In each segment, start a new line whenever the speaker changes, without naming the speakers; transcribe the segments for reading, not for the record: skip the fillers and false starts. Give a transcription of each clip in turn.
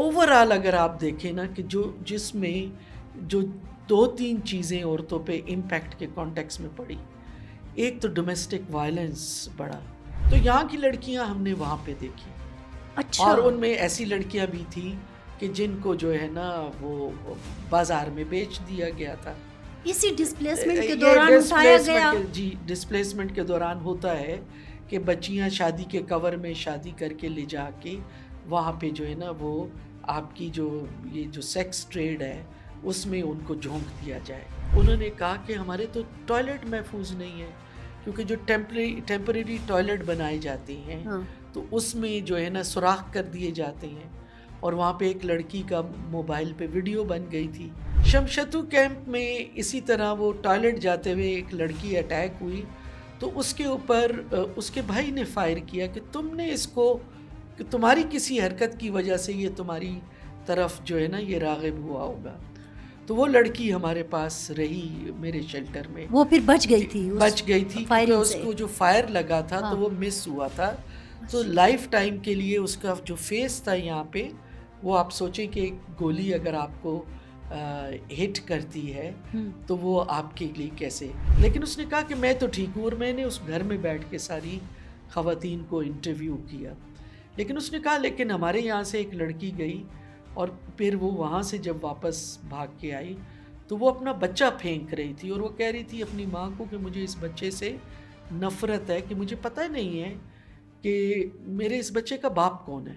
Overall اگر آپ دیکھیں نا کہ جس میں جو 2-3 چیزیں عورتوں پہ امپیکٹ کے کانٹیکس میں پڑی، ایک تو ڈومیسٹک وائلنس بڑھا، تو یہاں کی لڑکیاں ہم نے وہاں پہ دیکھی.
اچھا.
اور ان میں ایسی لڑکیاں بھی تھیں کہ جن کو جو ہے نا وہ بازار میں بیچ دیا گیا تھا.
اسی ڈسپلیسمنٹ کے دوران اٹھایا گیا.
جی ڈسپلیسمنٹ کے دوران ہوتا ہے کہ بچیاں شادی کے کور میں شادی کر کے لے جا کے وہاں پہ جو ہے نا وہ آپ کی یہ جو سیکس ٹریڈ ہے اس میں ان کو جھونک دیا جائے. انہوں نے کہا کہ ہمارے تو ٹوائلٹ محفوظ نہیں ہے، کیونکہ جو ٹیمپریری ٹوائلٹ بنائے جاتے ہیں تو اس میں جو ہے نا سوراخ کر دیے جاتے ہیں. اور وہاں پہ ایک لڑکی کا موبائل پہ ویڈیو بن گئی تھی. شمشتو کیمپ میں اسی طرح وہ ٹوائلٹ جاتے ہوئے ایک لڑکی اٹیک ہوئی تو اس کے اوپر اس کے بھائی نے فائر کیا کہ تم نے اس کو، کہ تمہاری کسی حرکت کی وجہ سے یہ تمہاری طرف جو ہے نا یہ راغب ہوا ہوگا. تو وہ لڑکی ہمارے پاس رہی میرے شیلٹر میں.
وہ پھر بچ گئی تھی
کیونکہ اس کو جو فائر لگا تھا تو وہ مس ہوا تھا. تو لائف ٹائم کے لیے اس کا جو فیس تھا یہاں پہ، وہ آپ سوچیں کہ گولی اگر آپ کو ہٹ کرتی ہے تو وہ آپ کے لیے کیسے. لیکن اس نے کہا کہ میں تو ٹھیک ہوں، اور میں نے اس گھر میں بیٹھ کے ساری خواتین کو انٹرویو کیا. لیکن اس نے کہا لیکن ہمارے یہاں سے ایک لڑکی گئی اور پھر وہ وہاں سے جب واپس بھاگ کے آئی تو وہ اپنا بچہ پھینک رہی تھی اور وہ کہہ رہی تھی اپنی ماں کو کہ مجھے اس بچے سے نفرت ہے، کہ مجھے پتہ نہیں ہے کہ میرے اس بچے کا باپ کون ہے.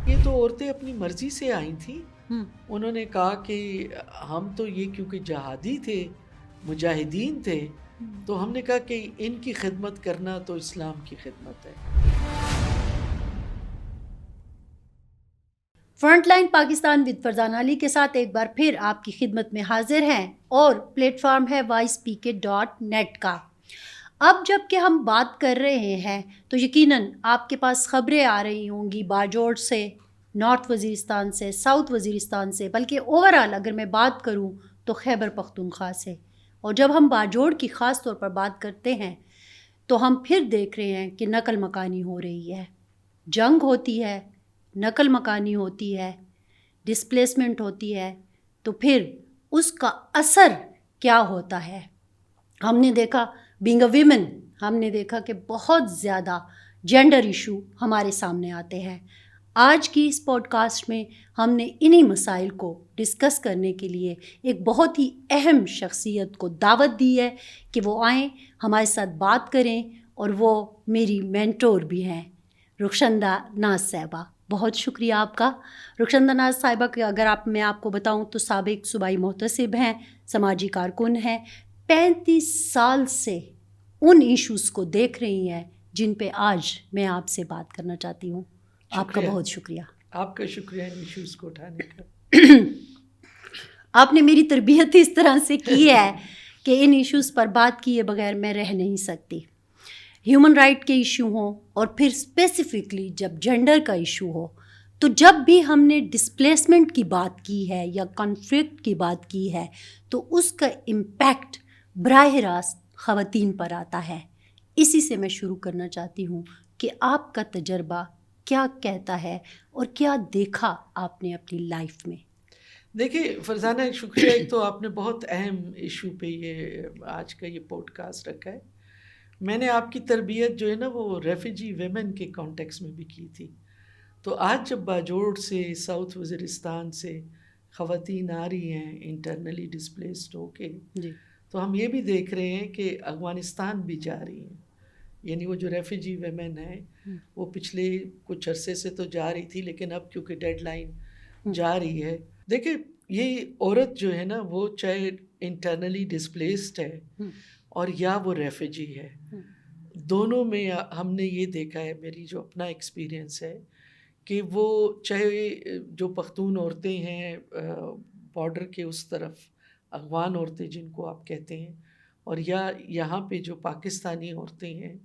یہ تو عورتیں اپنی مرضی سے آئی تھیں. انہوں نے کہا کہ ہم تو یہ کیونکہ جہادی تھے، مجاہدین تھے، تو ہم نے کہا کہ ان کی خدمت کرنا تو اسلام کی خدمت ہے.
Front line Pakistan with Farzana Ali کے ساتھ ایک بار پھر آپ کی خدمت میں حاضر ہیں، اور پلیٹ فارم ہے voicepk.net کا. اب جب کہ ہم بات کر رہے ہیں تو یقیناً آپ کے پاس خبریں آ رہی ہوں گی باجوڑ سے، نارتھ وزیرستان سے، ساؤتھ وزیرستان سے، بلکہ اوورآل اگر میں بات کروں تو خیبر پختونخوا سے. اور جب ہم باجوڑ کی خاص طور پر بات کرتے ہیں تو ہم پھر دیکھ رہے ہیں کہ نقل مکانی ہو رہی ہے، جنگ ہوتی ہے، نقل مکانی ہوتی ہے، ڈسپلیسمنٹ ہوتی ہے، تو پھر اس کا اثر کیا ہوتا ہے. ہم نے دیکھا بینگ اے ویمن، ہم نے دیکھا کہ بہت زیادہ جینڈر ایشو ہمارے سامنے آتے ہیں. آج کی اس پوڈ کاسٹ میں ہم نے انہی مسائل کو ڈسکس کرنے کے لیے ایک بہت ہی اہم شخصیت کو دعوت دی ہے کہ وہ آئیں ہمارے ساتھ بات کریں، اور وہ میری مینٹور بھی ہیں، رخشندہ ناز صاحبہ. بہت شکریہ آپ کا. رخشندہ ناز صاحبہ کہ اگر میں آپ کو بتاؤں تو سابق صوبائی محتسب ہیں، سماجی کارکن ہیں، 35 سال سے ان ایشوز کو دیکھ رہی ہیں جن پہ آج میں آپ سے بات کرنا چاہتی ہوں. آپ کا بہت شکریہ.
آپ کا شکریہ ان ایشوز کو اٹھانے کا.
آپ نے میری تربیت اس طرح سے کی ہے کہ ان ایشوز پر بات کیے بغیر میں رہ نہیں سکتی. ہیومن رائٹ کے ایشو ہوں، اور پھر اسپیسیفکلی جب جینڈر کا ایشو ہو، تو جب بھی ہم نے ڈسپلیسمنٹ کی بات کی ہے یا کنفلکٹ کی بات کی ہے تو اس کا امپیکٹ براہ راست خواتین پر آتا ہے. اسی سے میں شروع کرنا چاہتی ہوں کہ آپ کا تجربہ کیا کہتا ہے اور کیا دیکھا آپ نے اپنی لائف میں.
دیکھیے فرزانہ، شکریہ. ایک تو آپ نے بہت اہم ایشو پہ یہ آج کا یہ پوڈ کاسٹ رکھا ہے. میں نے آپ کی تربیت جو ہے نا وہ ریفیوجی ویمن کے کانٹیکس میں بھی کی تھی. تو آج جب باجوڑ سے، ساؤتھ وزیرستان سے خواتین آ رہی ہیں انٹرنلی ڈسپلیسڈ ہو کے، تو ہم یہ بھی دیکھ رہے ہیں کہ افغانستان بھی جا رہی ہیں. یعنی وہ جو ریفیوجی ویمن ہے وہ پچھلے کچھ عرصے سے تو جا رہی تھی، لیکن اب کیونکہ ڈیڈ لائن جا رہی ہے. دیکھیں یہ عورت جو ہے نا وہ چاہے انٹرنلی ڈسپلیسڈ ہے اور یا وہ ریفیوجی ہے، دونوں میں ہم نے یہ دیکھا ہے، میری جو اپنا ایکسپیرینس ہے، کہ وہ چاہے جو پختون عورتیں ہیں بارڈر کے اس طرف، افغان عورتیں جن کو آپ کہتے ہیں، اور یا یہاں پہ جو پاکستانی عورتیں ہیں،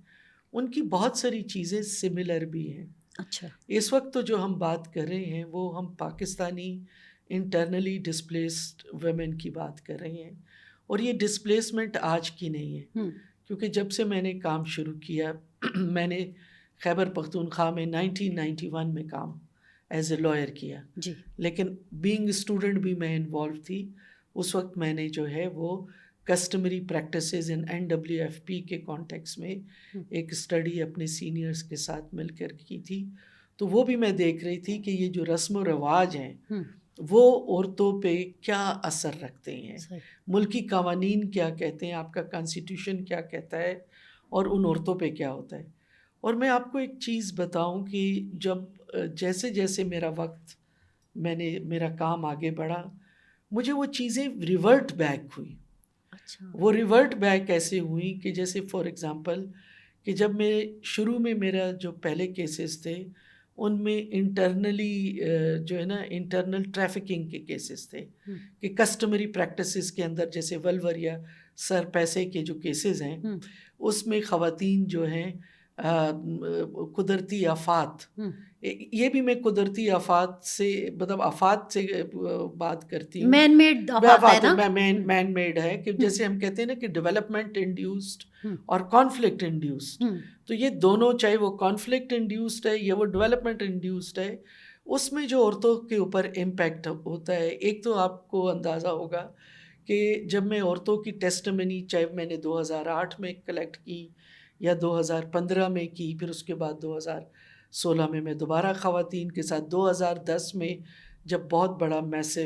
ان کی بہت ساری چیزیں سملر بھی ہیں.
اچھا،
اس وقت تو جو ہم بات کر رہے ہیں وہ ہم پاکستانی انٹرنلی ڈسپلیسڈ ویمن کی بات کر رہے ہیں. اور یہ ڈسپلیسمنٹ آج کی نہیں ہے، کیونکہ جب سے میں نے کام شروع کیا، میں نے خیبر پختونخوا میں 1991 میں کام ایز اے لائر کیا.
جی.
لیکن بینگ اسٹوڈنٹ بھی میں انوالو تھی. اس وقت میں نے جو ہے وہ کسٹمری پریکٹسز ان NWFP کے کانٹیکس میں ایک اسٹڈی اپنے سینئرس کے ساتھ مل کر کی تھی. تو وہ بھی میں دیکھ رہی تھی کہ یہ جو رسم و رواج ہیں وہ عورتوں پہ کیا اثر رکھتے ہیں, ملکی قوانین کیا کہتے ہیں, آپ کا کانسٹیٹیوشن کیا کہتا ہے, اور ان عورتوں پہ کیا ہوتا ہے. اور میں آپ کو ایک چیز بتاؤں کہ جب جیسے جیسے میرا کام آگے بڑھا, مجھے وہ چیزیں ریورٹ بیک ہوئی. وہ ریورٹ بیک ایسے ہوئی کہ جیسے فار ایگزامپل کہ جب میں شروع میں میرا جو پہلے کیسز تھے ان میں انٹرنلی جو ہے نا انٹرنل ٹریفکنگ کے کیسز تھے کہ کسٹمری پریکٹسز کے اندر جیسے ولور یا سر پیسے کے جو کیسز ہیں اس میں خواتین جو ہیں قدرتی آفات, یہ بھی میں قدرتی آفات سے مطلب آفات سے بات کرتی ہوں,
مین میڈ آفات ہے نا,
مین میڈ ہے کہ جیسے ہم کہتے ہیں نا کہ ڈیولپمنٹ انڈیوسڈ اور کانفلکٹ انڈیوسڈ. تو یہ دونوں, چاہے وہ کانفلکٹ انڈیوسڈ ہے یا وہ ڈیولپمنٹ انڈیوسڈ ہے, اس میں جو عورتوں کے اوپر امپیکٹ ہوتا ہے. ایک تو آپ کو اندازہ ہوگا کہ جب میں عورتوں کی ٹیسٹمنی چاہے میں نے 2008 میں کلیکٹ کی یا 2015 میں کی, پھر اس کے بعد 2016 میں دوبارہ خواتین کے ساتھ, 2010 میں جب بہت بڑا میسو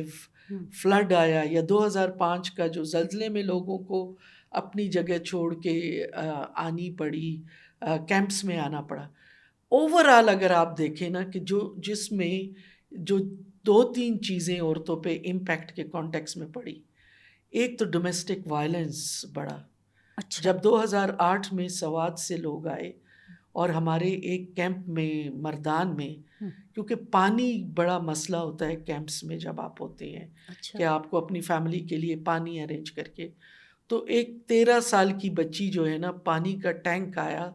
فلڈ آیا, یا 2005 کا جو زلزلے میں لوگوں کو اپنی جگہ چھوڑ کے آنی پڑی, کیمپس میں آنا پڑا. اوور آل اگر آپ دیکھیں نا کہ جس میں جو 2-3 چیزیں عورتوں پہ امپیکٹ کے کانٹیکس میں پڑی, ایک تو ڈومیسٹک وائلنس بڑھا. جب 2008 میں سوات سے لوگ آئے اور ہمارے ایک کیمپ میں مردان میں, کیونکہ پانی بڑا مسئلہ ہوتا ہے کیمپس میں جب آپ ہوتے ہیں کہ آپ کو اپنی فیملی کے لیے پانی ارینج کر کے, تو ایک 13 سال کی بچی جو ہے نا پانی کا ٹینک آیا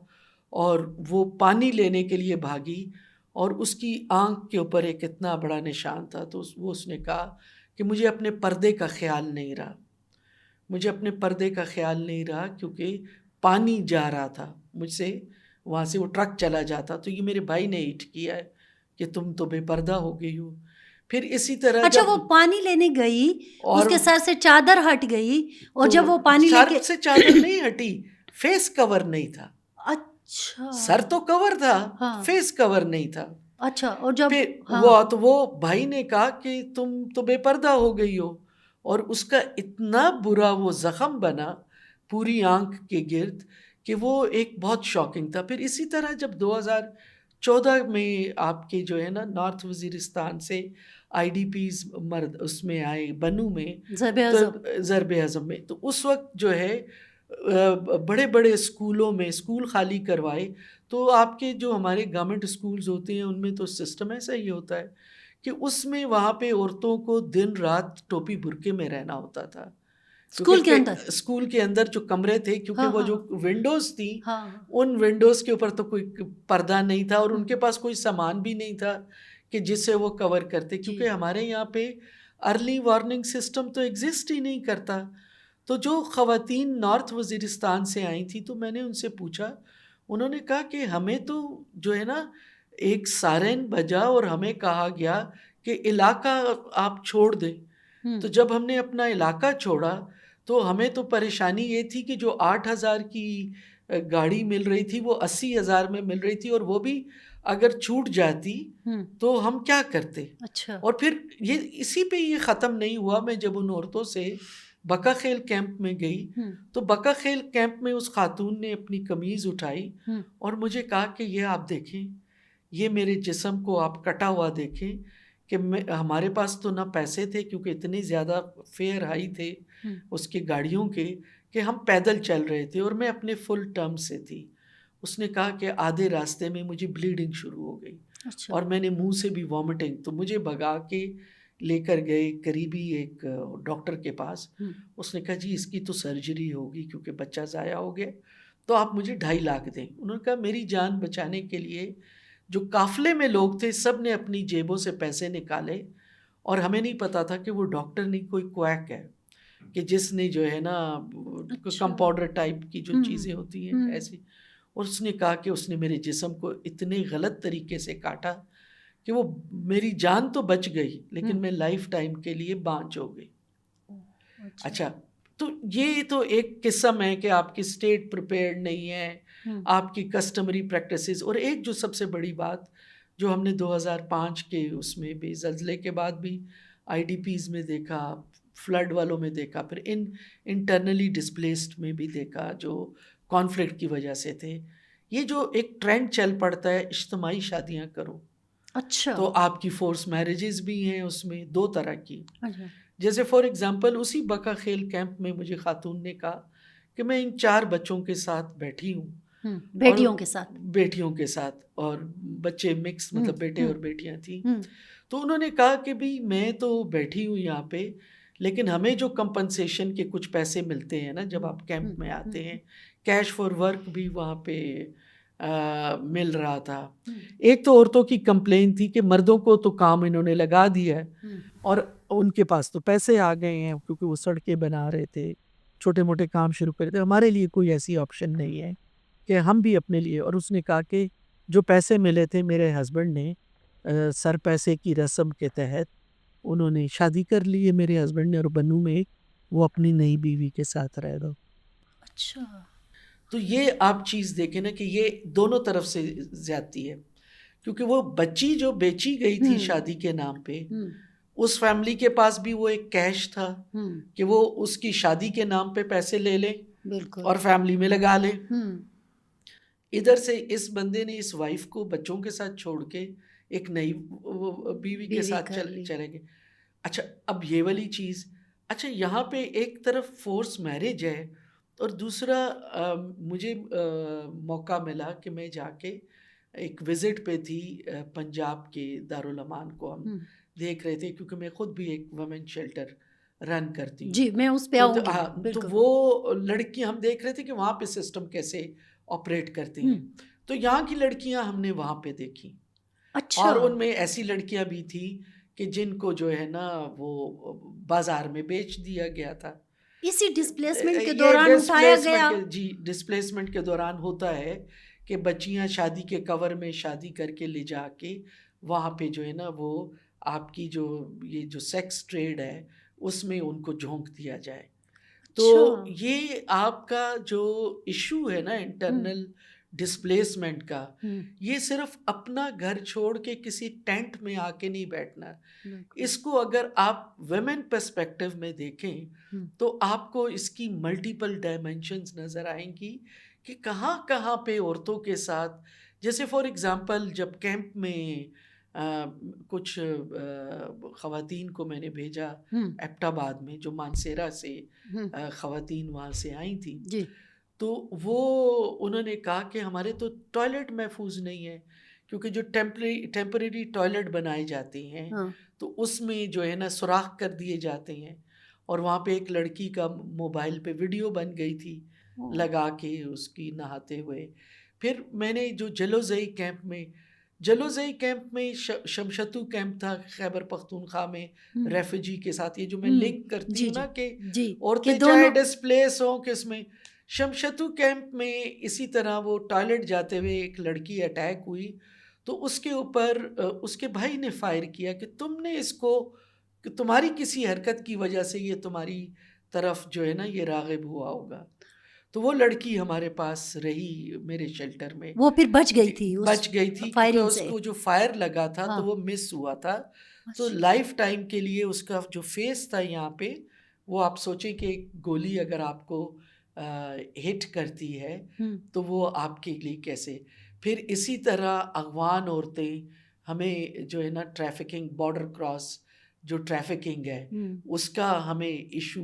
اور وہ پانی لینے کے لیے بھاگی, اور اس کی آنکھ کے اوپر ایک اتنا بڑا نشان تھا. تو وہ اس نے کہا کہ مجھے اپنے پردے کا خیال نہیں رہا, مجھے اپنے پردے کا خیال نہیں رہا کیونکہ پانی جا رہا تھا مجھ سے, وہاں سے وہ ٹرک چلا جاتا, تو یہ میرے بھائی نے ہٹ کیا ہے کہ تم تو بے پردہ ہو گئی ہو. پھر اسی طرح
اچھا وہ پانی لینے گئی, اس کے سر سے چادر ہٹ گئی, اور جب وہ پانی لے کے,
سر سے چادر نہیں ہٹی, فیس کور نہیں تھا.
اچھا,
سر تو کور تھا, فیس کور نہیں تھا.
اچھا, اور جب
وہ بھائی نے کہا کہ تم تو بے پردہ ہو گئی ہو, اور اس کا اتنا برا وہ زخم بنا پوری آنکھ کے گرد کہ وہ ایک بہت شاکنگ تھا. پھر اسی طرح جب 2014 میں آپ کے جو ہے نا نارتھ وزیرستان سے IDPs مرد اس میں آئے بنو میں, ضرب اعظم میں, تو اس وقت جو ہے بڑے بڑے اسکولوں میں اسکول خالی کروائے. تو آپ کے جو ہمارے گورنمنٹ اسکولز ہوتے ہیں ان میں تو سسٹم ایسا ہی ہوتا ہے کہ اس میں وہاں پہ عورتوں کو دن رات ٹوپی برقعے میں رہنا ہوتا تھا اسکول کے اندر جو کمرے تھے, کیونکہ وہ جو ونڈوز تھی ان ونڈوز کے اوپر تو کوئی پردہ نہیں تھا, اور ان کے پاس کوئی سامان بھی نہیں تھا کہ جس سے وہ کور کرتے, کیونکہ ہمارے یہاں پہ ارلی وارننگ سسٹم تو ایگزسٹ ہی نہیں کرتا. تو جو خواتین نارتھ وزیرستان سے آئی تھی تو میں نے ان سے پوچھا, انہوں نے کہا کہ ہمیں تو جو ہے نا ایک سائرن بجا اور ہمیں کہا گیا کہ علاقہ آپ چھوڑ دیں. تو جب ہم نے اپنا علاقہ چھوڑا تو ہمیں تو پریشانی یہ تھی کہ جو 8,000 کی گاڑی مل رہی تھی وہ 80,000 میں مل رہی تھی, اور وہ بھی اگر چھوٹ جاتی تو ہم کیا کرتے. اور پھر یہ اسی پہ یہ ختم نہیں ہوا. میں جب ان عورتوں سے بکا خیل کیمپ میں گئی تو بکا خیل کیمپ میں اس خاتون نے اپنی قمیض اٹھائی اور مجھے کہا کہ یہ آپ دیکھیں, یہ میرے جسم کو آپ کٹا ہوا دیکھیں کہ ہمارے پاس تو نہ پیسے تھے کیونکہ اتنی زیادہ فیئر ہائی تھے اس کی گاڑیوں کے کہ ہم پیدل چل رہے تھے, اور میں اپنے فل ٹرم سے تھی. اس نے کہا کہ آدھے راستے میں مجھے بلیڈنگ شروع ہو گئی اور میں نے منہ سے بھی وامٹنگ, تو مجھے بھگا کے لے کر گئے قریبی ایک ڈاکٹر کے پاس. اس نے کہا جی اس کی تو سرجری ہوگی کیونکہ بچہ ضائع ہو گیا, تو آپ مجھے 2.5 لاکھ دیں. انہوں نے کہا میری جان بچانے کے لیے جو قافلے میں لوگ تھے سب نے اپنی جیبوں سے پیسے نکالے, اور ہمیں نہیں پتا تھا کہ وہ ڈاکٹر نہیں کوئی کویک ہے کہ جس نے جو ہے نا کمپاؤڈر ٹائپ کی جو چیزیں ہوتی ہیں ایسی. اور اس نے کہا کہ اس نے میرے جسم کو اتنے غلط طریقے سے کاٹا کہ وہ میری جان تو بچ گئی لیکن میں لائف ٹائم کے لیے بانجھ ہو گئی. اچھا, تو یہ تو ایک قسم ہے کہ آپ کی اسٹیٹ پریپیئرڈ نہیں ہے, آپ کی کسٹمری پریکٹسز. اور ایک جو سب سے بڑی بات جو ہم نے 2005 کے اس میں بھی زلزلے کے بعد بھی آئی ڈی پیز میں دیکھا, فلڈ والوں میں دیکھا, پھر انٹرنلی ڈسپلیسڈ میں بھی دیکھا جو کانفلکٹ کی وجہ سے تھے, یہ جو ایک ٹرینڈ چل پڑتا ہے اجتماعی شادیاں کرو.
اچھا.
تو آپ کی فورس میرجز بھی ہیں اس میں 2 طرح کی. جیسے فار ایگزامپل اسی بکا خیل کیمپ میں مجھے خاتون نے کہا کہ میں ان 4 بچوں کے ساتھ بیٹھی ہوں, بیٹیوں کے ساتھ, اور بچے مکس مطلب بیٹے اور بیٹیاں تھیں. تو انہوں نے کہا کہ بھی میں تو بیٹھی ہوں یہاں پہ, لیکن ہمیں جو کمپنسیشن کے کچھ پیسے ملتے ہیں نا جب آپ کیمپ میں آتے ہیں, کیش فار ورک بھی وہاں پہ مل رہا تھا. ایک تو عورتوں کی کمپلین تھی کہ مردوں کو تو کام انہوں نے لگا دیا ہے اور ان کے پاس تو پیسے آ گئے ہیں کیونکہ وہ سڑکیں بنا رہے تھے, چھوٹے موٹے کام شروع کر رہے تھے, ہمارے لیے کوئی ایسی آپشن نہیں ہے کہ ہم بھی اپنے لیے. اور اس نے کہا کہ جو پیسے ملے تھے میرے ہسبینڈ نے سر پیسے کی رسم کے تحت انہوں نے شادی کر لی ہے میرے ہسبینڈ نے, اور بنو میں وہ اپنی نئی بیوی کے ساتھ رہ گا.
اچھا.
تو یہ آپ چیز دیکھیں نا کہ یہ دونوں طرف سے زیادتی ہے, کیونکہ وہ بچی جو بیچی گئی تھی شادی کے نام پہ, اس فیملی کے پاس بھی وہ ایک کیش تھا کہ وہ اس کی شادی کے نام پہ پیسے لے لے اور فیملی میں لگا لے. ادھر سے اس بندے نے اس وائف کو بچوں کے ساتھ چھوڑ کے ایک نئی بیوی کے ساتھ چلے گئے. اچھا, اب یہ والی چیز. اچھا, یہاں پہ ایک طرف فورس میرج ہے اور دوسرا مجھے موقع ملا کہ میں جا کے ایک وزٹ پہ تھی پنجاب کے دارالامان کو ہم دیکھ رہے تھے, کیونکہ میں خود بھی ایک ویمن شیلٹر رن کرتی ہوں.
جی, میں اس پہ آؤں گی.
تو وہ لڑکی ہم دیکھ رہے تھے کہ وہاں پہ سسٹم کیسے آپریٹ کرتے ہیں. تو یہاں کی لڑکیاں ہم نے وہاں پہ دیکھی.
اچھا.
اور ان میں ایسی لڑکیاں بھی تھیں کہ جن کو جو ہے نا وہ بازار میں بیچ دیا گیا تھا.
اسی ڈسپلیسمنٹ کے دوران اٹھایا گیا.
جی, ڈسپلیسمنٹ کے دوران ہوتا ہے کہ بچیاں شادی کے کور میں شادی کر کے لے جا کے وہاں پہ جو ہے نا وہ آپ کی جو یہ جو سیکس ٹریڈ ہے اس میں ان کو جھونک دیا جائے. تو یہ آپ کا جو ایشو ہے نا انٹرنل ڈسپلیسمنٹ کا, یہ صرف اپنا گھر چھوڑ کے کسی ٹینٹ میں آ کے نہیں بیٹھنا. اس کو اگر آپ ویمن پرسپیکٹو میں دیکھیں تو آپ کو اس کی ملٹیپل ڈائمینشنز نظر آئیں گی کہ کہاں کہاں پہ عورتوں کے ساتھ. جیسے فار ایگزامپل جب کیمپ میں کچھ خواتین کو میں نے بھیجا ایبٹ آباد میں, جو مانسیرا سے خواتین وہاں سے آئی تھیں, تو وہ انہوں نے کہا کہ ہمارے تو ٹوائلٹ محفوظ نہیں ہے, کیونکہ جو ٹیمپریری ٹوائلٹ بنائے جاتے ہیں تو اس میں جو ہے نا سوراخ کر دیے جاتے ہیں. اور وہاں پہ ایک لڑکی کا موبائل پہ ویڈیو بن گئی تھی لگا کے اس کی نہاتے ہوئے. پھر میں نے جو جلوزئی کیمپ میں شمشتو کیمپ تھا خیبر پختونخوا میں ریفیوجی کے ساتھ, یہ جو میں لنک کرتی ہوں نا کہ عورتیں چاہے ڈسپلیس ہوں کس میں, شمشتو کیمپ میں اسی طرح وہ ٹوائلٹ جاتے ہوئے ایک لڑکی اٹیک ہوئی, تو اس کے اوپر اس کے بھائی نے فائر کیا کہ تم نے اس کو, کہ تمہاری کسی حرکت کی وجہ سے یہ تمہاری طرف جو ہے نا یہ راغب ہوا ہوگا. تو وہ لڑکی ہمارے پاس رہی میرے شیلٹر میں,
وہ پھر بچ گئی تھی
کیونکہ اس کو جو فائر لگا تھا تو وہ مس ہوا تھا. تو لائف ٹائم کے لیے اس کا جو فیس تھا یہاں پہ, وہ آپ سوچیں کہ ایک گولی اگر آپ کو ہٹ کرتی ہے تو وہ آپ کے لیے کیسے. پھر اسی طرح افغان عورتیں, ہمیں جو ہے نا ٹریفکنگ, بارڈر کراس جو ٹریفکنگ ہے اس کا ہمیں ایشو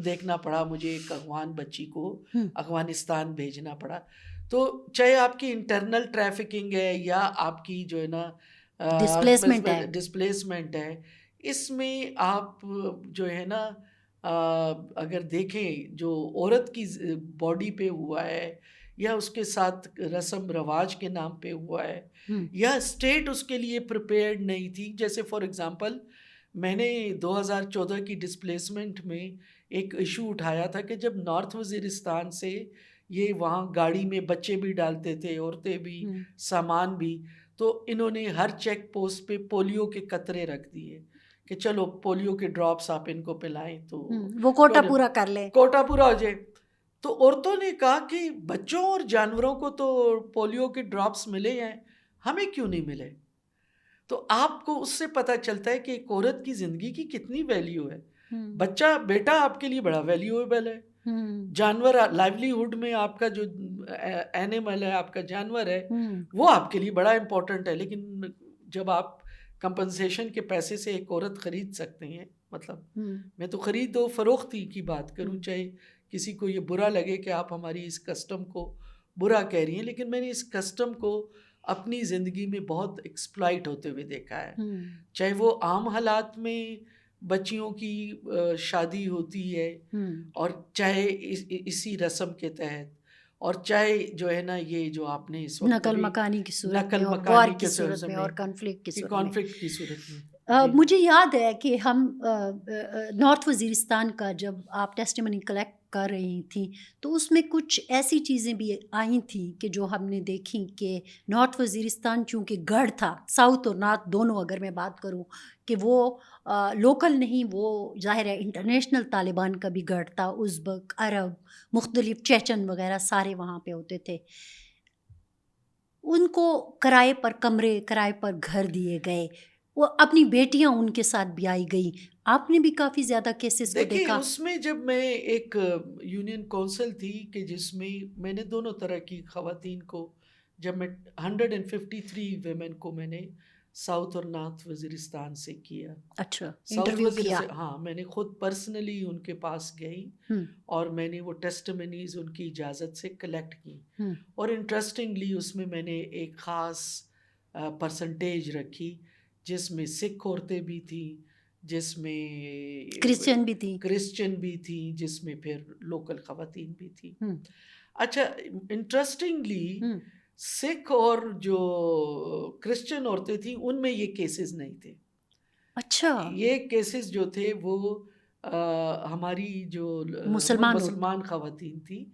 دیکھنا پڑا. مجھے ایک افغان بچی کو افغانستان بھیجنا پڑا. تو چاہے آپ کی انٹرنل ٹریفکنگ ہے یا آپ کی جو ہے نا ڈسپلیسمنٹ ہے, اس میں آپ جو ہے نا اگر دیکھیں جو عورت کی باڈی پہ ہوا ہے یا اس کے ساتھ رسم رواج کے نام پہ ہوا ہے یا اسٹیٹ اس کے لیے پریپیئرڈ نہیں تھی. جیسے فار ایگزامپل میں نے 2014 کی ڈسپلیسمنٹ میں ایک ایشو اٹھایا تھا کہ جب نارتھ وزیرستان سے یہ وہاں گاڑی میں بچے بھی ڈالتے تھے, عورتیں بھی, سامان بھی, تو انہوں نے ہر چیک پوسٹ پہ پولیو کے قطرے رکھ دیے کہ چلو پولیو کے ڈراپس آپ ان کو پلائیں تو
وہ کوٹا پورا کر لیں،
کوٹا پورا ہو جائے. تو عورتوں نے کہا کہ بچوں اور جانوروں کو تو پولیو کے ڈراپس ملے ہیں، ہمیں کیوں نہیں ملے؟ تو آپ کو اس سے پتہ چلتا ہے کہ ایک عورت کی زندگی کی کتنی ویلیو ہے. بچہ بیٹا آپ کے لیے بڑا ویلیویبل ہے، جانور لائیولیہوڈ میں آپ کا جو اینیمل ہے، آپ کا جانور ہے، وہ آپ کے لیے بڑا امپورٹنٹ ہے. لیکن جب آپ کمپنسیشن کے پیسے سے ایک عورت خرید سکتے ہیں، مطلب میں تو خرید و فروختی کی بات کروں، چاہے کسی کو یہ برا لگے کہ آپ ہماری اس کسٹم کو برا کہہ رہی ہیں، لیکن میں نے اس کسٹم کو اپنی زندگی میں بہت ایکسپلائٹ ہوتے ہوئے دیکھا ہے. چاہے وہ عام حالات میں بچیوں کی شادی ہوتی ہے، اور چاہے اسی رسم کے تحت، اور چاہے جو ہے نا یہ جو آپ نے اس وقت
نقل مکانی کی صورت
نقل
میں اور
مکانی
وار
کے
کی صورت میں
میں
اور کانفلکٹ کی صورت میں.
کانفلکٹ کی صورت میں.
مجھے یاد ہے کہ ہم نارتھ وزیرستان کا جب آپ ٹیسٹیمنی کلیکٹ کر رہی تھیں تو اس میں کچھ ایسی چیزیں بھی آئی تھیں کہ جو ہم نے دیکھی کہ نارتھ وزیرستان چونکہ گڑھ تھا، ساؤتھ اور نارتھ دونوں اگر میں بات کروں، کہ وہ لوکل نہیں، وہ ظاہر ہے انٹرنیشنل طالبان کا بھی گڑھ تھا، ازبک، عرب، مختلف چیچن وغیرہ سارے وہاں پہ ہوتے تھے. ان کو کرائے پر کمرے، کرائے پر گھر دیے گئے، وہ اپنی بیٹیاں ان کے ساتھ بھی آئی گئی. آپ نے بھی کافی زیادہ کیسز کو
دیکھیں
دیکھا.
اس میں جب میں ایک یونین کونسل تھی کہ جس میں نے دونوں طرح کی خواتین کو، جب میں 153 ویمن کو میں نے ساؤتھ اور نارتھ وزیرستان سے کیا.
اچھا،
ساؤتھ
انٹرویو کیا.
ہاں، میں نے خود پرسنلی ان کے پاس گئی اور میں نے وہ ٹیسٹمنیز ان کی اجازت سے کلیکٹ کی. اور انٹرسٹنگلی اس میں نے ایک خاص پرسنٹیج رکھی جس میں سکھ عورتیں بھی تھیں، جس میں
کرسچن بھی تھی،
جس میں پھر لوکل خواتین بھی تھی. اچھا، انٹرسٹنگلی سکھ اور جو کرسچن عورتیں تھیں ان میں یہ کیسز نہیں تھے.
اچھا،
یہ کیسز جو تھے وہ ہماری جو مسلمان خواتین تھیں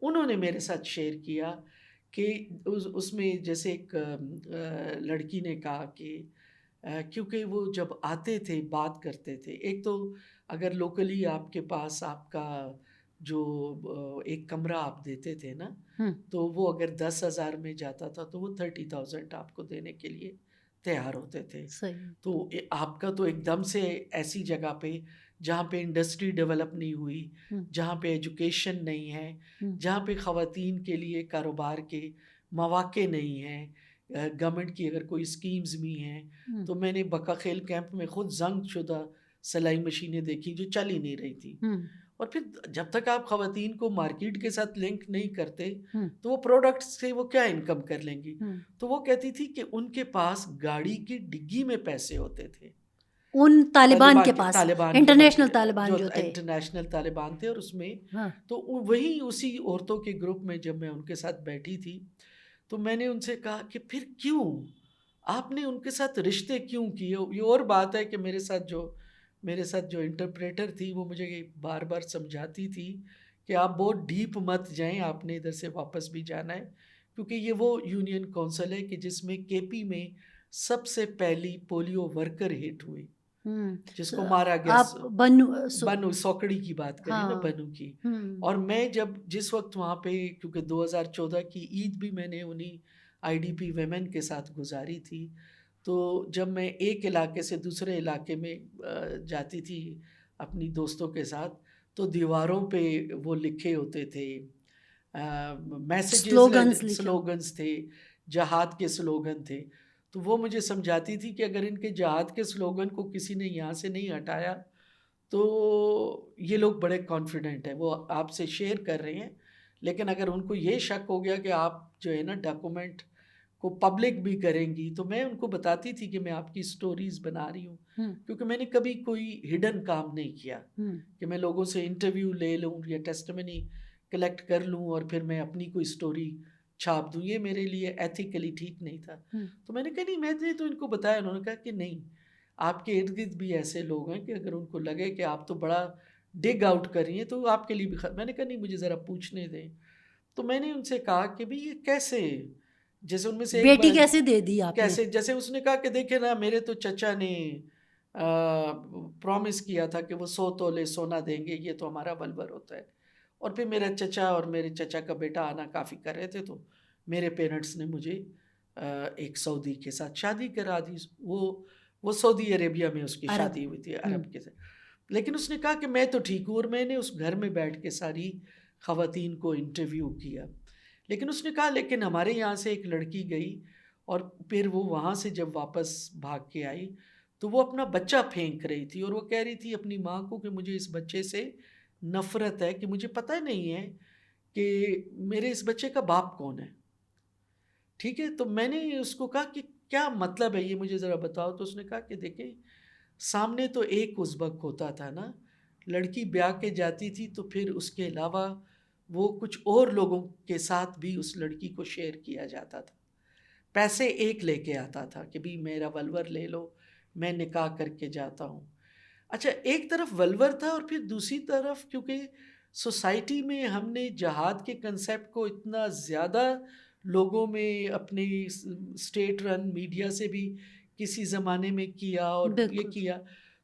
انہوں نے میرے ساتھ شیئر کیا کہ اس میں جیسے ایک لڑکی نے کہا کہ کیونکہ وہ جب آتے تھے بات کرتے تھے، ایک تو اگر لوکلی آپ کے پاس آپ کا جو ایک کمرہ آپ دیتے تھے نا، تو وہ اگر 10,000 میں جاتا تھا تو وہ 30,000 آپ کو دینے کے لیے تیار ہوتے تھے. تو آپ کا تو ایک دم سے ایسی جگہ پہ جہاں پہ انڈسٹری ڈیولپ نہیں ہوئی، جہاں پہ ایجوکیشن نہیں ہے، جہاں پہ خواتین کے لیے کاروبار کے مواقع نہیں ہیں، گورنمنٹ کی اگر کوئی اسکیمز بھی ہیں. تو میں نے بکا خیل کیمپ میں خود زنگ شدہ سلائی مشینیں دیکھی جو چل ہی نہیں رہی تھی. اور پھر جب تک آپ خواتین کو مارکیٹ کے ساتھ لنک نہیں کرتے تو وہ پروڈکٹ سے وہ کیا انکم کر لیں گی. تو وہ کہتی تھی کہ ان کے پاس گاڑی کی ڈگی میں پیسے ہوتے تھے،
ان طالبان کے پاس، انٹرنیشنل طالبان جو تھے،
انٹرنیشنل طالبان تھے. اور اس میں تو وہی اسی عورتوں کے گروپ میں جب میں ان کے ساتھ بیٹھی تھی تو میں نے ان سے کہا کہ پھر کیوں آپ نے ان کے ساتھ رشتے کیوں کیے. یہ اور بات ہے کہ میرے ساتھ جو انٹرپریٹر تھی وہ مجھے بار بار سمجھاتی تھی کہ آپ بہت ڈیپ مت جائیں، آپ نے ادھر سے واپس بھی جانا ہے، کیونکہ یہ وہ یونین کونسل ہے کہ جس میں کے پی میں سب سے پہلی پولیو ورکر ہٹ ہوئی جس کو مارا گیا. بنو سوکڑی کی بات کریں نا، بنو کی. اور میں جس وقت وہاں پہ، کیونکہ 2014 کی عید بھی میں نے انہی IDP ویمن کے ساتھ گزاری تھی، تو جب میں ایک علاقے سے دوسرے علاقے میں جاتی تھی اپنی دوستوں کے ساتھ تو دیواروں پہ وہ لکھے ہوتے تھے میسیجز، سلوگنز تھے، جہاد کے سلوگن تھے. تو وہ مجھے سمجھاتی تھی کہ اگر ان کے جہاد کے سلوگن کو کسی نے یہاں سے نہیں ہٹایا تو یہ لوگ بڑے کانفیڈنٹ ہیں، وہ آپ سے شیئر کر رہے ہیں، لیکن اگر ان کو یہ شک ہو گیا کہ آپ جو ہے نا ڈاکومنٹ کو پبلک بھی کریں گی، تو میں ان کو بتاتی تھی کہ میں آپ کی سٹوریز بنا رہی ہوں، کیونکہ میں نے کبھی کوئی ہڈن کام نہیں کیا کہ میں لوگوں سے انٹرویو لے لوں یا ٹیسٹمنی کلیکٹ کر لوں اور پھر میں اپنی کوئی سٹوری چھاپ دوں. یہ میرے لیے ایتھیکلی ٹھیک نہیں تھا. تو میں نے کہا نہیں، میں نے تو ان کو بتایا. انہوں نے کہا کہ نہیں، آپ کے ارد گرد بھی ایسے لوگ ہیں کہ اگر ان کو لگے کہ آپ تو بڑا ڈگ آؤٹ کر رہی ہیں تو آپ کے لیے بھی میں نے کہا نہیں، مجھے ذرا پوچھنے دیں. تو میں نے ان سے کہا کہ بھئی یہ کیسے جیسے ان میں سے
بیٹی کیسے دے دی آپ نے؟
کیسے، جیسے اس نے کہا کہ دیکھیں نا میرے تو چچا نے پرومس کیا تھا کہ وہ 100 تولے سونا دیں گے، یہ تو ہمارا ولور ہوتا ہے. اور پھر میرا چچا اور میرے چچا کا بیٹا آنا کافی کر رہے تھے، تو میرے پیرنٹس نے مجھے ایک سعودی کے ساتھ شادی کرا دی. وہ سعودی عربیہ میں اس کی شادی ہوئی تھی، عرب کے ساتھ. لیکن اس نے کہا کہ میں تو ٹھیک ہوں، اور میں نے اس گھر میں بیٹھ کے ساری خواتین کو انٹرویو کیا. لیکن اس نے کہا لیکن ہمارے یہاں سے ایک لڑکی گئی، اور پھر وہ وہاں سے جب واپس بھاگ کے آئی تو وہ اپنا بچہ پھینک رہی تھی، اور وہ کہہ رہی تھی اپنی ماں کو کہ مجھے اس بچے سے نفرت ہے، کہ مجھے پتہ نہیں ہے کہ میرے اس بچے کا باپ کون ہے. ٹھیک ہے، تو میں نے اس کو کہا کہ کیا مطلب ہے یہ، مجھے ذرا بتاؤ. تو اس نے کہا کہ دیکھیں سامنے تو ایک ازبک ہوتا تھا نا، لڑکی بیاہ کے جاتی تھی تو پھر اس کے علاوہ وہ کچھ اور لوگوں کے ساتھ بھی اس لڑکی کو شیئر کیا جاتا تھا. پیسے ایک لے کے آتا تھا کہ بھی میرا ولور لے لو، میں نکاح کر کے جاتا ہوں. اچھا، ایک طرف ولور تھا، اور پھر دوسری طرف کیونکہ سوسائٹی میں ہم نے جہاد کے کنسیپٹ کو اتنا زیادہ لوگوں میں اپنی اسٹیٹ رن میڈیا سے بھی کسی زمانے میں کیا اور یہ کیا،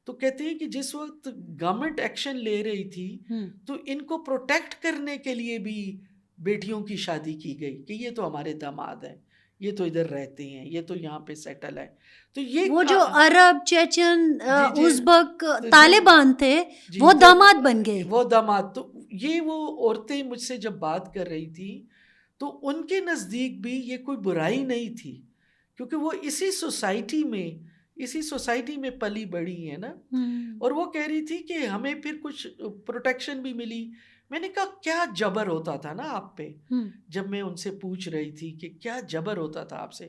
تو کہتے ہیں کہ جس وقت گورنمنٹ ایکشن لے رہی تھی تو ان کو پروٹیکٹ کرنے کے لیے بھی بیٹیوں کی شادی کی گئی کہ یہ تو ہمارے داماد ہیں، یہ تو ادھر رہتے ہیں، یہ تو یہاں پہ سیٹل ہے. تو یہ
وہ جو عرب، چیچن،
جی
ازبک طالبان تھے وہ داماد بن گئے.
وہ داماد. تو یہ وہ عورتیں مجھ سے جب بات کر رہی تھی تو ان کے نزدیک بھی یہ کوئی برائی نہیں تھی، کیونکہ وہ اسی سوسائٹی میں پلی بڑی ہیں نا. اور وہ کہہ رہی تھی کہ ہمیں پھر کچھ پروٹیکشن بھی ملی. میں نے کہا کیا جبر ہوتا تھا نا آپ پہ؟ جب میں ان سے پوچھ رہی تھی کہ کیا جبر ہوتا تھا آپ سے،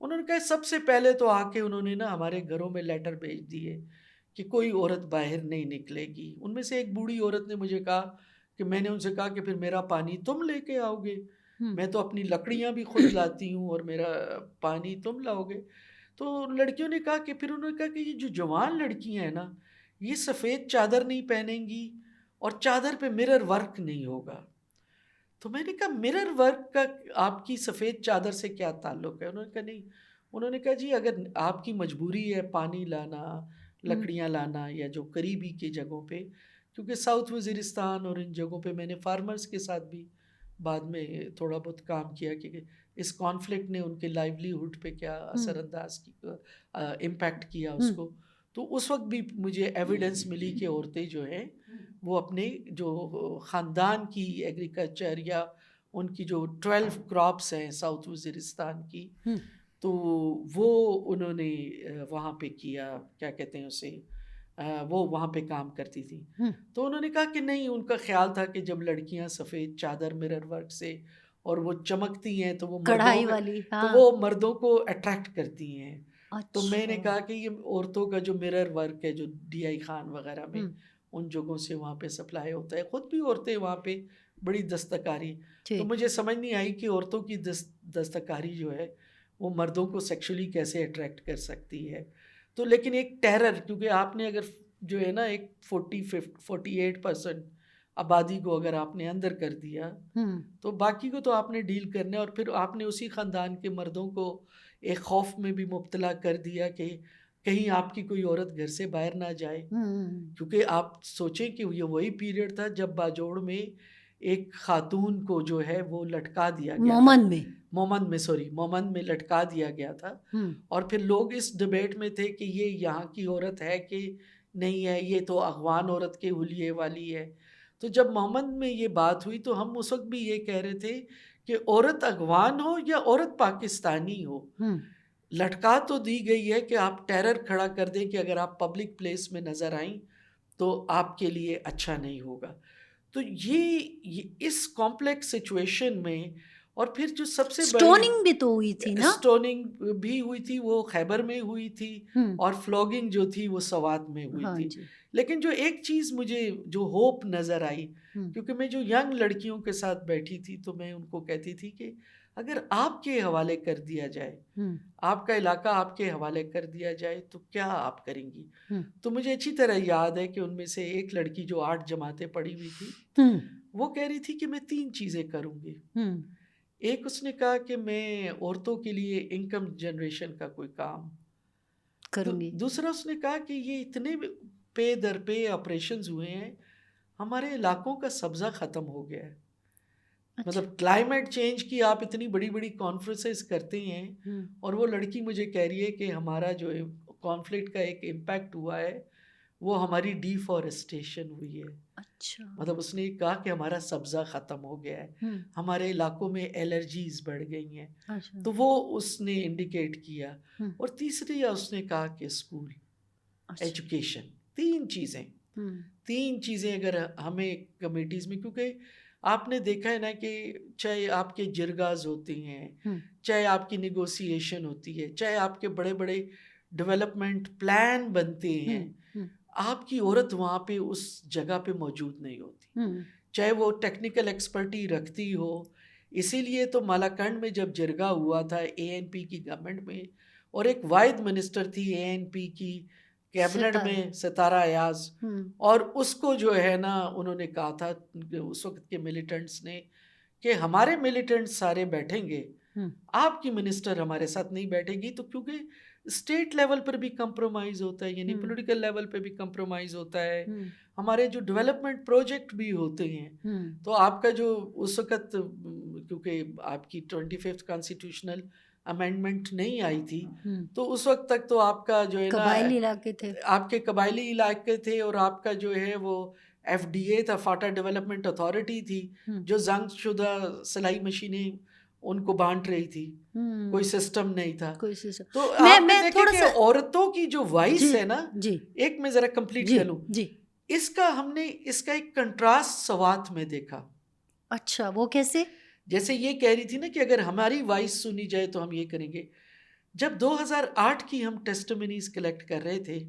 انہوں نے کہا سب سے پہلے تو آ کے انہوں نے نا ہمارے گھروں میں لیٹر بھیج دیے کہ کوئی عورت باہر نہیں نکلے گی. ان میں سے ایک بوڑھی عورت نے مجھے کہا کہ میں نے ان سے کہا کہ پھر میرا پانی تم لے کے آؤ گے، میں تو اپنی لکڑیاں بھی خود لاتی ہوں اور میرا پانی تم لاؤ گے. تو لڑکیوں نے کہا کہ پھر انہوں نے کہا کہ یہ جو جوان لڑکیاں ہیں نا یہ سفید چادر نہیں پہنیں گی اور چادر پہ مرر ورک نہیں ہوگا. تو میں نے کہا مرر ورک کا آپ کی سفید چادر سے کیا تعلق ہے؟ انہوں نے کہا نہیں. انہوں نے کہا جی اگر آپ کی مجبوری ہے پانی لانا، لکڑیاں لانا، یا جو قریبی کی جگہوں پہ، کیونکہ ساؤتھ وزیرستان اور ان جگہوں پہ میں نے فارمرز کے ساتھ بھی بعد میں تھوڑا بہت کام کیا کہ اس کانفلکٹ نے ان کے لائیولیہوڈ پہ کیا اثر انداز کی، امپیکٹ کیا اس کو. تو اس وقت بھی مجھے ایویڈنس ملی کہ عورتیں جو ہیں وہ اپنے جو خاندان کی ایگریکلچر یا ان کی جو 12 کراپس ہیں ساؤتھ وزیرستان کی، تو وہ انہوں نے وہاں پہ کیا، کیا کہتے ہیں اسے، وہ وہاں پہ کام کرتی تھی. تو انہوں نے کہا کہ نہیں، ان کا خیال تھا کہ جب لڑکیاں سفید چادر مرر ورک سے اور وہ چمکتی ہیں تو وہ
کڑھائی والی،
تو وہ مردوں کو اٹریکٹ کرتی ہیں. تو میں نے کہا کہ یہ عورتوں کا جو مرر ورک ہے جو ڈی آئی خان وغیرہ میں ان جگہوں سے وہاں پہ سپلائی ہوتا ہے، خود بھی عورتیں وہاں پہ بڑی دستکاری. تو مجھے سمجھ نہیں آئی کہ عورتوں کی دستکاری جو ہے وہ مردوں کو سیکشولی کیسے اٹریکٹ کر سکتی ہے. تو لیکن ایک ٹیرر، کیونکہ آپ نے اگر جو ہے نا ایک 48% آبادی کو اگر آپ نے اندر کر دیا تو باقی کو تو آپ نے ڈیل کرنا ہے. اور پھر آپ نے اسی خاندان کے مردوں کو ایک خوف میں بھی مبتلا کر دیا کہ کہیں آپ کی کوئی عورت گھر سے باہر نہ جائے. کیونکہ آپ سوچیں کہ یہ وہی پیریڈ تھا جب باجوڑ میں ایک خاتون کو جو ہے وہ لٹکا دیا گیا، مومند میں لٹکا دیا گیا تھا. اور پھر لوگ اس ڈبیٹ میں تھے کہ یہ یہاں کی عورت ہے کہ نہیں ہے، یہ تو افغان عورت کے حلیے والی ہے. تو جب مومند میں یہ بات ہوئی تو ہم اس وقت بھی یہ کہہ رہے تھے کہ عورت افغان ہو یا عورت پاکستانی ہو، لٹکا تو دی گئی ہے کہ آپ ٹیرر کھڑا کر دیں کہ اگر آپ پبلک پلیس میں نظر آئیں تو آپ کے لیے اچھا نہیں ہوگا. تو یہ اس کمپلیکس سچویشن میں، اور پھر جو سب سے
سٹوننگ بھی تو ہوئی تھی نا،
سٹوننگ بھی ہوئی تھی، وہ خیبر میں ہوئی تھی، اور فلوگنگ جو تھی وہ سوات میں ہوئی تھی. لیکن جو ایک چیز مجھے جو ہوپ نظر آئی، کیونکہ میں جو ینگ لڑکیوں کے ساتھ بیٹھی تھی تو میں ان کو کہتی تھی کہ اگر آپ کے حوالے کر دیا جائے، آپ کا علاقہ آپ کے حوالے کر دیا جائے تو کیا آپ کریں گی؟ تو مجھے اچھی طرح یاد ہے کہ ان میں سے ایک لڑکی جو 8 جماعتیں پڑھی ہوئی تھی وہ کہہ رہی تھی کہ میں 3 چیزیں کروں گی. ایک اس نے کہا کہ میں عورتوں کے لیے انکم جنریشن کا کوئی کام
کروں گی.
دوسرا اس نے کہا کہ یہ اتنے پے در پے آپریشنز ہوئے ہیں, ہمارے علاقوں کا سبزہ ختم ہو گیا ہے. مطلب کلائمیٹ چینج کی آپ اتنی بڑی بڑی کانفرنسز کرتے ہیں اور وہ لڑکی مجھے کہہ رہی ہے کہ ہمارا جو کانفلکٹ کا ایک امپیکٹ ہوا ہے وہ ہماری ڈیفارسٹیشن ہوئی ہے.
اچھا.
مطلب اس نے کہا کہ ہمارا سبزہ ختم ہو گیا ہے, ہمارے علاقوں میں الرجیز بڑھ گئی ہیں. تو وہ اس نے انڈیکیٹ کیا. اور تیسری اس نے کہا کہ اسکول, ایجوکیشن, تین چیزیں اگر ہمیں کمیٹیز میں, کیونکہ آپ نے دیکھا ہے نا کہ چاہے آپ کے جرگاز ہوتے ہیں, چاہے آپ کی نیگوسیشن ہوتی ہے, چاہے آپ کے بڑے بڑے ڈیولپمنٹ پلان بنتے ہیں, آپ کی عورت وہاں پہ اس جگہ پہ موجود نہیں ہوتی, چاہے وہ ٹیکنیکل ایکسپرٹی رکھتی ہو. اسی لیے تو مالاکنڈ میں جب جرگا ہوا تھا اے این پی کی گورنمنٹ میں, اور ایک واحد منسٹر تھی اے این پی کی کیبنٹ میں, ستارہ ایاز, اور اس کو جو ہے نا انہوں نے کہا تھا اس وقت کے ملیٹنٹس نے کہ ہمارے ملیٹنٹس سارے بیٹھیں گے, آپ کی منسٹر ہمارے ساتھ نہیں بیٹھے گی. تو کیونکہ اسٹیٹ لیول پر بھی کمپرومائز ہوتا ہے, یعنی پولیٹیکل لیول پہ بھی کمپرومائز ہوتا ہے, ہمارے جو ڈیولپمنٹ پروجیکٹ بھی ہوتے ہیں. تو آپ کا جو اس وقت, کیونکہ آپ کی 25th کانسٹیٹیوشنل امینڈمنٹ نہیں آئی تھی, تو اس وقت تک تو آپ کا جو ہے نا
قبائلی علاقے تھے,
آپ کے قبائلی علاقے تھے, اور آپ کا جو ہے وہ ایف ڈی اے تھا, فاٹا ڈیولپمنٹ اتھارٹی تھی, جو زنگ شدہ سلائی مشینیں ان کو بانٹ رہی تھی, کوئی سسٹم نہیں تھا. تو آپ نے دیکھیں کہ عورتوں کی جو وائس ہے نا, ایک میں ذرا کمپلیٹ کر لوں, اس کا ہم نے اس کا ایک کنٹراسٹ سوات میں دیکھا.
اچھا, وہ کیسے؟ جیسے
یہ کہہ رہی تھی نا کہ اگر ہماری وائس سنی جائے تو ہم یہ کریں گے. جب 2008 کی ہم ٹیسٹمنیز کلیکٹ کر رہے تھے,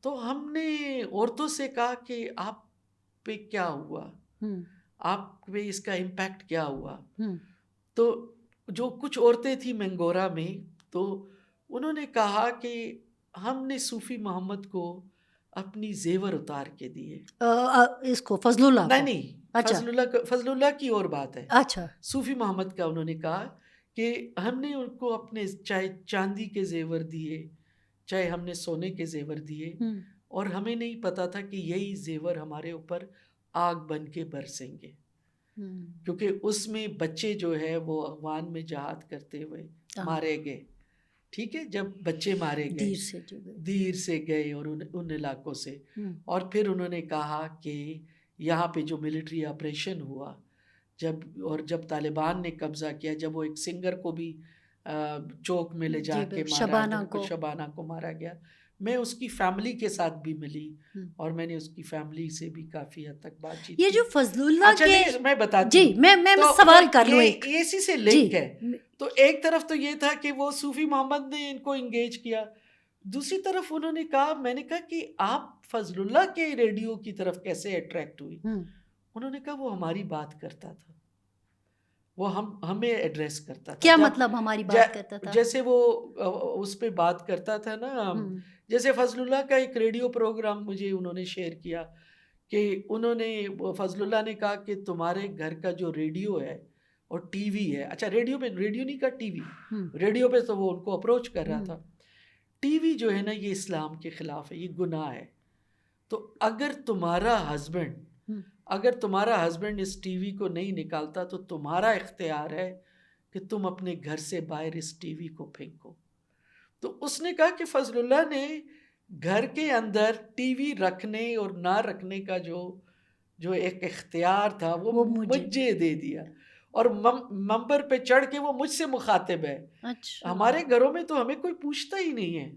تو ہم نے عورتوں سے کہا کہ آپ پہ کیا ہوا, آپ پہ اس کا امپیکٹ کیا ہوا. تو جو کچھ عورتیں تھیں منگورا میں, تو انہوں نے کہا کہ ہم نے صوفی محمد کو اپنی زیور اتار کے دیے.
اس کو فضل اللہ
نہیں, فضل اللہ کی اور بات ہے.
اچھا,
صوفی محمد کا انہوں نے کہا کہ ہم نے ان کو اپنے چاہے چاندی کے زیور دیے, چاہے ہم نے سونے کے زیور دیے, اور ہمیں نہیں پتا تھا کہ یہی زیور ہمارے اوپر آگ بن کے برسیں گے, کیونکہ اس میں بچے جو ہے وہ افغان میں جہاد کرتے ہوئے مارے گئے. ٹھیک ہے, جب بچے مارے گئے دیر سے گئے اور ان علاقوں سے, اور پھر انہوں نے کہا کہ یہاں پہ جو ملٹری آپریشن ہوا, جب طالبان نے قبضہ کیا, جب وہ ایک سنگر کو بھی چوک میں لے جا کے مارا, شبانہ کو مارا گیا, میں اس کی فیملی کے ساتھ بھی ملی, اور میں نے اس کی فیملی سے بھی کافی حد تک بات چیت.
یہ جو فضل اللہ
کے میں بتاتی ہوں,
میں سوال کر لوں,
اسی سے لنک ہے. تو ایک طرف تو یہ تھا کہ وہ صوفی محمد نے ان کو انگیج کیا, دوسری طرف انہوں نے کہا, میں نے کہا کہ آپ فضل اللہ کے ریڈیو کی طرف کیسے اٹریکٹ ہوئی. انہوں نے کہا وہ ہماری بات کرتا تھا, وہ ہمیں ایڈریس کرتا تھا.
کیا مطلب ہماری بات کرتا تھا؟
جیسے وہ اس پہ بات کرتا تھا نا, جیسے فضل اللہ کا ایک ریڈیو پروگرام مجھے انہوں نے شیئر کیا کہ انہوں نے, فضل اللہ نے کہا کہ تمہارے گھر کا جو ریڈیو ہے اور ٹی وی ہے, اچھا ریڈیو نہیں کہا, ٹی وی, ریڈیو پہ تو وہ ان کو اپروچ کر رہا تھا, ٹی وی جو ہے نا یہ اسلام کے خلاف ہے, یہ گناہ ہے. تو اگر تمہارا ہسبینڈ اس ٹی وی کو نہیں نکالتا تو تمہارا اختیار ہے کہ تم اپنے گھر سے باہر اس ٹی وی کو پھینکو. تو اس نے کہا کہ فضل اللہ نے گھر کے اندر ٹی وی رکھنے اور نہ رکھنے کا جو ایک اختیار تھا وہ مجھے دے دیا, اور ممبر پہ چڑھ کے وہ مجھ سے مخاطب ہے. ہمارے گھروں میں تو ہمیں کوئی پوچھتا ہی نہیں ہے,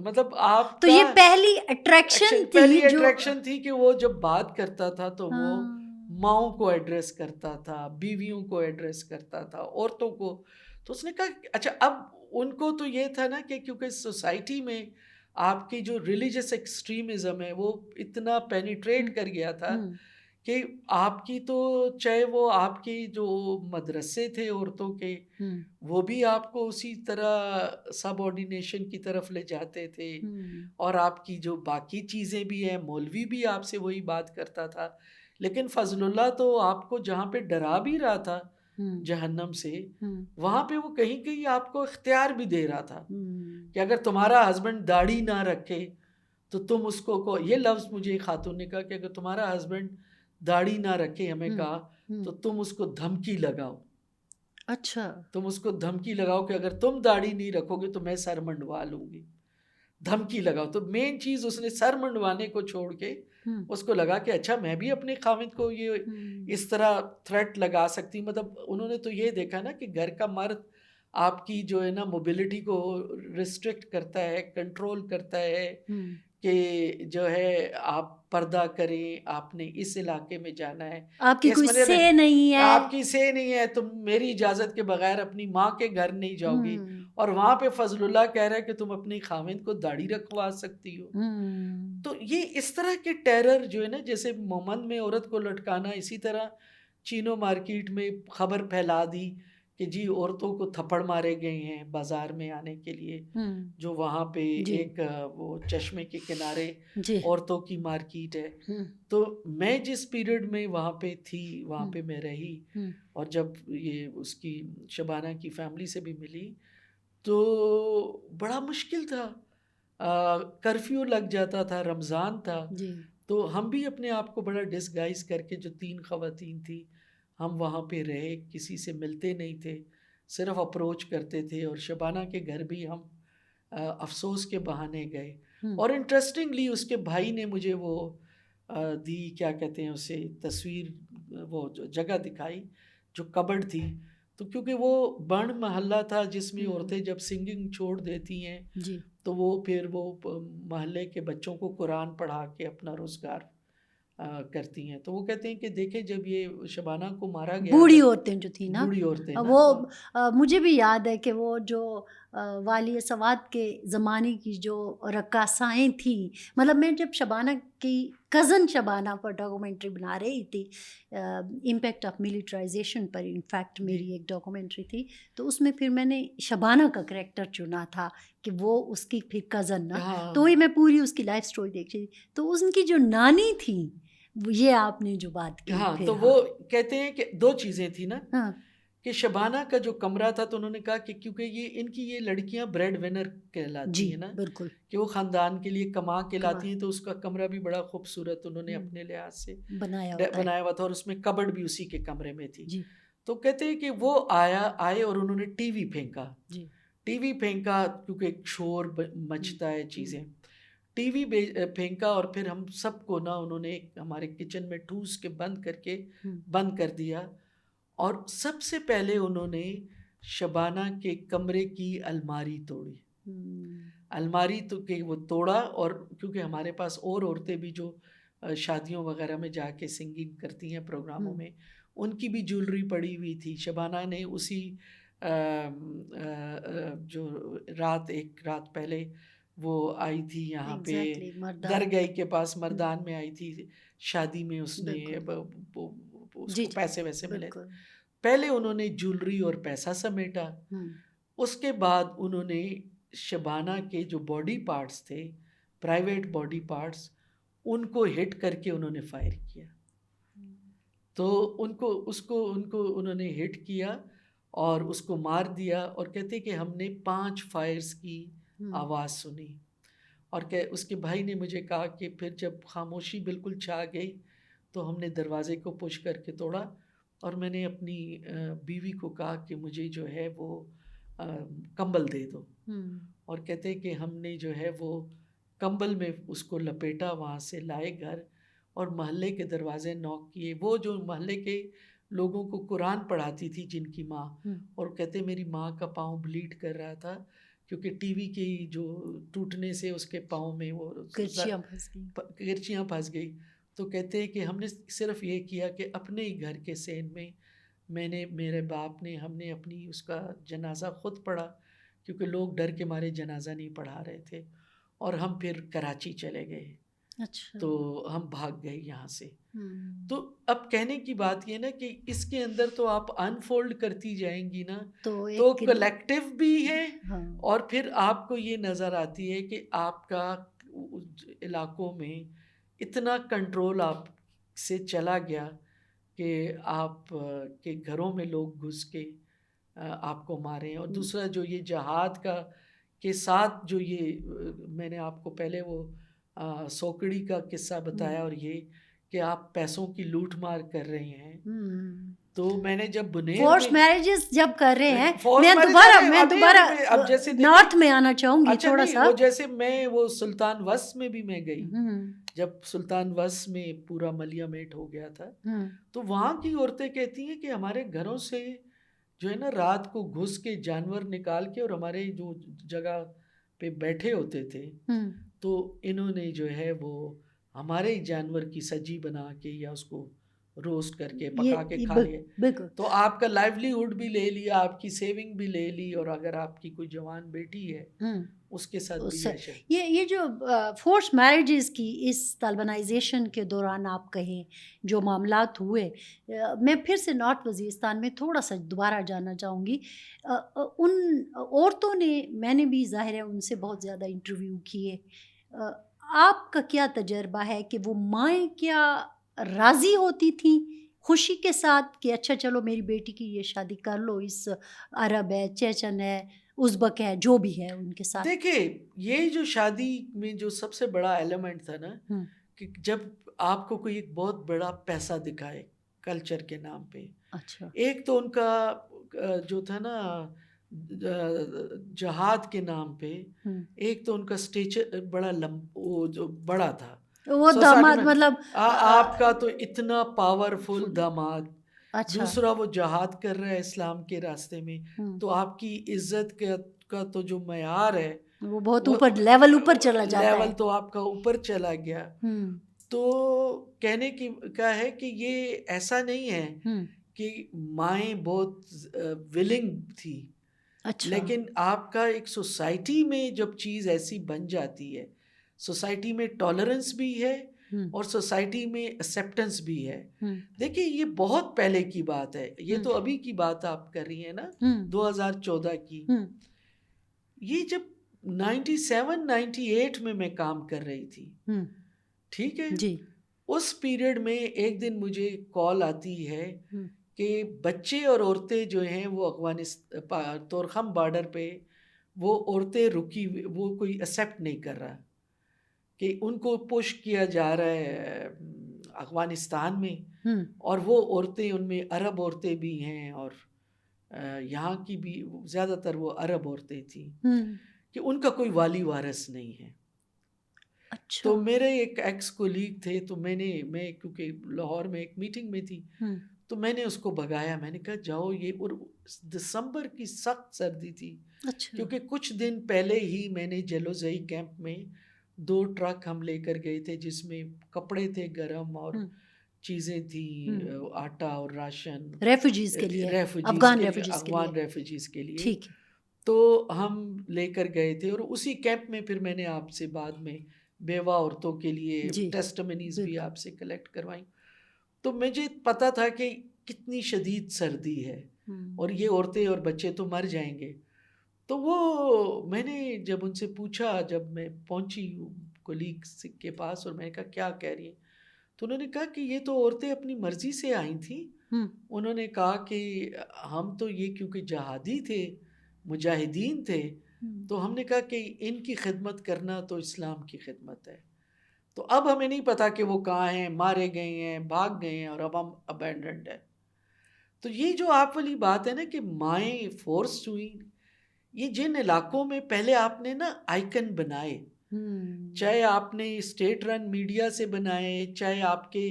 مطلب آپ
تو یہ پہلی اٹریکشن
تھی کہ وہ جب بات کرتا تھا تو وہ ماؤں کو ایڈریس کرتا تھا, بیویوں کو ایڈریس کرتا تھا, عورتوں کو. تو اس نے کہا اچھا, اب ان کو تو یہ تھا نا کہ کیونکہ سوسائٹی میں آپ کی جو ریلیجس ایکسٹریمزم ہے وہ اتنا پینیٹریٹ کر گیا تھا کہ آپ کی تو چاہے وہ آپ کی جو مدرسے تھے عورتوں کے, وہ بھی آپ کو اسی طرح سب آرڈینیشن کی طرف لے جاتے تھے, اور آپ کی جو باقی چیزیں بھی ہیں, مولوی بھی آپ سے وہی بات کرتا تھا. لیکن فضل اللہ تو آپ کو جہاں پہ ڈرا بھی رہا تھا جہنم سے، وہاں پہ وہ کہیں کہیں آپ کو اختیار بھی دے رہا تھا کہ اگر تمہارا ہسبینڈ داڑھی نہ رکھے تو تم اس کو یہ لفظ مجھے خاتون نے کہا کہ اگر تمہارا ہسبینڈ داڑھی نہ رکھے، ہمیں کہا، تو تم اس کو دھمکی لگاؤ.
اچھا،
تم اس کو دھمکی لگاؤ کہ اگر تم داڑھی نہیں رکھو گے تو میں سر منڈوا لوں گی. دھمکی لگاؤ. تو مین چیز اس نے سر منڈوانے کو چھوڑ کے اس کو لگا کہ اچھا میں بھی اپنے خاوند کو یہ اس طرح تھریٹ لگا سکتی. مطلب انہوں نے تو یہ دیکھا نا کہ گھر کا مرد آپ کی جو ہے نا موبلٹی کو ریسٹرکٹ کرتا ہے، کنٹرول کرتا ہے کہ جو ہے آپ پردہ کریں، آپ نے اس علاقے میں جانا ہے،
آپ کی کوئی سے نہیں ہے،
آپ کی سے نہیں ہے، تم میری اجازت کے بغیر اپنی ماں کے گھر نہیں جاؤ گی. اور وہاں پہ فضل اللہ کہہ رہا ہے کہ تم اپنی خاوند کو داڑھی رکھوا سکتی ہو. تو یہ اس طرح کے ٹیرر جو ہے نا، جیسے مومن میں عورت کو لٹکانا، اسی طرح چینو مارکیٹ میں خبر پھیلا دی کہ جی عورتوں کو تھپڑ مارے گئے ہیں بازار میں آنے کے لیے، جو وہاں پہ ایک وہ چشمے کے کنارے عورتوں کی مارکیٹ ہے. تو میں جس پیریڈ میں وہاں پہ تھی، وہاں پہ میں رہی، اور جب یہ اس کی شبانہ کی فیملی سے بھی ملی تو بڑا مشکل تھا. کرفیو لگ جاتا تھا، رمضان تھا، تو ہم بھی اپنے آپ کو بڑا ڈسگائز کر کے، جو 3 خواتین تھی، ہم وہاں پہ رہے، کسی سے ملتے نہیں تھے، صرف اپروچ کرتے تھے. اور شبانہ کے گھر بھی ہم افسوس کے بہانے گئے. اور انٹرسٹنگلی اس کے بھائی نے مجھے وہ دی، کیا کہتے ہیں اسے، تصویر، وہ جگہ دکھائی جو کبڈ تھی. تو کیونکہ وہ بن محلہ تھا جس میں عورتیں جب سنگنگ چھوڑ دیتی ہیں تو وہ پھر وہ محلے کے بچوں کو قرآن پڑھا کے اپنا روزگار کرتی ہیں. تو وہ کہتے ہیں کہ دیکھیں جب یہ شبانہ کو مارا گیا،
بوڑھی عورتیں جو تھی نا،
بوڑھی عورتیں،
وہ مجھے بھی یاد ہے کہ وہ جو والی سواد کے زمانے کی جو رقاصائیں تھیں، مطلب میں جب شبانہ کی کزن شبانہ پر ڈاکومنٹری بنا رہی تھی، امپیکٹ آف ملیٹرائزیشن پر، انفیکٹ میری ایک ڈاکومنٹری تھی، تو اس میں پھر میں نے شبانہ کا کریکٹر چنا تھا کہ وہ اس کی پھر کزن نا، تو وہی میں پوری اس کی لائف سٹوری دیکھ رہی تھی. تو ان کی جو نانی تھی، یہ آپ نے جو بات کی،
تو وہ کہتے ہیں کہ 2 چیزیں تھیں نا، کہ شبانہ کا جو کمرہ تھا، تو انہوں نے کہا کہ کیونکہ یہ ان کی یہ لڑکیاں بریڈ ونر کہلاتی ہیں نا،
بالکل، کہ
وہ خاندان کے لیے کما کے لاتی ہیں، تو اس کا کمرہ بھی بڑا خوبصورت انہوں نے اپنے لحاظ سے بنایا ہوا تھا، اور اس میں کبڈ بھی اسی کے کمرے میں تھی. تو کہتے ہیں کہ وہ آئے اور انہوں نے ٹی وی پھینکا کیونکہ ایک شور مچتا ہے چیزیں، ٹی وی پھینکا، اور پھر ہم سب کو نا انہوں نے ہمارے کچن میں ٹھوس کے بند کر دیا. اور سب سے پہلے انہوں نے شبانہ کے کمرے کی الماری توڑی، الماری تو کہ وہ توڑا. اور کیونکہ ہمارے پاس اور عورتیں بھی جو شادیوں وغیرہ میں جا کے سنگنگ کرتی ہیں پروگراموں میں، ان کی بھی جولری پڑی ہوئی تھی. شبانہ نے اسی جو ایک رات پہلے وہ آئی تھی یہاں پہ درگاہ کے پاس، مردان میں آئی تھی شادی میں، اس نے اس کو پیسے ویسے ملے. پہلے انہوں نے جولری اور پیسہ سمیٹا، اس کے بعد انہوں نے شبانہ کے جو باڈی پارٹس تھے، پرائیویٹ باڈی پارٹس، ان کو ہٹ کر کے انہوں نے فائر کیا. تو ان کو انہوں نے ہٹ کیا اور اس کو مار دیا. اور کہتے کہ ہم نے 5 فائرز کی آواز سنی. اور کہ اس کے بھائی نے مجھے کہا کہ پھر جب خاموشی بالکل چھا گئی تو ہم نے دروازے کو پش کر کے توڑا، اور میں نے اپنی بیوی کو کہا کہ مجھے جو ہے وہ کمبل دے دو. اور کہتے کہ ہم نے جو ہے وہ کمبل میں اس کو لپیٹا، وہاں سے لائے گھر، اور محلے کے دروازے نوک کیے. وہ جو محلے کے لوگوں کو قرآن پڑھاتی تھی جن کی ماں، اور کہتے میری ماں کا پاؤں بلیڈ کر رہا تھا کیونکہ ٹی وی کی جو ٹوٹنے سے اس کے پاؤں میں وہ کرچیاں پھنس گئی. تو کہتے ہیں کہ ہم نے صرف یہ کیا کہ اپنے ہی گھر کے سین میں میرے باپ نے، ہم نے اپنی اس کا جنازہ خود پڑھا، کیونکہ لوگ ڈر کے مارے جنازہ نہیں پڑھا رہے تھے. اور ہم پھر کراچی چلے گئے. تو ہم بھاگ گئے یہاں سے. تو اب کہنے کی بات یہ نا کہ اس کے اندر تو آپ انفولڈ کرتی جائیں گی نا تو کلیکٹیو بھی ہے، اور پھر آپ کو یہ نظر آتی ہے کہ آپ کا علاقوں میں اتنا کنٹرول آپ سے چلا گیا کہ کہ آپ کے گھروں میں لوگ گھس کے آپ کو ماریں، اور دوسرا جو یہ جہاد کا کے ساتھ جو یہ میں نے آپ کو پہلے وہ سوکڑی کا قصہ بتایا، اور یہ کہ آپ پیسوں کی لوٹ مار کر رہے ہیں. تو میں نے جب بنیر
فورس میرجز جب کر رہے ہیں، میں
اب
دوبارہ
جیسے
نارتھ میں آنا چاہوں گی تھوڑا سا.
وہ جیسے میں وہ سلطان وس میں بھی میں گئی، جب سلطان وس میں پورا ملیامیٹ ہو گیا تھا، تو وہاں کی عورتیں کہتی ہیں کہ ہمارے گھروں سے جو ہے نا رات کو گھس کے جانور نکال کے، اور ہمارے جو جگہ پہ بیٹھے ہوتے تھے تو انہوں نے جو ہے وہ ہمارے جانور کی سجی بنا کے یا اس کو روسٹ کر کے پکا کے کھا لیے. تو آپ کا لائیولی ہوڈ بھی لے لیا، آپ کی سیونگ بھی لے لی، اور اگر آپ کی کوئی جوان بیٹی ہے اس کے ساتھ بھی
یہ جو فورس میرجز کی اس طالبانائزیشن کے دوران آپ کہیں جو معاملات ہوئے، میں پھر سے نارتھ وزیرستان میں تھوڑا سا دوبارہ جانا چاہوں گی. ان عورتوں نے، میں نے بھی ظاہر ہے ان سے بہت زیادہ انٹرویو کیے، آپ کا کیا تجربہ ہے کہ وہ مائیں کیا راضی ہوتی تھیں خوشی کے ساتھ کہ اچھا چلو میری بیٹی کی یہ شادی کر لو، اس عرب ہے، چیچن ہے، ازبک ہے، جو بھی ہے ان کے ساتھ؟
دیکھیں، یہ جو شادی میں جو سب سے بڑا ایلیمنٹ تھا نا، کہ جب آپ کو کوئی ایک بہت بڑا پیسہ دکھائے کلچر کے نام پہ.
اچھا.
ایک تو ان کا جو تھا نا جہاد کے نام پہ، ایک تو ان کا اسٹیچر بڑا وہ جو بڑا تھا،
وہ داماد مطلب
آپ کا تو اتنا پاورفل داماد.
اچھا.
دوسرا وہ جہاد کر رہا ہے اسلام کے راستے میں، تو آپ کی عزت کا تو جو معیار ہے
وہ بہت اوپر لیول اوپر چلا جاتا ہے،
لیول تو آپ کا اوپر چلا گیا. تو کہنے کی کا ہے کہ یہ ایسا نہیں ہے کہ مائیں بہت ولنگ تھی.
اچھا.
لیکن آپ کا ایک سوسائٹی میں جب چیز ایسی بن جاتی ہے، سوسائٹی میں ٹالرنس بھی ہے اور سوسائٹی میں ایکسیپٹنس بھی ہے. دیکھیے یہ بہت پہلے کی بات ہے، یہ تو ابھی کی بات آپ کر رہی ہیں نا، 2014 کی. یہ جب 97-98 میں کام کر رہی تھی، ٹھیک ہے
جی. اس
پیریڈ میں ایک دن مجھے کال آتی ہے کہ بچے اور عورتیں جو ہیں وہ افغانستان تورخم بارڈر پہ وہ عورتیں رکی، وہ کوئی ایکسیپٹ نہیں کر رہا کہ ان کو پش کیا جا رہا ہے افغانستان میں، اور وہ عورتیں ان میں عرب عورتیں بھی ہیں، اور یہاں کی بھی زیادہ تر وہ عرب عورتیں تھیں، کہ ان کا کوئی والی وارث نہیں ہے.
اچھا.
تو میرے ایک ایکس کولیگ تھے، تو میں کیونکہ لاہور میں ایک میٹنگ میں تھی، تو میں نے اس کو بھگایا. میں نے کہا جاؤ، یہ اور دسمبر کی سخت سردی تھی.
اچھا.
کیونکہ کچھ دن پہلے ہی میں نے جلوزئی کیمپ میں 2 ٹرک ہم لے کر گئے تھے، جس میں کپڑے تھے گرم اور چیزیں تھیں، آٹا اور راشن
ریفیوجیز کے لیے، افغان
ریفیوجیز کے لیے. تو ہم لے کر گئے تھے، اور اسی کیمپ میں پھر میں نے آپ سے بعد میں بیوہ عورتوں کے لیے ٹیسٹمنیز بھی آپ سے کلیکٹ کروائیں. تو مجھے پتا تھا کہ کتنی شدید سردی ہے اور یہ عورتیں اور بچے تو مر جائیں گے. تو وہ میں نے جب ان سے پوچھا، جب میں پہنچی کولیگ کے پاس، اور میں نے کہا کیا کہہ رہی ہیں، تو انہوں نے کہا کہ یہ تو عورتیں اپنی مرضی سے آئی تھیں. انہوں نے کہا کہ ہم تو یہ کیونکہ جہادی تھے، مجاہدین تھے، تو ہم نے کہا کہ ان کی خدمت کرنا تو اسلام کی خدمت ہے. تو اب ہمیں نہیں پتا کہ وہ کہاں ہیں، مارے گئے ہیں، بھاگ گئے ہیں، اور اب ہم ابینڈنڈ ہیں. تو یہ جو آپ والی بات ہے نا کہ مائیں فورس ہوئی، یہ جن علاقوں میں پہلے آپ نے نا آئیکن بنائے، چاہے آپ نے اسٹیٹ رن میڈیا سے بنائے، چاہے آپ کے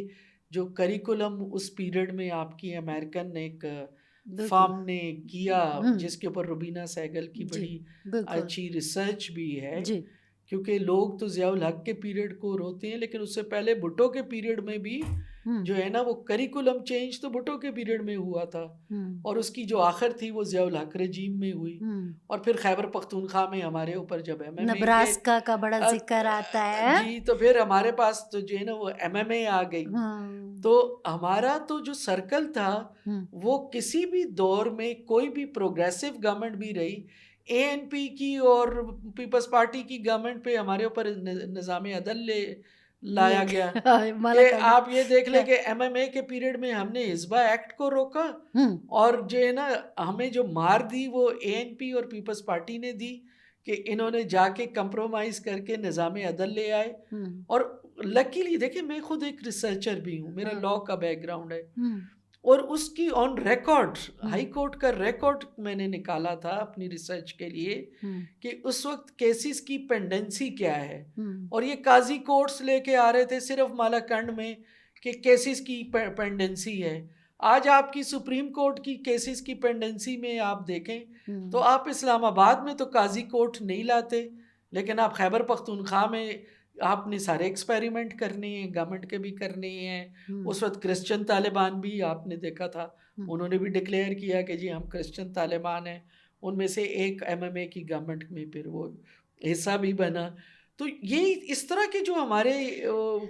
جو کریکولم اس پیریڈ میں آپ کی امریکن ایک فارم نے کیا، جس کے اوپر روبینہ سہگل کی بڑی اچھی ریسرچ بھی ہے. کیونکہ لوگ تو ضیاء الحق کے پیریڈ کو روتے ہیں، لیکن اس سے پہلے بھٹو کے پیریڈ میں بھی جو ہے نا وہ کریکولم چینج تو بھٹو کے پیریڈ میں ہوا تھا، اور اس کی جو آخر تھی وہ ضیاء الحق رجیم میں ہوئی. اور پھر خیبر پختونخوا میں ہمارے اوپر جب
نبراسکا کا بڑا ذکر آتا ہے،
جی، تو پھر ہمارے پاس تو جو ہے نا وہ MMA آ گئی. تو ہمارا تو جو سرکل تھا وہ کسی بھی دور میں کوئی بھی پروگریسو گورنمنٹ بھی رہی، ANP کی اور پیپلز پارٹی کی گورنمنٹ پہ ہمارے اوپر نظام عدل لایا گیا کہ آپ یہ دیکھ لیں کہ ایم ایم اے کے پیریڈ میں ہم نے حزبہ ایکٹ کو روکا اور جو ہے نا ہمیں جو مار دی وہ اے این پی اور پیپلز پارٹی نے دی کہ انہوں نے جا کے کمپرومائز کر کے نظام عدل لے آئے. اور لکیلی دیکھیں میں خود ایک ریسرچر بھی ہوں, میرا لاء کا بیک گراؤنڈ ہے, اور اس کی آن ریکارڈ ہائی کورٹ کا ریکارڈ میں نے نکالا تھا اپنی ریسرچ کے لیے کہ اس وقت کیسز کی پینڈنسی کیا ہے, اور یہ قاضی کورٹس لے کے آ رہے تھے صرف مالاکنڈ میں کہ کیسز کی پینڈنسی ہے. آج آپ کی سپریم کورٹ کی کیسز کی پینڈنسی میں آپ دیکھیں تو آپ اسلام آباد میں تو قاضی کورٹ نہیں لاتے, لیکن آپ خیبر پختونخوا میں آپ نے سارے ایکسپیریمنٹ کرنے ہیں, گورنمنٹ کے بھی کرنے ہیں. اس وقت کرسچن طالبان بھی آپ نے دیکھا تھا, انہوں نے بھی ڈکلیئر کیا کہ جی ہم کرسچن طالبان ہیں. ان میں سے ایک ایم ایم اے کی گورنمنٹ میں پھر وہ حصہ بھی بنا. تو یہ اس طرح کے جو ہمارے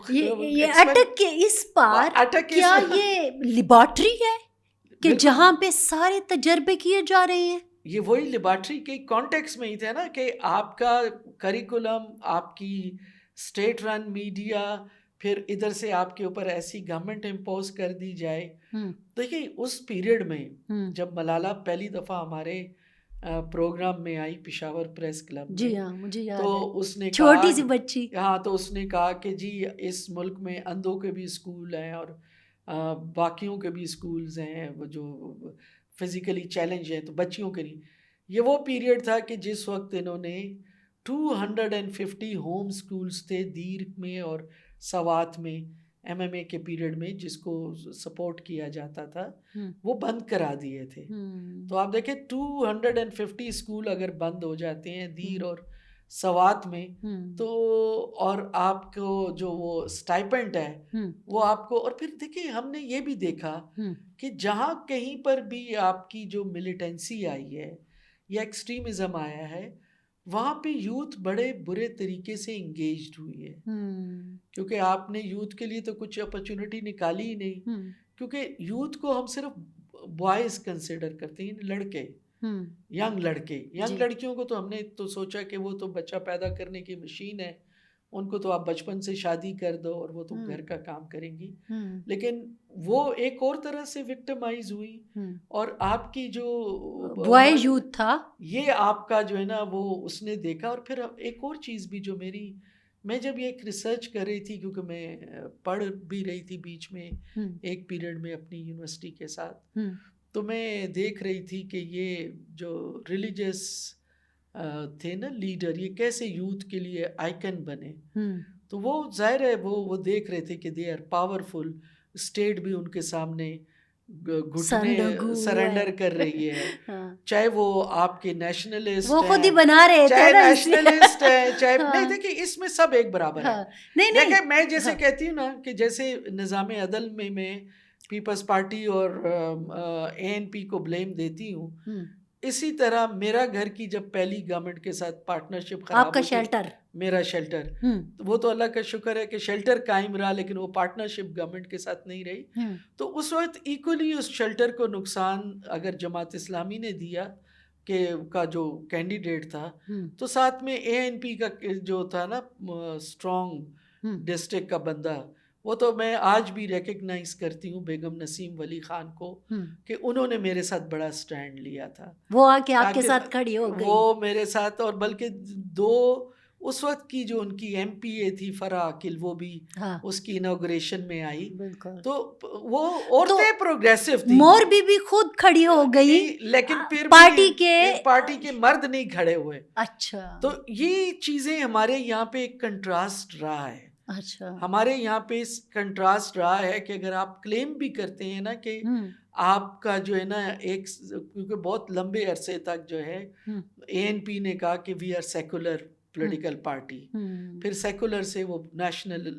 یہ اٹک کے اس پار کیا یہ لیبارٹری ہے کہ جہاں پہ سارے تجربے کیے جا رہے ہیں؟
یہ وہی لیبارٹری کے کانٹیکس میں ہی تھا نا کہ آپ کا کریکولم, آپ کی اسٹیٹ رن میڈیا, پھر ادھر سے آپ کے اوپر ایسی گورنمنٹ امپوز کر دی جائے. دیکھیے اس پیریڈ میں جب ملالہ پہلی دفعہ ہمارے پروگرام میں آئی پشاور پریس کلب میں,
جی ہاں مجھے یاد
تو
ہے,
اس نے
چھوٹی سی بچی,
ہاں تو اس نے کہا کہ جی اس ملک میں اندھوں کے بھی اسکول ہیں اور باقیوں کے بھی اسکولز ہیں وہ جو فزیکلی چیلنج ہیں, تو بچیوں کے نہیں. یہ وہ پیریڈ تھا کہ جس وقت انہوں نے 250 ہوم اسکولز تھے دیر میں اور سوات میں ایم ایم اے کے پیریڈ میں, جس کو سپورٹ کیا جاتا تھا, وہ بند کرا دیے تھے. تو آپ دیکھیں 250 اسکول اگر بند ہو جاتے ہیں دیر اور سوات میں, تو اور آپ کو جو وہ اسٹائپنڈ ہے وہ آپ کو, اور پھر دیکھیں ہم نے یہ بھی دیکھا کہ جہاں کہیں پر بھی آپ کی جو ملیٹنسی آئی ہے یا ایکسٹریمزم آیا ہے, وہاں پہ یوتھ بڑے برے طریقے سے انگیجڈ ہوئی ہے, کیونکہ آپ نے یوتھ کے لیے تو کچھ اپرچونٹی نکالی ہی نہیں, کیونکہ یوتھ کو ہم صرف بوائز کنسیڈر کرتے ہیں, لڑکے, ینگ لڑکے. ینگ لڑکیوں کو تو ہم نے تو سوچا کہ وہ تو بچہ پیدا کرنے کی مشین ہے, ان کو تو آپ بچپن سے شادی کر دو اور وہ تو گھر کا کام کریں گی. لیکن وہ ایک اور طرح سے وکٹمائز ہوئی, اور آپ کی جو
بوائے یوتھ تھا
یہ آپ کا جو ہے نا وہ اس نے دیکھا. اور پھر ایک اور چیز بھی جو میں جب یہ ایک ریسرچ کر رہی تھی, کیونکہ میں پڑھ بھی رہی تھی بیچ میں ایک پیریڈ میں اپنی یونیورسٹی کے ساتھ, تو میں دیکھ رہی تھی کہ یہ جو ریلیجس تھے نا لیڈر, یہ کیسے یوتھ کے لیے آئیکن بنے. تو وہ ظاہر ہے وہ دیکھ رہے تھے کہ دے آر پاورفل, اسٹیٹ بھی ان کے سامنے گھٹنے سرنڈر کر رہی ہے, چاہے وہ آپ کے نیشنلسٹ
وہ خود ہی بنا رہے تھے,
چاہے نیشنلسٹ ہیں, چاہے نہیں. دیکھیے اس میں سب ایک برابر ہے. دیکھیں میں جیسے کہتی ہوں نا کہ جیسے نظام عدل میں پیپلز پارٹی اور اے این پی کو بلیم دیتی ہوں, اسی طرح میرا گھر کی جب پہلی گورنمنٹ کے ساتھ پارٹنرشپ خراب
آپ کا شیلٹر,
میرا شیلٹر, وہ تو اللہ کا شکر ہے کہ شیلٹر قائم رہا, لیکن وہ پارٹنرشپ گورنمنٹ کے ساتھ نہیں رہی. تو اس وقت ایکولی اس شیلٹر کو نقصان اگر جماعت اسلامی نے دیا کہ کا جو کینڈیڈیٹ تھا, تو ساتھ میں اے این پی کا جو تھا نا اسٹرانگ ڈسٹرکٹ کا بندہ, وہ تو میں آج بھی ریکگنائز کرتی ہوں بیگم نسیم ولی خان کو کہ انہوں نے میرے ساتھ بڑا سٹینڈ لیا تھا,
وہ آ کے آپ کے ساتھ کھڑی ہو گئی,
وہ میرے ساتھ. اور بلکہ دو اس وقت کی جو ان کی ایم پی اے تھی فرح عاقل, وہ بھی اس کی انوگریشن میں آئی. تو وہ عورتیں پروگریسو تھی,
مور بی خود کھڑی ہو گئی,
لیکن پھر پارٹی کے مرد نہیں کھڑے ہوئے.
اچھا,
تو یہ چیزیں ہمارے یہاں پہ ایک کنٹراسٹ رہا ہے.
اچھا, ہمارے
یہاں پہ کنٹراسٹ رہا ہے کہ اگر آپ کلیم بھی کرتے ہیں نا کہ آپ کا جو ہے نا ایک, کیونکہ بہت لمبے عرصے تک جو ہے اے این پی نے کہا کہ we are secular political party, پھر سیکولر سے وہ نیشنل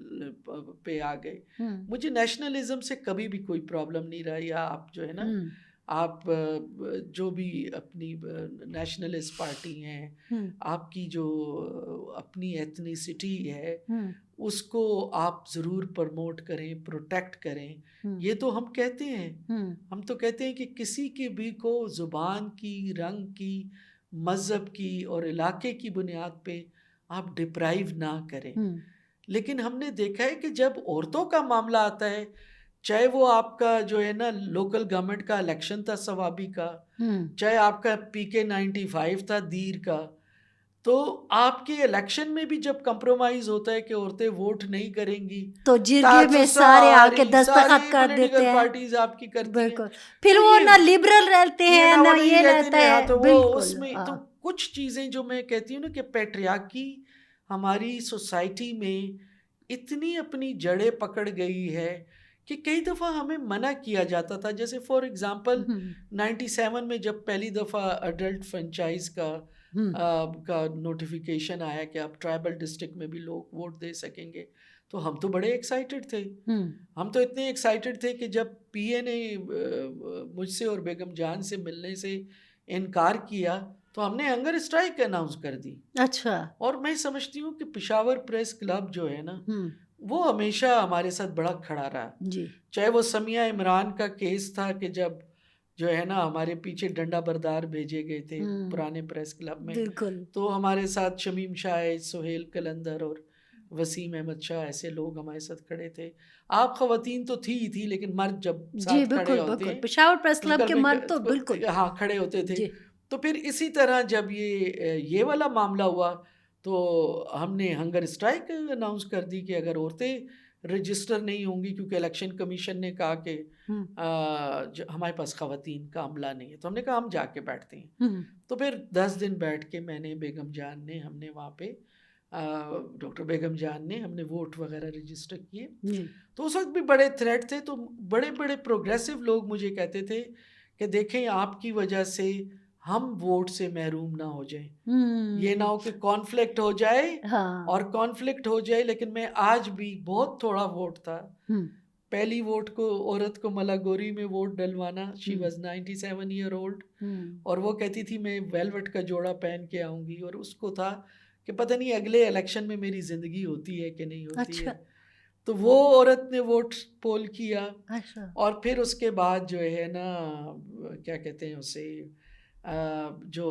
پہ آ گئے. مجھے نیشنلزم سے کبھی بھی کوئی پرابلم نہیں رہا, یا آپ جو ہے نا آپ جو بھی اپنی نیشنلسٹ پارٹی ہیں, آپ کی جو اپنی ایتھنیسٹی ہے اس کو آپ ضرور پروموٹ کریں, پروٹیکٹ کریں. یہ تو ہم کہتے ہیں, ہم تو کہتے ہیں کہ کسی کی بھی کو زبان کی, رنگ کی, مذہب کی اور علاقے کی بنیاد پہ آپ ڈپرائیو نہ کریں. لیکن ہم نے دیکھا ہے کہ جب عورتوں کا معاملہ آتا ہے، چاہے وہ آپ کا جو ہے نا لوکل گورنمنٹ کا الیکشن تھا ثوابی کا، چاہے آپ کا PK-95 تھا دیر کا، تو آپ کے الیکشن میں بھی جب کمپرومائز ہوتا ہے کہ عورتیں ووٹ نہیں کریں گی
تو جرگے میں سارے آ کے دستخط کر دیتے
پولیٹیکل
ہیں.
پارٹیز آپ کی کرتی ہیں.
بالکل. پھر وہ نہ لبرل رہتے ہیں نہ یہ رہتا ہے.
تو وہ
بالکل.
اس میں تو کچھ چیزیں جو میں کہتی ہوں نا کہ پیٹریارکی ہماری سوسائٹی میں اتنی اپنی جڑیں پکڑ گئی ہے کہ کئی دفعہ ہمیں منع کیا جاتا تھا. جیسے فار ایگزامپل 97 میں جب پہلی دفعہ اڈلٹ فرنچائز کا نوٹیفیکیشن آیا کہ اب ٹرائبل ڈسٹرکٹ میں بھی لوگ ووٹ دے سکیں گے، تو ہم تو بڑے ایکسائٹیڈ تھے. ہم تو اتنے ایکسائٹیڈ تھے کہ جب PA نے مجھ سے اور بیگم جان سے ملنے سے انکار کیا تو ہم نے ہنگر اسٹرائک اناؤنس کر دی.
اچھا. اور
میں سمجھتی ہوں کہ پشاور پریس کلب جو ہے نا وہ ہمیشہ ہمارے ساتھ بڑا کھڑا رہا. چاہے وہ سمیہ عمران کا کیس تھا کہ جب جو ہے نا ہمارے پیچھے ڈنڈا بردار بھیجے گئے تھے پرانے پریس کلب میں، تو ہمارے ساتھ شمیم شاہ، سہیل قلندر اور وسیم احمد شاہ ایسے لوگ ہمارے ساتھ کھڑے تھے. آپ خواتین تو تھی ہی تھی، لیکن مرد جب ساتھ کھڑے ہوتے ہیں،
پشاور پریس کلب کے مرد تو بالکل
ہاں کھڑے ہوتے تھے. تو پھر اسی طرح جب یہ والا معاملہ ہوا تو ہم نے ہنگر اسٹرائک اناؤنس کر دی کہ اگر عورتیں رجسٹر نہیں ہوں گی، کیونکہ الیکشن کمیشن نے کہا کہ ہمارے پاس خواتین کا عملہ نہیں ہے، تو ہم نے کہا ہم جا کے بیٹھتے ہیں. تو پھر 10 دن بیٹھ کے میں نے، بیگم جان نے، ہم نے وہاں پہ ڈاکٹر بیگم جان نے، ہم نے ووٹ وغیرہ رجسٹر کیے. تو اس وقت بھی بڑے تھریٹ تھے، تو بڑے بڑے پروگریسو لوگ مجھے کہتے تھے کہ دیکھیں آپ کی وجہ سے ہم ووٹ سے محروم نہ ہو جائیں، یہ نہ ہو کہ کانفلکٹ ہو جائے، اور کانفلکٹ ہو جائے. لیکن میں آج بھی، بہت تھوڑا ووٹ تھا، پہلی ووٹ کو عورت کو ملاگوری میں ووٹ ڈلوانا، شی واز 97 ایئر اولڈ، اور وہ کہتی تھی میں ویلوٹ کا جوڑا پہن کے آؤں گی، اور اس کو تھا کہ پتہ نہیں اگلے الیکشن میں میری زندگی ہوتی ہے کہ نہیں ہوتی ہے. تو وہ عورت نے ووٹ پول کیا. اور پھر اس کے بعد جو ہے نا کیا کہتے ہیں اسے، جو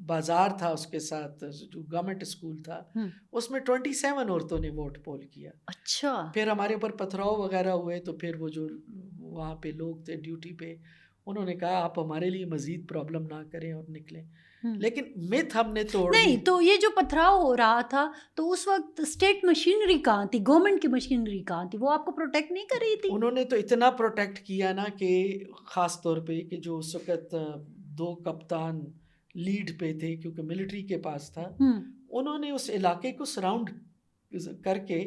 بازار تھا اس کے ساتھ جو گورنمنٹ اسکول تھا، اس میں 27 عورتوں نے ووٹ پول کیا.
اچھا. پھر
ہمارے اوپر پتھراؤ وغیرہ ہوئے، تو پھر وہ جو وہاں پہ لوگ تھے ڈیوٹی پہ، انہوں نے کہا آپ ہمارے لیے مزید پرابلم نہ کریں اور نکلیں. لیکن مت ہم نے توڑ
نہیں. تو یہ جو پتھراؤ ہو رہا تھا تو اس وقت اسٹیٹ مشینری کہاں تھی، گورنمنٹ کی مشینری کہاں تھی؟ وہ آپ کو پروٹیکٹ نہیں کر رہی تھی؟
انہوں نے تو اتنا پروٹیکٹ کیا نا کہ خاص طور پہ کہ جو اس وقت 2 کپتان لیڈ پہ تھے، کیونکہ ملٹری کے پاس تھا، انہوں نے اس علاقے کو سراؤنڈ کر کے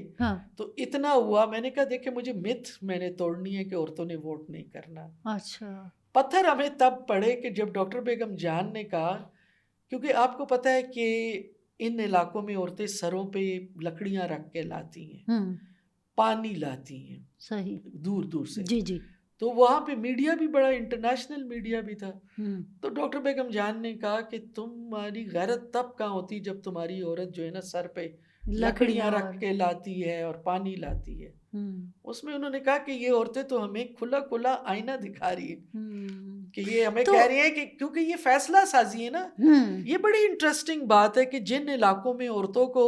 تو اتنا ہوا. میں نے کہا دیکھیں مجھے مت میں نے توڑنی ہے کہ عورتوں نے ووٹ نہیں کرنا.
اچھا.
پتھر ہمیں تب پڑے کہ جب ڈاکٹر بیگم جان نے کہا، کیونکہ آپ کو پتہ ہے کہ ان علاقوں میں عورتیں سروں پہ لکڑیاں رکھ کے لاتی ہیں، پانی لاتی ہیں،
صحیح،
دور دور سے.
جی.
تو وہاں پہ میڈیا بھی بڑا انٹرنیشنل میڈیا بھی تھا. تو ڈاکٹر بیگم جان نے کہا کہ تمہاری غیرت تب کہاں ہوتی جب تمہاری عورت جو ہے نا سر پہ لکڑیاں رکھ کے لاتی ہے اور پانی لاتی ہے. اس میں انہوں نے کہا کہ یہ عورتیں تو ہمیں کھلا کھلا آئینہ دکھا رہی ہیں کہ یہ ہمیں کہہ رہی ہیں کہ کیونکہ یہ فیصلہ سازی ہے نا. یہ بڑی انٹرسٹنگ بات ہے کہ جن علاقوں میں عورتوں کو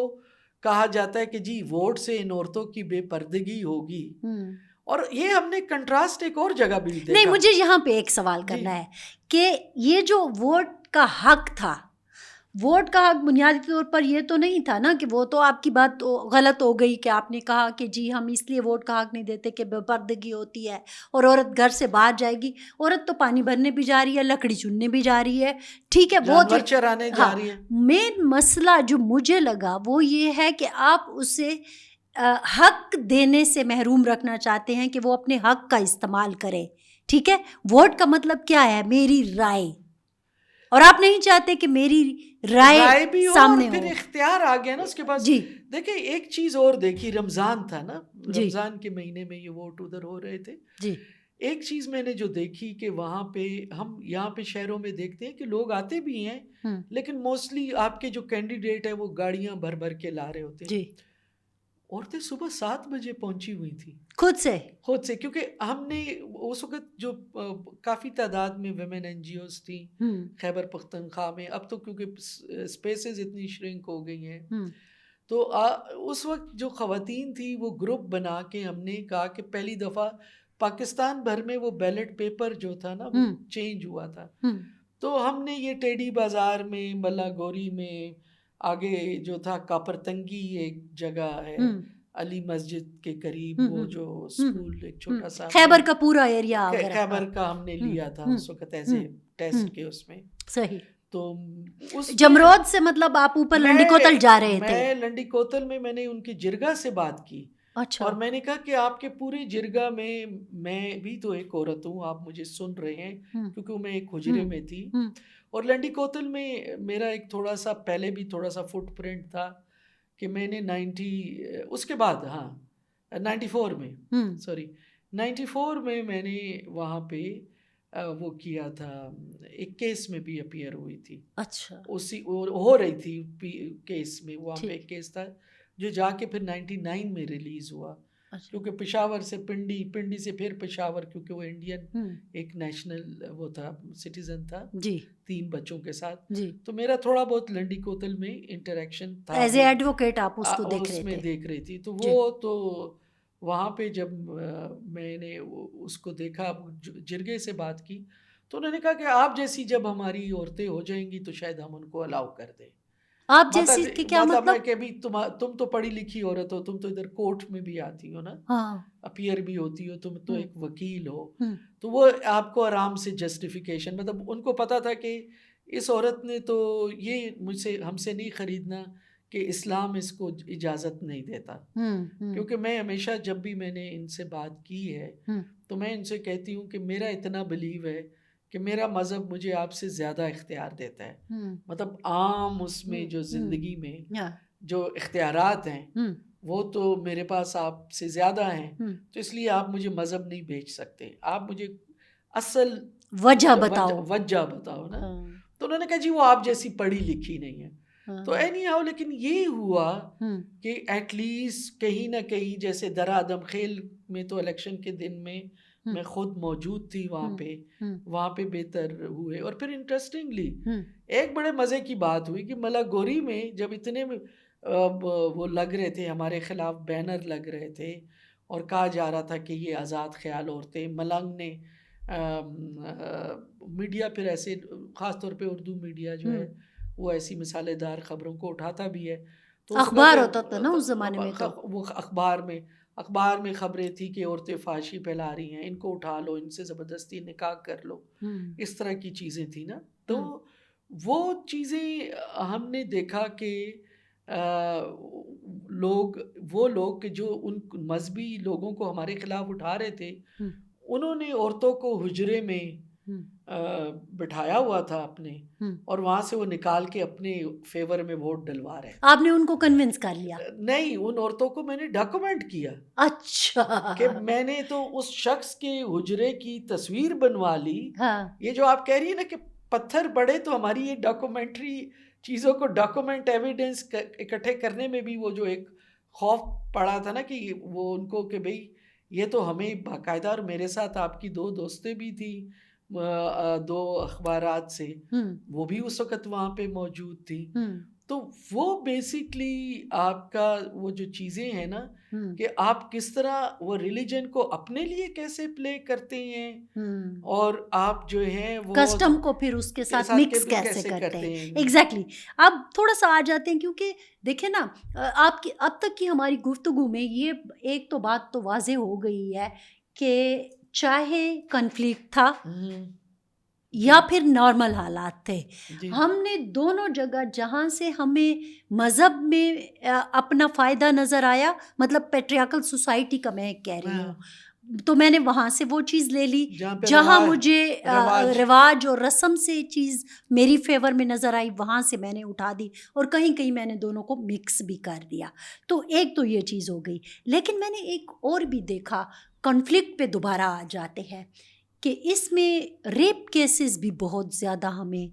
کہا جاتا ہے کہ جی ووٹ سے ان عورتوں کی بے پردگی ہوگی، اور یہ ہم نے کنٹراسٹ ایک اور جگہ بھی دیکھا.
نہیں، مجھے یہاں پہ ایک سوال کرنا ہے کہ یہ جو ووٹ کا حق تھا، ووٹ کا حق بنیادی طور پر یہ تو نہیں تھا نا کہ وہ تو آپ کی بات غلط ہو گئی کہ آپ نے کہا کہ جی ہم اس لیے ووٹ کا حق نہیں دیتے کہ بے پردگی ہوتی ہے اور عورت گھر سے باہر جائے گی. عورت تو پانی بھرنے بھی جا رہی ہے، لکڑی چننے بھی جا رہی ہے، ٹھیک ہے، وہ
جانور چرانے جا رہی ہے.
مین مسئلہ جو مجھے لگا وہ یہ ہے کہ آپ اسے حق دینے سے محروم رکھنا چاہتے ہیں کہ وہ اپنے حق کا استعمال کرے. ٹھیک ہے، ووٹ کا مطلب کیا ہے؟ میری رائے، اور آپ نہیں چاہتے کہ میری رائے
بھی
سامنے
ہو. پھر اختیار آ گیا نا اس کے پاس. دیکھیں ایک چیز اور دیکھی، رمضان تھا نا، رمضان کے مہینے میں یہ ووٹ ادھر ہو رہے تھے. ایک چیز میں نے جو دیکھی کہ وہاں پہ ہم یہاں پہ شہروں میں دیکھتے ہیں کہ لوگ آتے بھی ہیں، لیکن موسٹلی آپ کے جو کینڈیڈیٹ ہیں وہ گاڑیاں بھر بھر کے لا رہے ہوتے ہیں. عورتیں صبح 7 بجے پہنچی ہوئی تھی خود سے، کیونکہ ہم نے اس وقت جو کافی تعداد میں ویمن NGOs تھیں خیبر پختونخوا میں. اب تو کیونکہ اسپیسز اتنی شرنک ہو گئی ہیں تو اس وقت جو خواتین تھی وہ گروپ بنا کے ہم نے کہا کہ پہلی دفعہ پاکستان بھر میں وہ بیلٹ پیپر جو تھا نا وہ چینج ہوا تھا. تو ہم نے یہ ٹیڈی بازار میں، ملا گوری میں، آگے جو تھا کاپرتنگی ایک جگہ ہے علی مسجد کے قریب، وہ جو اسکول ایک چھوٹا سا
خیبر کا پورا ایریا،
خیبر کا ہم نے لیا تھا اس وقت ایز اے ٹیسٹ کے اس میں.
صحیح.
تو
جمرود سے مطلب آپ اوپر لنڈی کوتل جا رہے تھے؟
میں لنڈی کوتل میں نے ان کی جرگہ سے بات کی.
اچھا.
اور میں نے کہا کہ آپ کے پورے جرگہ میں بھی تو ایک عورت ہوں، آپ مجھے سن رہے ہیں، کیونکہ میں ایک حجرے میں تھی. اور لنڈی کوتل میں میرا ایک تھوڑا سا پہلے بھی تھوڑا سا فٹ پرنٹ تھا کہ میں نے 94 میں میں نے وہاں پہ وہ کیا تھا، ایک کیس میں بھی اپیئر ہوئی تھی.
اچھا. اسی
ہو رہی تھی کیس میں، وہاں پہ ایک کیس تھا جو جا کے پھر 99 میں ریلیز ہوا. کیونکہ پشاور سے پنڈی سے پھر پشاور، کیونکہ وہ انڈین ایک نیشنل وہ تھا، سٹیزن تھا جی، 3 بچوں کے ساتھ جی. تو میرا تھوڑا بہت لنڈی کوتل میں انٹریکشن تھا،
ایز اے ایڈوکیٹ آپ اس کو
دیکھ رہی تھی. تو وہ تو وہاں پہ جب میں نے اس کو دیکھا، جرگے سے بات کی، تو انہوں نے کہا کہ آپ جیسی جب ہماری عورتیں ہو جائیں گی تو شاید ہم ان کو الاؤ کر دیں.
آپ جیسی کہ کیا مطلب
کہ بھی تم تو پڑھی لکھی عورت ہو، تم تو ادھر کورٹ میں بھی آتی ہو نا، اپیئر بھی ہوتی ہو، تم تو ایک وکیل ہو. تو وہ آپ کو آرام سے جسٹیفیکیشن، مطلب ان کو پتا تھا کہ اس عورت نے تو یہ ہم سے نہیں خریدنا، کہ اسلام اس کو اجازت نہیں دیتا. کیونکہ میں ہمیشہ جب بھی میں نے ان سے بات کی ہے تو میں ان سے کہتی ہوں کہ میرا اتنا بلیو ہے کہ میرا مذہب مجھے آپ سے زیادہ اختیار دیتا ہے. مطلب عام اس میں جو زندگی میں جو اختیارات ہیں وہ تو میرے پاس آپ سے زیادہ ہیں. تو اس لیے آپ مجھے مذہب نہیں بیچ سکتے، آپ مجھے اصل
وجہ بتاؤ
نا. تو انہوں نے کہا جی وہ آپ جیسی پڑھی لکھی نہیں ہے. تو اینی ہاؤ، لیکن یہ ہوا کہ ایٹ لیسٹ کہیں نہ کہیں، جیسے درا دم خیل میں تو الیکشن کے دن میں خود موجود تھی وہاں پہ بہتر ہوئے. اور پھر انٹرسٹنگلی ایک بڑے مزے کی بات ہوئی کہ ملا گوری میں جب اتنے وہ لگ رہے تھے ہمارے خلاف، بینر لگ رہے تھے اور کہا جا رہا تھا کہ یہ آزاد خیال عورتیں، ملنگ نے میڈیا پھر ایسے، خاص طور پہ اردو میڈیا جو ہے وہ ایسی مثالے دار خبروں کو اٹھاتا بھی ہے. تو
اخبار ہوتا تھا نا اس زمانے میں، تو
وہ اخبار میں خبریں تھی کہ عورتیں فحاشی پھیلا رہی ہیں، ان کو اٹھا لو، ان سے زبردستی نکاح کر لو، اس طرح کی چیزیں تھیں نا. تو وہ چیزیں ہم نے دیکھا کہ وہ لوگ کہ جو ان مذہبی لوگوں کو ہمارے خلاف اٹھا رہے تھے، انہوں نے عورتوں کو حجرے میں بٹھایا ہوا تھا اپنے، اور وہاں سے وہ نکال کے اپنے فیور میں ووٹ ڈلوا رہے.
آپ نے ان کو کنونس کر لیا؟
نہیں، ان عورتوں کو میں نے ڈاکومنٹ کیا.
اچھا.
کہ میں نے تو اس شخص کے حجرے کی تصویر بنوا لی. یہ جو آپ کہہ رہی ہیں نا کہ پتھر پڑے، تو ہماری یہ ڈاکومنٹری چیزوں کو ڈاکومنٹ ایویڈنس اکٹھے کرنے میں بھی وہ جو ایک خوف پڑا تھا نا کہ وہ ان کو کہ بھئی یہ تو ہمیں باقاعدہ، اور میرے ساتھ آپ کی 2 دوستیں بھی تھیں 2 اخبارات سے، وہ بھی اس وقت وہاں پہ موجود تھی. تو وہ بیسکلی آپ کا وہ جو چیزیں ہیں نا کہ آپ کس طرح وہ ریلیجن کو اپنے لیے کیسے پلے کرتے ہیں، اور آپ جو ہیں وہ
کسٹم کو پھر اس کے ساتھ مکس کیسے کرتے ہیں. ایگزیکٹلی. اب تھوڑا سا آ جاتے ہیں، کیونکہ دیکھیں نا، آپ کی اب تک کی ہماری گفتگو میں یہ ایک تو بات تو واضح ہو گئی ہے کہ چاہے کنفلکٹ تھا یا پھر نارمل حالات تھے، ہم نے دونوں جگہ جہاں سے ہمیں مذہب میں اپنا فائدہ نظر آیا، مطلب پیٹریارکل سوسائٹی کا میں کہہ رہی ہوں، تو میں نے وہاں سے وہ چیز لے لی. جہاں مجھے رواج اور رسم سے چیز میری فیور میں نظر آئی، وہاں سے میں نے اٹھا دی، اور کہیں کہیں میں نے دونوں کو مکس بھی کر دیا. تو ایک تو یہ چیز ہو گئی. لیکن میں نے ایک اور بھی دیکھا، کنفلکٹ پہ دوبارہ آ جاتے ہیں، کہ اس میں ریپ کیسز بھی بہت زیادہ ہمیں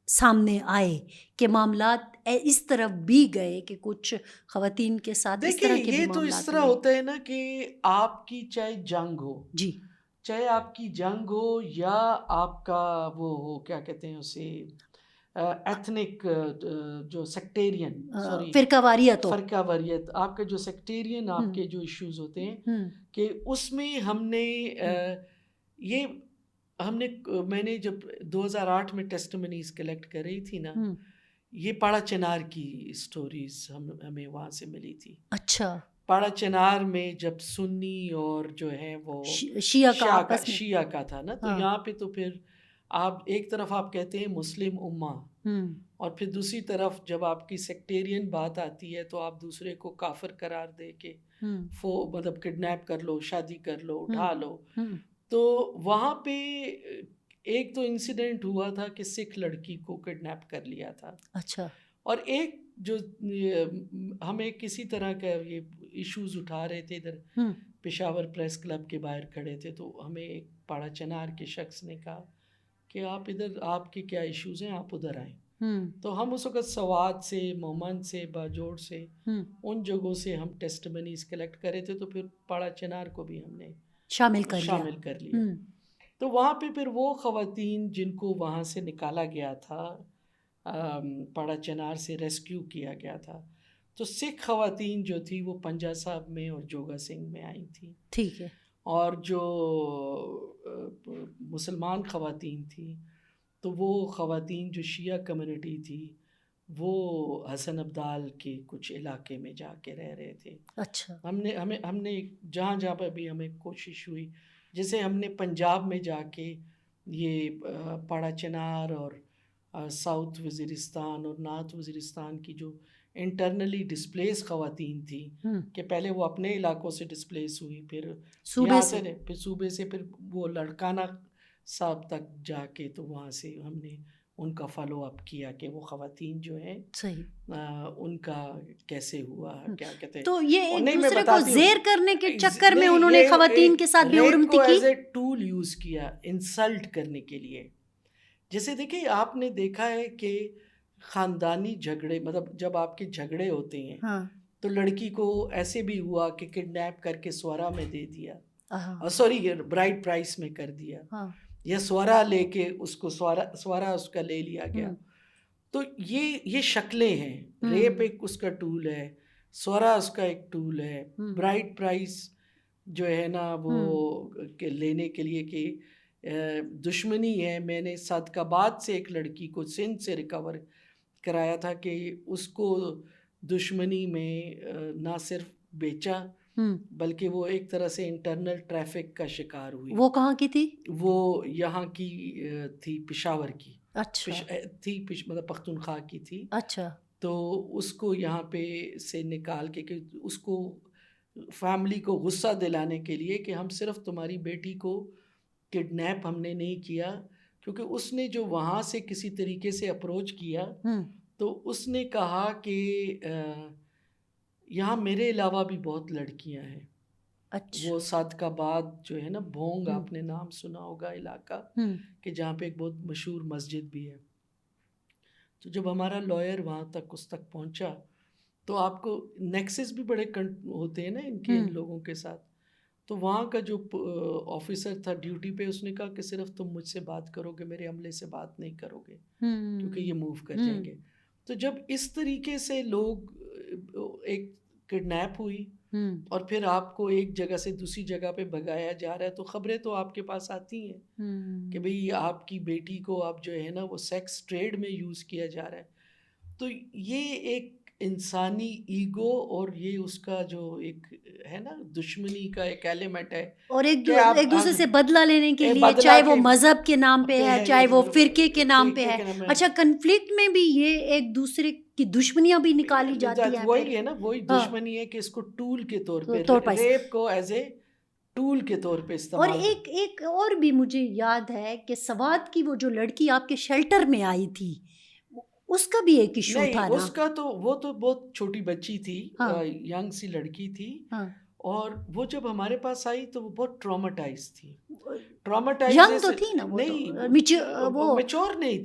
سامنے آئے، کہ معاملات اس طرف بھی گئے کہ کچھ خواتین کے ساتھ اس طرح کے بھی
یہ تو اس طرح ہوتا ہے نا کہ آپ کی چاہے جنگ ہو،
جی،
چاہے آپ کی جنگ ہو یا آپ کا وہ ہو، کیا کہتے ہیں اسے، ایتھنک جو سیکٹیرین
فرقہ واریت
آپ کا جو سیکٹیرین آپ کے جو ایشوز ہوتے ہیں کہ اس میں میں نے جب 2008 میں ٹیسٹمنیز کلیکٹ کر رہی تھی نا، یہ پاڑا چنار کی سٹوریز ہمیں وہاں سے ملی تھی.
اچھا.
پاڑا چنار میں جب سنی اور جو ہے وہ شیعہ کا تھا نا، تو یہاں پہ تو پھر آپ ایک طرف آپ کہتے ہیں مسلم امہ، اور پھر دوسری طرف جب آپ کی سیکٹیرین بات آتی ہے تو آپ دوسرے کو کافر قرار دے کے مطلب کڈنیپ کر لو، شادی کر لو، اٹھا لو. تو وہاں پہ ایک تو انسیڈنٹ ہوا تھا کہ سکھ لڑکی کو کڈنیپ کر لیا تھا. اچھا. اور ایک جو ہمیں کسی طرح کا یہ ایشوز اٹھا رہے تھے ادھر پشاور پریس کلب کے باہر کھڑے تھے، تو ہمیں ایک پاڑا چنار کے شخص نے کہا کہ آپ ادھر، آپ کے کیا ایشوز ہیں، آپ ادھر آئیں. تو ہم اس وقت سوات سے، مومن سے، باجوڑ سے، ان جگہوں سے ہم ٹیسٹمنیز کلیکٹ کرے تھے. تو پھر پاڑا چنار کو بھی ہم نے شامل کر لیا. تو وہاں پہ پھر وہ خواتین جن کو وہاں سے نکالا گیا تھا، پاڑا چنار سے ریسکیو کیا گیا تھا، تو سکھ خواتین جو تھی وہ پنجا صاحب میں اور جوگا سنگھ میں آئی تھیں. ٹھیک ہے. اور جو مسلمان خواتین تھیں تو وہ خواتین جو شیعہ کمیونٹی تھی وہ حسن ابدال کے کچھ علاقے میں جا کے رہ رہے تھے. اچھا. ہم نے جہاں پہ بھی ہمیں کوشش ہوئی، جیسے ہم نے پنجاب میں جا کے یہ پاڑا چنار اور ساؤتھ وزیرستان اور نارتھ وزیرستان کی جو انٹرنلی ڈسپلیس خواتین تھی کہ پہلے وہ اپنے علاقوں سے ڈسپلیس ہوئی، پھر صوبے سے پھر وہ لڑکانہ صاحب تک جا کے، تو وہاں سے ہم نے ان کا فالو اپ کیا کہ وہ خواتین جو ہیں ان کا کیسے ہوا، کیا کہتے ہیں.
تو یہ ایک دوسرے کو زیر کرنے کے چکر میں انہوں نے خواتین کے ساتھ بے حرمتی کی،
ایز اے ٹول یوز کیا انسلٹ کرنے کے لیے. جیسے دیکھیں آپ نے دیکھا ہے کہ خاندانی جھگڑے، مطلب جب آپ کے جھگڑے ہوتے ہیں تو لڑکی کو ایسے بھی ہوا کہ کڈنیپ کر کے سورا میں دے دیا، برائڈ پرائس میں کر دیا، یا سورا لے کے اس کو سورا اس کا لے لیا گیا. تو یہ شکلیں ہیں. ریپ ایک اس کا ٹول ہے، سورا اس کا ایک ٹول ہے، برائڈ پرائس جو ہے نا وہ لینے کے لیے کہ دشمنی ہے. میں نے صادقآباد سے ایک لڑکی کو سندھ سے ریکور کرایا تھا کہ اس کو دشمنی میں نہ صرف بیچا بلکہ وہ ایک طرح سے انٹرنل ٹریفک کا شکار ہوئی.
وہ کہاں کی تھی؟
وہ یہاں کی تھی، پشاور کی.
اچھا.
تھی مطلب پختونخوا کی تھی.
اچھا.
تو اس کو یہاں پہ سے نکال کے کہ اس کو فیملی کو غصہ دلانے کے لیے کہ ہم صرف تمہاری بیٹی کو کڈنیپ ہم نے نہیں کیا، کیونکہ اس نے جو وہاں سے کسی طریقے سے اپروچ کیا تو اس نے کہا کہ یہاں میرے علاوہ بھی بہت لڑکیاں ہیں. وہ صادقآباد جو ہے نا، بھونگ آپ نے نام سنا ہوگا علاقہ، کہ جہاں پہ ایک بہت مشہور مسجد بھی ہے. تو جب ہمارا لائر وہاں تک اس تک پہنچا تو آپ کو نیکسس بھی بڑے ہوتے ہیں نا ان لوگوں کے ساتھ. تو وہاں کا جو آفیسر تھا ڈیوٹی پہ، اس نے کہا کہ صرف تم مجھ سے بات کرو گے، میرے عملے سے بات نہیں کرو گے کیونکہ یہ موو کر جائیں گے. تو جب اس طریقے سے لوگ ایک کڈنیپ ہوئی اور پھر آپ کو ایک جگہ سے دوسری جگہ پہ بھگایا جا رہا ہے، تو خبریں تو آپ کے پاس آتی ہیں کہ بھئی آپ کی بیٹی کو آپ جو ہے نا وہ سیکس ٹریڈ میں یوز کیا جا رہا ہے. تو یہ ایک انسانی ایگو اور یہ اس کا جو ایک ہے نا دشمنی کا ایک ایلیمنٹ ہے، اور
ایک دوسرے سے بدلہ لینے کے لیے، چاہے وہ مذہب کے نام پہ ہے، چاہے وہ فرقے کے نام پہ ہے. اچھا، کنفلکٹ میں بھی یہ ایک دوسرے کی دشمنیاں بھی نکالی جاتی ہیں.
وہی ہے نا، وہی دشمنی ہے کہ اس کو ٹول کے طور پہ، ریپ کو ایز اے ٹول کے طور پہ استعمال.
اور ایک اور بھی مجھے یاد ہے کہ سوات کی وہ جو لڑکی آپ کے شیلٹر میں آئی تھی، اس کا بھی ایک ایشو تھا نا.
اس کا تو وہ تو بہت چھوٹی بچی تھی، ینگ سی لڑکی تھی. اور وہ جب ہمارے پاس آئی تو وہ بہت ٹراماٹائز تھی.
ینگ تو تھی نا،
نہیں،
وہ
میچور نہیں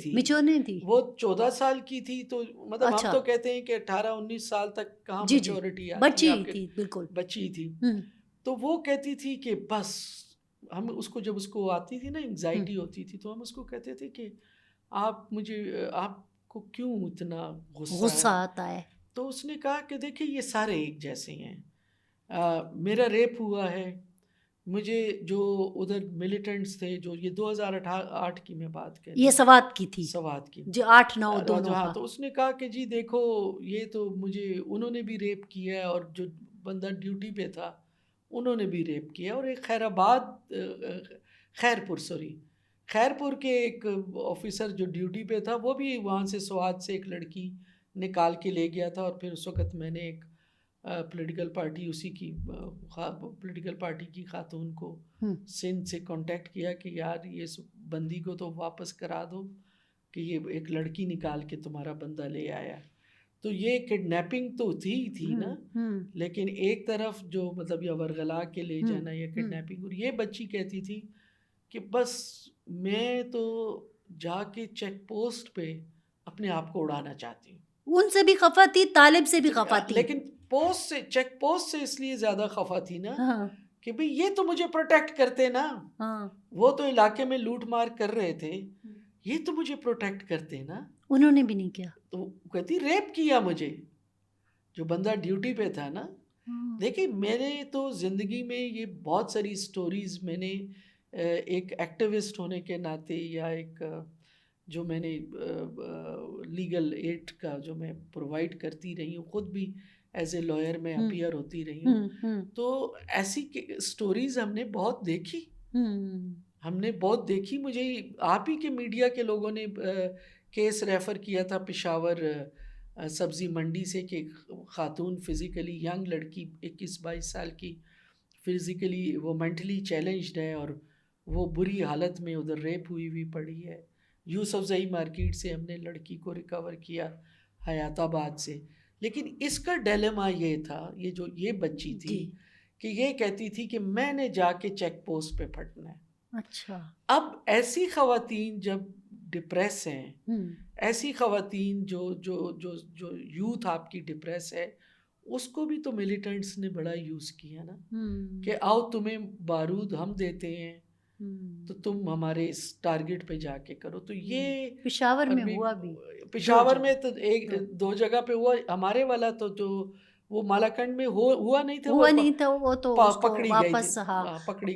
تھی. وہ 14 سال کی تھی. تو مطلب ہم تو کہتے ہیں کہ 18-19 سال تک کہاں میچورٹی آتی ہے،
بچی تھی، بالکل
بچی تھی. تو وہ کہتی تھی کہ بس ہم اس کو، جب اس کو آتی تھی نا انگزائٹی ہوتی تھی، تو ہم اس کو کہتے تھے کہ آپ کو کیوں اتنا
غصہ آتا ہے؟
تو اس نے کہا کہ دیکھیں یہ سارے ایک جیسے ہیں. میرا ریپ ہوا ہے، مجھے جو ادھر ملیٹنٹس تھے، جو یہ 2008 کی میں بات کر رہی
یہ
ہوں،
سوات کی تھی،
سوات کی،
جو 8-9 دونوں
ہاں.
کا.
تو اس نے کہا کہ جی دیکھو یہ تو مجھے انہوں نے بھی ریپ کیا ہے، اور جو بندہ ڈیوٹی پہ تھا انہوں نے بھی ریپ کیا. اور ایک خیرپور کے ایک آفیسر جو ڈیوٹی پہ تھا وہ بھی وہاں سے سوات سے ایک لڑکی نکال کے لے گیا تھا. اور پھر اس وقت میں نے ایک پولیٹیکل پارٹی اسی کی پولیٹیکل پارٹی کی خاتون کو سندھ سے کانٹیکٹ کیا کہ یار یہ بندی کو تو واپس کرا دو کہ یہ ایک لڑکی نکال کے تمہارا بندہ لے آیا. تو یہ کڈنیپنگ تو تھی نا، لیکن ایک طرف جو مطلب یہ ورغلا کے لے جانا یا کڈنیپنگ. اور یہ بچی کہتی تھی کہ بس میں تو جا کے چیک پوسٹ پہ اپنے آپ کو اڑانا چاہتی ہوں.
ان سے بھی خفا تھی، طالب سے بھی خفا تھی،
لیکن پوسٹ سے، چیک پوسٹ سے اس لیے زیادہ خفا تھی نا کہ بھئی یہ تو مجھے پروٹیکٹ کرتے نا، وہ تو علاقے میں لوٹ مار کر رہے تھے، یہ تو مجھے پروٹیکٹ کرتے نا.
انہوں نے بھی نہیں کیا.
تو کہتی ریپ کیا مجھے، جو بندہ ڈیوٹی پہ تھا نا. دیکھیں میں نے تو زندگی میں یہ بہت ساری سٹوریز میں نے ایک ایکٹیوسٹ ہونے کے ناطے یا ایک جو میں نے لیگل ایڈ کا جو میں پرووائڈ کرتی رہی ہوں، خود بھی ایز اے لائر میں اپیئر ہوتی رہی ہوں، تو ایسی سٹوریز ہم نے بہت دیکھی. مجھے آپ ہی کے میڈیا کے لوگوں نے کیس ریفر کیا تھا پشاور سبزی منڈی سے کہ خاتون فزیکلی ینگ لڑکی 21-22 سال کی، فزیکلی وہ مینٹلی چیلنجڈ ہے اور وہ بری حالت میں ادھر ریپ ہوئی پڑی ہے. یوسف زئی مارکیٹ سے ہم نے لڑکی کو ریکور کیا، حیات آباد سے. لیکن اس کا ڈیلیما یہ تھا، یہ بچی تھی کہ یہ کہتی تھی کہ میں نے جا کے چیک پوسٹ پہ پھٹنا ہے.
اچھا.
اب ایسی خواتین جب ڈپریس ہیں، ایسی خواتین جو یوتھ آپ کی ڈپریس ہے، اس کو بھی تو ملیٹنٹس نے بڑا یوز کیا نا کہ آؤ تمہیں بارود ہم دیتے ہیں تو تم ہمارے اس ٹارگٹ پہ جا کے کرو. تو یہ
پشاور میں ہوا بھی،
پشاور میں تو ایک دو جگہ پہ ہوا. ہمارے والا تو جو وہ مالاکنڈ میں ہوا نہیں تھا،
وہ تو
پکڑی
واپس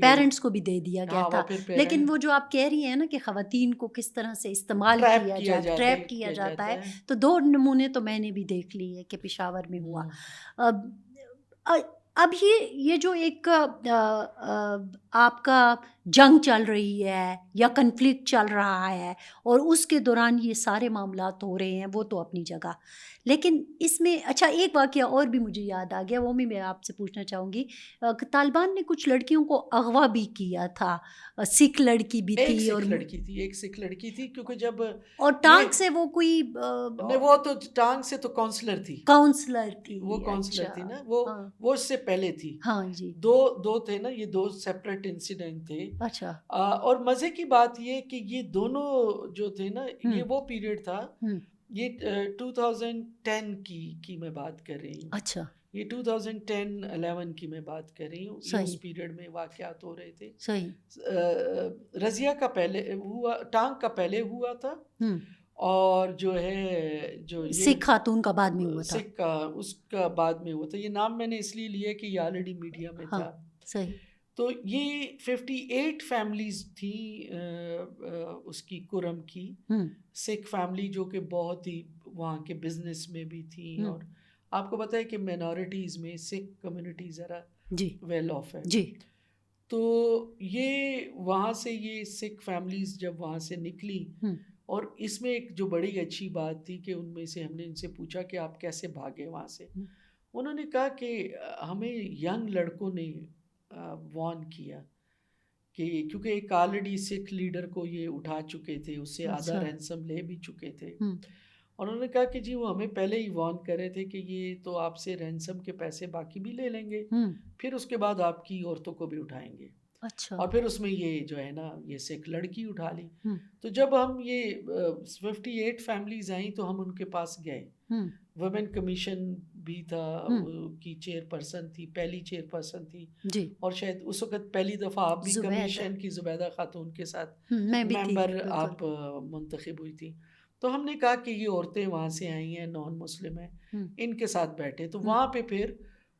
پیرنٹس کو بھی دے دیا گیا تھا. لیکن وہ جو آپ کہہ رہی ہیں نا کہ خواتین کو کس طرح سے استعمال ٹریپ کیا جاتا ہے، تو 2 نمونے تو میں نے بھی دیکھ لی ہے کہ پشاور میں ہوا. اب یہ جو ایک آپ کا جنگ چل رہی ہے یا کنفلکٹ چل رہا ہے اور اس کے دوران یہ سارے معاملات ہو رہے ہیں، وہ تو اپنی جگہ. لیکن اس میں اچھا ایک واقعہ اور بھی مجھے یاد آ گیا، وہ بھی میں آپ سے پوچھنا چاہوں گی. طالبان نے کچھ لڑکیوں کو اغوا بھی کیا تھا، سکھ لڑکی بھی تھی،
ایک سکھ لڑکی تھی کیونکہ جب
اور ٹانک سے وہ کوئی
وہ تو ٹانک سے تو کاؤنسلر تھی وہ کاؤنسلر تھی نا، وہ اس سے پہلے تھی.
ہاں جی،
دو تھے نا، یہ 2 سیپریٹ انسیڈنٹ تھے.
اچھا. اور
مزے کی بات یہ کہ یہ دونوں جو تھے نا، یہ وہ پیریڈ تھا، یہ 2010 کی میں بات کر رہی ہوں.
اچھا.
یہ 2010-11 کی میں بات کر رہی ہوں. اس پیریڈ میں واقعات ہو رہے تھے.
صحیح.
رضیہ کا پہلے ہوا، ٹانک کا پہلے ہوا تھا، اور جو ہے جو
سکھ خاتون کا بعد میں ہوا تھا،
سکھ کا اس کا بعد میں ہوا تھا. یہ نام میں نے اس لیے لیا کہ یہ آلریڈی میڈیا میں تھا.
صحیح.
تو یہ 58 فیملیز تھی اس کی کرم کی، سکھ فیملی جو کہ بہت ہی وہاں کے بزنس میں بھی تھیں. اور آپ کو پتہ ہے کہ مینورٹیز میں سکھ کمیونٹی ذرا ویل آف ہے. تو یہ وہاں سے یہ سکھ فیملیز جب وہاں سے نکلی، اور اس میں ایک جو بڑی اچھی بات تھی کہ ان میں سے ہم نے ان سے پوچھا کہ آپ کیسے بھاگے وہاں سے. انہوں نے کہا کہ ہمیں ینگ لڑکوں نے وارن کیا کہ کیونکہ ایک آلریڈی سکھ لیڈر کو یہ اٹھا چکے تھے، اس سے آدھا رینسم لے بھی چکے تھے. اور انہوں نے کہا کہ جی وہ ہمیں پہلے ہی وارن کر رہے تھے کہ یہ تو آپ سے رینسم کے پیسے باقی بھی لے لیں گے، پھر اس کے بعد آپ کی عورتوں کو بھی اٹھائیں گے.
اچھا.
اور پھر اس میں یہ جو ہے نا یہ سکھ لڑکی اٹھا لی. تو جب ہم یہ 58 فیملیز آئیں تو ہم ان کے پاس گئے. ویمن کمیشن بھی تھا، کی چیئر پرسن تھی، پہلی چیئر پرسن تھی، اور شاید اس وقت پہلی دفعہ آپ بھی کمیشن کی زبیدہ خاتون کے ساتھ ممبر آپ منتخب ہوئی تھی. تو ہم نے کہا کہ یہ عورتیں وہاں سے آئی ہیں، نان مسلم ہیں، ان کے ساتھ بیٹھے. تو وہاں پہ پھر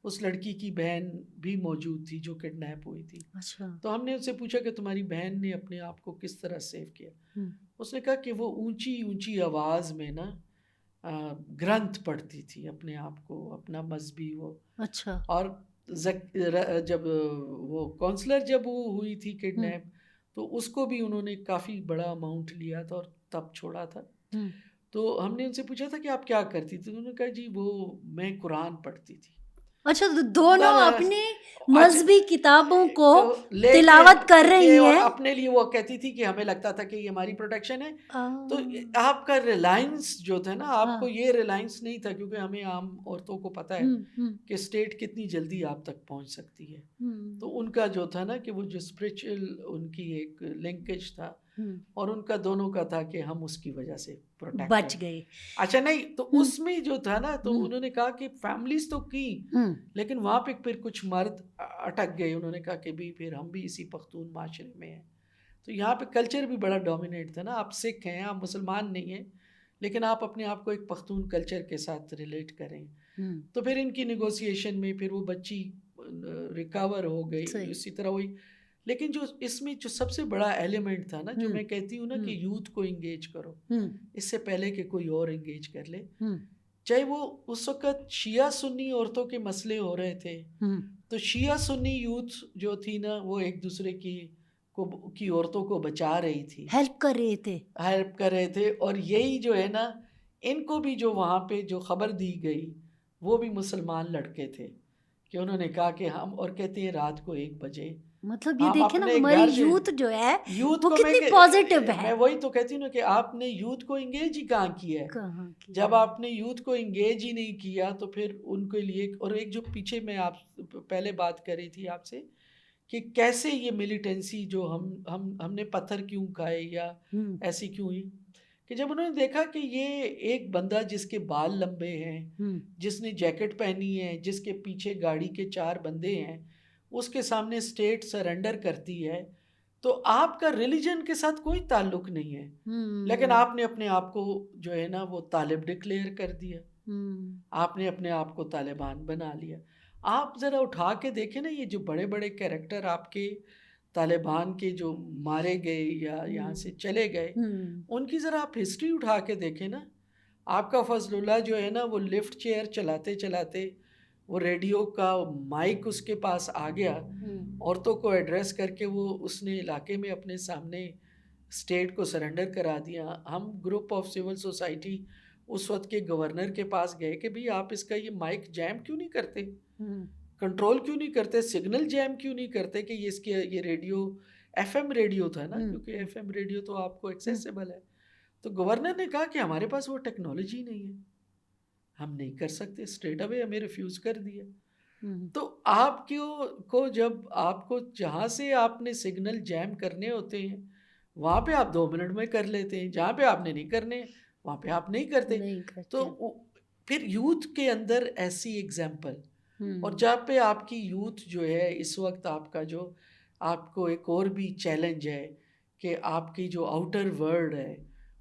اس لڑکی کی بہن بھی موجود تھی جو کڈنیپ ہوئی تھی.
اچھا.
تو ہم نے اس سے پوچھا کہ تمہاری بہن نے اپنے آپ کو کس طرح سیو کیا. اس نے کہا کہ وہ اونچی اونچی آواز میں نا گرنتھ پڑھتی تھی اپنے آپ کو، اپنا مذہبی وہ.
اچھا.
اور جب وہ کونسلر جب وہ ہوئی تھی کڈنیپ تو اس کو بھی انہوں نے کافی بڑا اماؤنٹ لیا تھا اور تب چھوڑا تھا. تو ہم نے ان سے پوچھا تھا کہ آپ کیا کرتی تھی. انہوں نے کہا جی وہ میں قرآن پڑھتی تھی.
اچھا، دونوں اپنی مذہبی کتابوں کو
لے
تلاوت کر رہی ہیں
اور اپنے لیے وہ کہتی تھی کہ ہمیں لگتا تھا کہ یہ ہماری پروٹیکشن ہے. تو آپ کا ریلائنس جو تھا نا، آپ کو یہ ریلائنس نہیں تھا، کیونکہ ہمیں عام عورتوں کو پتہ ہے کہ اسٹیٹ کتنی جلدی آپ تک پہنچ سکتی ہے. تو ان کا جو تھا نا کہ وہ جو اسپرچل ان کی ایک لنکیج تھا اور ان کا دونوں کا تھا کہ ہم اس کی وجہ سے پروٹیکٹ
بچ گئے.
اچھا نہیں، تو اس میں جو تھا نا تو انہوں نے کہا کہ فیملیز تو کی، لیکن وہاں پہ پھر کچھ مرد اٹک گئے. انہوں نے کہا کہ بھی پھر ہم بھی اسی پختون معاشرے میں ہیں. تو یہاں پہ کلچر بھی بڑا ڈومینیٹ تھا نا. آپ سکھ ہیں، آپ مسلمان نہیں ہیں، لیکن آپ اپنے آپ کو ایک پختون کلچر کے ساتھ ریلیٹ کریں. تو پھر ان کی نیگوسیشن میں پھر وہ بچی ریکور ہو گئی. اسی طرح ہوئی. لیکن جو اس میں جو سب سے بڑا ایلیمنٹ تھا نا، جو میں کہتی ہوں نا کہ یوتھ کو انگیج کرو اس سے پہلے کہ کوئی اور انگیج کر لے. چاہے وہ اس وقت شیعہ سنی عورتوں کے مسئلے ہو رہے تھے تو شیعہ سنی یوتھ جو تھی نا وہ ایک دوسرے کی عورتوں کو بچا رہی تھی، ہیلپ کر رہے تھے. اور یہی جو ہے نا، ان کو بھی جو وہاں پہ جو خبر دی گئی وہ بھی مسلمان لڑکے تھے کہ انہوں نے کہا کہ ہم، اور کہتے ہیں رات کو 1 بجے.
مطلب یہ دیکھیں نا ہماری یوتھ جو ہے وہ کتنی پازیٹیو ہے.
میں وہی تو کہتی ہوں نا کہ آپ نے یوتھ کو انگیج ہی کہاں کیا ہے. جب آپ نے یوتھ کو انگیج ہی نہیں کیا تو پھر ان کے لیے. اور ایک جو پیچھے میں آپ پہلے بات کر رہی تھی آپ سے کہ کیسے یہ ملیٹنسی جو ہم نے پتھر کیوں کھائے یا ایسی کیوں ہوئی، کہ جب انہوں نے دیکھا کہ یہ ایک بندہ جس کے بال لمبے ہیں، جس نے جیکٹ پہنی ہے، جس کے پیچھے گاڑی کے 4 بندے ہیں، اس کے سامنے اسٹیٹ سرنڈر کرتی ہے، تو آپ کا ریلیجن کے ساتھ کوئی تعلق نہیں ہے، لیکن آپ نے اپنے آپ کو جو ہے نا وہ طالب ڈکلیئر کر دیا. آپ نے اپنے آپ کو طالبان بنا لیا. آپ ذرا اٹھا کے دیکھیں نا، یہ جو بڑے بڑے کیریکٹر آپ کے طالبان کے جو مارے گئے یا یہاں سے چلے گئے، ان کی ذرا آپ ہسٹری اٹھا کے دیکھیں نا. آپ کا فضل اللہ جو ہے نا وہ لفٹ چیئر چلاتے چلاتے وہ ریڈیو کا مائک اس کے پاس آ گیا، عورتوں کو ایڈریس کر کے وہ اس نے علاقے میں اپنے سامنے اسٹیٹ کو سرنڈر کرا دیا. ہم گروپ آف سول سوسائٹی اس وقت کے گورنر کے پاس گئے کہ بھئی آپ اس کا یہ مائک جیم کیوں نہیں کرتے، کنٹرول کیوں نہیں کرتے، سگنل جیم کیوں نہیں کرتے کہ یہ اس کے یہ ریڈیو ایف ایم ریڈیو تھا نا، کیونکہ ایف ایم ریڈیو تو آپ کو ایکسیسیبل ہے. تو گورنر نے کہا کہ ہمارے پاس وہ ٹیکنالوجی نہیں ہے، ہم نہیں کر سکتے. اسٹریٹ اوے ہمیں ریفیوز کر دیا. تو آپ کو جب آپ کو جہاں سے آپ نے سگنل جیم کرنے ہوتے ہیں وہاں پہ آپ 2 منٹ میں کر لیتے ہیں، جہاں پہ آپ نے نہیں کرنے وہاں پہ آپ نہیں کرتے. تو پھر یوتھ کے اندر ایسی ایگزامپل، اور جہاں پہ آپ کی یوتھ جو ہے اس وقت آپ کا جو آپ کو ایک اور بھی چیلنج ہے کہ آپ کی جو آؤٹر ورلڈ ہے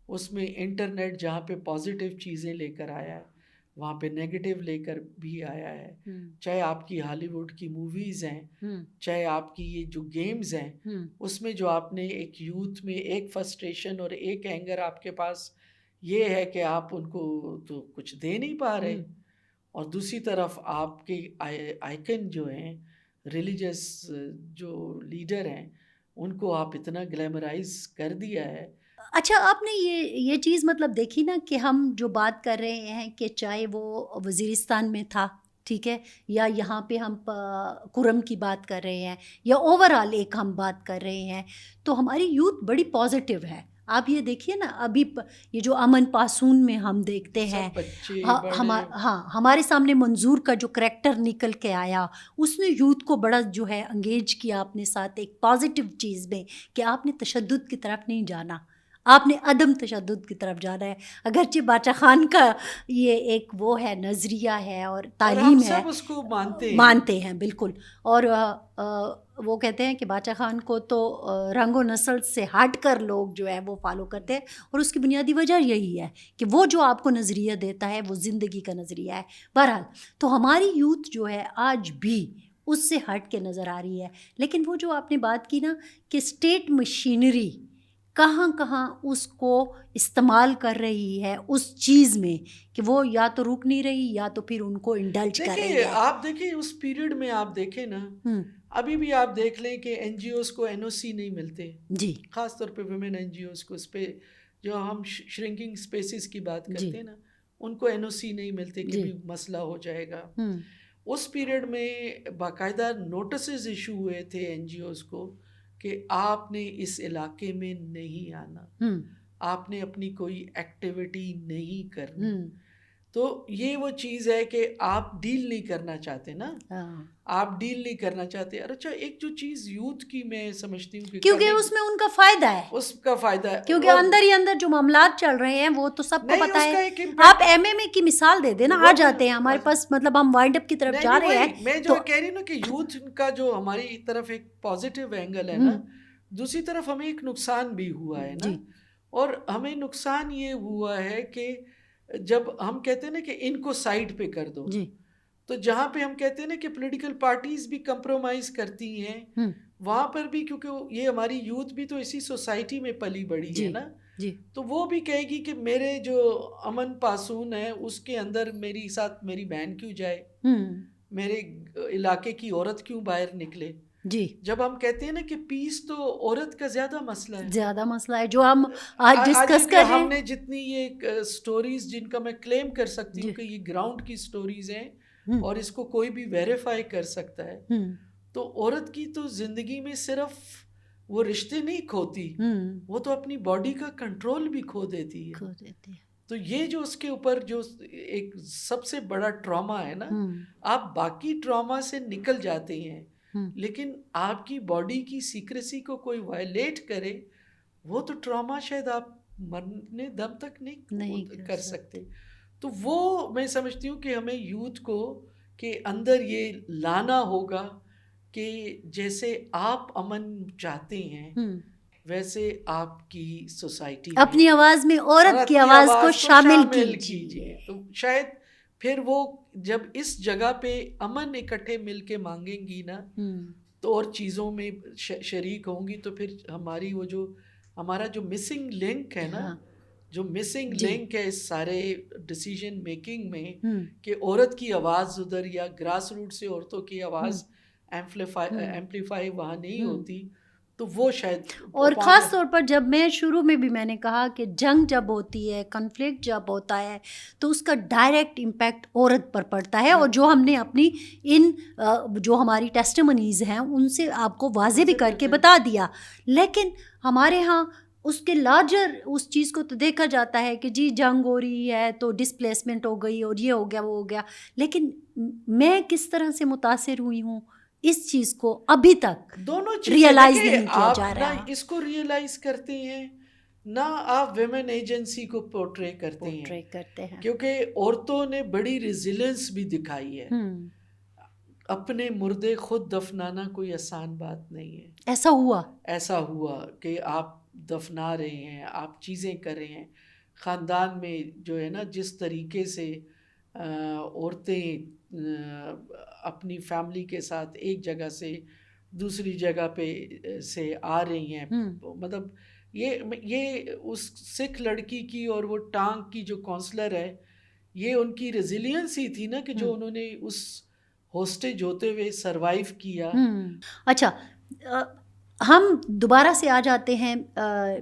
اس میں انٹرنیٹ جہاں پہ پازیٹیو چیزیں لے کر آیا ہے وہاں پہ نیگیٹو لے کر بھی آیا ہے. چاہے آپ کی ہالی ووڈ کی موویز ہیں، چاہے آپ کی یہ جو گیمز ہیں، اس میں جو آپ نے ایک یوتھ میں ایک فرسٹریشن اور ایک اینگر آپ کے پاس یہ ہے کہ آپ ان کو تو کچھ دے نہیں پا رہے، اور دوسری طرف آپ کے آئیکن جو ہیں ریلیجس جو لیڈر ہیں ان کو آپ اتنا گلیمرائز کر دیا ہے.
اچھا، آپ نے یہ چیز مطلب دیکھی نا کہ ہم جو بات کر رہے ہیں کہ چاہے وہ وزیرستان میں تھا، ٹھیک ہے، یا یہاں پہ ہم کرم کی بات کر رہے ہیں، یا اوور آل ایک ہم بات کر رہے ہیں، تو ہماری یوتھ بڑی پازیٹیو ہے. آپ یہ دیکھیے نا، ابھی یہ جو امن پاسون میں ہم دیکھتے ہیں، ہمارے سامنے منظور کا جو کریکٹر نکل کے آیا، اس نے یوتھ کو بڑا جو ہے انگیج کیا اپنے ساتھ ایک پازیٹیو چیز میں کہ آپ نے تشدد کی طرف نہیں جانا، آپ نے عدم تشدد کی طرف جانا ہے، اگرچہ باچا خان کا یہ ایک وہ ہے نظریہ ہے اور تعلیم ہے،
سب اس کو
مانتے ہیں بالکل. اور وہ کہتے ہیں کہ باچا خان کو تو رنگ و نسل سے ہٹ کر لوگ جو ہے وہ فالو کرتے ہیں، اور اس کی بنیادی وجہ یہی ہے کہ وہ جو آپ کو نظریہ دیتا ہے وہ زندگی کا نظریہ ہے. بہرحال تو ہماری یوتھ جو ہے آج بھی اس سے ہٹ کے نظر آ رہی ہے. لیکن وہ جو آپ نے بات کی نا کہ اسٹیٹ مشینری کہاں کہاں اس کو استعمال کر رہی ہے اس چیز میں کہ وہ یا تو رک نہیں رہی یا تو پھر ان کو انڈلج کر رہی ہے.
آپ دیکھیں اس پیریڈ میں، آپ دیکھیں نا ابھی بھی آپ دیکھ لیں کہ این جی اوز کو این او سی نہیں ملتے
جی،
خاص طور پہ ویمن این جی اوز کو. اس پہ جو ہم شرنکنگ اسپیسیز کی بات کرتے ہیں نا، ان کو این او سی نہیں ملتے کہ بھی مسئلہ ہو جائے گا. اس پیریڈ میں باقاعدہ نوٹسز ایشو ہوئے تھے این جی اوز کو کہ آپ نے اس علاقے میں نہیں آنا، آپ نے اپنی کوئی ایکٹیویٹی نہیں کرنی. تو یہ وہ چیز ہے کہ آپ ڈیل نہیں کرنا چاہتے نا، آپ ڈیل نہیں کرنا چاہتے. اور اچھا ایک جو چیز یوتھ کی میں سمجھتی ہوں کہ
کیونکہ اس میں ان کا فائدہ ہے،
اس کا فائدہ ہے،
کیونکہ اندر ہی اندر جو معاملات چل رہے ہیں وہ تو سب کو پتہ ہے. آپ ایم ایم اے کی مثال دے دینا، آ جاتے ہیں ہمارے پاس، مطلب ہم وائنڈ اپ کی طرف جا رہے ہیں.
میں جو کہہ رہی ہوں نا کہ یوتھ کا جو ہماری طرف ایک پازیٹیو اینگل ہے نا، دوسری طرف ہمیں ایک نقصان بھی ہوا ہے نا. اور ہمیں نقصان یہ ہوا ہے کہ جب ہم کہتے ہیں نا کہ ان کو سائڈ پہ کر دو، تو جہاں پہ ہم کہتے ہیں نا کہ پولیٹیکل پارٹیز بھی کمپرومائز کرتی ہیں، وہاں پر بھی کیونکہ یہ ہماری یوتھ بھی تو اسی سوسائٹی میں پلی بڑی ہے نا، تو وہ بھی کہے گی کہ میرے جو امن پاسون ہے اس کے اندر میری ساتھ میری بہن کیوں جائے، میرے علاقے کی عورت کیوں باہر نکلے. جب ہم کہتے ہیں نا کہ پیس تو عورت کا زیادہ مسئلہ
ہے جو ہم آج ڈسکس کر رہے ہیں.
ہم نے جتنی یہ سٹوریز جن کا میں کلیم کر سکتی ہوں کہ یہ گراؤنڈ کی سٹوریز ہیں اور اس کو کوئی بھی ویریفائی کر سکتا ہے، تو عورت کی تو زندگی میں صرف وہ رشتے نہیں کھوتی، وہ تو اپنی باڈی کا کنٹرول بھی کھو دیتی ہے. تو یہ جو اس کے اوپر جو ایک سب سے بڑا ٹراما ہے نا، آپ باقی ٹراما سے نکل جاتے ہیں لیکن آپ کی باڈی کی سیکریسی کو کوئی وائلیٹ کرے، وہ تو ٹراما شاید آپ مرنے دم تک نہیں کر سکتے. تو وہ میں سمجھتی ہوں کہ ہمیں یوتھ کو کہ اندر یہ لانا ہوگا کہ جیسے آپ امن چاہتے ہیں ویسے آپ کی سوسائٹی میں
اپنی آواز میں عورت کی آواز کو شامل کیجیے.
تو شاید پھر وہ جب اس جگہ پہ امن اکٹھے مل کے مانگیں گی نا تو اور چیزوں میں شریک ہوں گی، تو پھر ہماری وہ جو ہمارا جو مسنگ لنک ہے نا، جو مسنگ لنک ہے اس سارے ڈیسیژن میکنگ میں کہ عورت کی آواز ادھر یا گراس روٹ سے عورتوں کی آواز ایمپلیفائی وہاں نہیں ہوتی، تو وہ شاید.
اور خاص طور پر جب میں شروع میں بھی میں نے کہا کہ جنگ جب ہوتی ہے، کنفلکٹ جب ہوتا ہے تو اس کا ڈائریکٹ امپیکٹ عورت پر پڑتا ہے، اور جو ہم نے اپنی ان جو ہماری ٹیسٹیمونیز ہیں ان سے آپ کو واضح بھی کر کے بتا دیا. لیکن ہمارے ہاں اس کے لارجر اس چیز کو تو دیکھا جاتا ہے کہ جی جنگ ہو رہی ہے تو ڈسپلیسمنٹ ہو گئی اور یہ ہو گیا وہ ہو گیا. لیکن میں کس طرح سے متاثر ہوئی ہوں اس چیز کو ابھی تک
دونوں
ریئلائز نہیں کیا جا رہا.
نہ اس کو ریئلائز کرتے ہیں، نہ آپ ویمن ایجنسی کو پورٹرے کرتے ہیں، کیونکہ عورتوں نے بڑی ریزیلنس بھی دکھائی ہے. اپنے مردے خود دفنانا کوئی آسان بات نہیں ہے. ایسا ہوا کہ آپ دفنا رہے ہیں، آپ چیزیں کر رہے ہیں. خاندان میں جو ہے نا جس طریقے سے عورتیں اپنی فیملی کے ساتھ ایک جگہ سے دوسری جگہ پہ سے آ رہی ہیں، مطلب یہ اس سکھ لڑکی کی اور وہ ٹانگ کی جو کونسلر ہے، یہ ان کی ریزیلینس ہی تھی نا کہ جو انہوں نے اس ہوسٹیج ہوتے ہوئے سروائیو کیا.
اچھا ہم دوبارہ سے آ جاتے ہیں،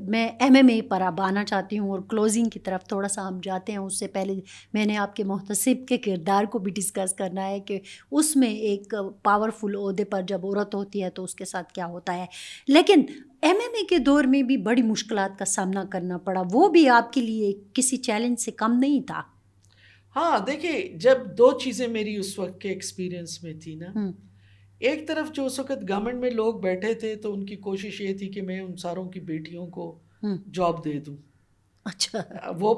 میں ایم ایم اے پر اب آنا چاہتی ہوں اور کلوزنگ کی طرف تھوڑا سا ہم جاتے ہیں. اس سے پہلے میں نے آپ کے محتسب کے کردار کو بھی ڈسکس کرنا ہے کہ اس میں ایک پاورفل عہدے پر جب عورت ہوتی ہے تو اس کے ساتھ کیا ہوتا ہے. لیکن ایم ایم اے کے دور میں بھی بڑی مشکلات کا سامنا کرنا پڑا، وہ بھی آپ کے لیے کسی چیلنج سے کم نہیں تھا.
ہاں دیکھیے، جب دو چیزیں میری اس وقت کے ایکسپیرئنس میں تھی نا، ایک طرف جو اس وقت گورنمنٹ میں لوگ بیٹھے تھے تو ان کی کوشش یہ تھی کہ میں ان ساروں کی بیٹیوں کو جاب دے دوں.
اچھا
وہ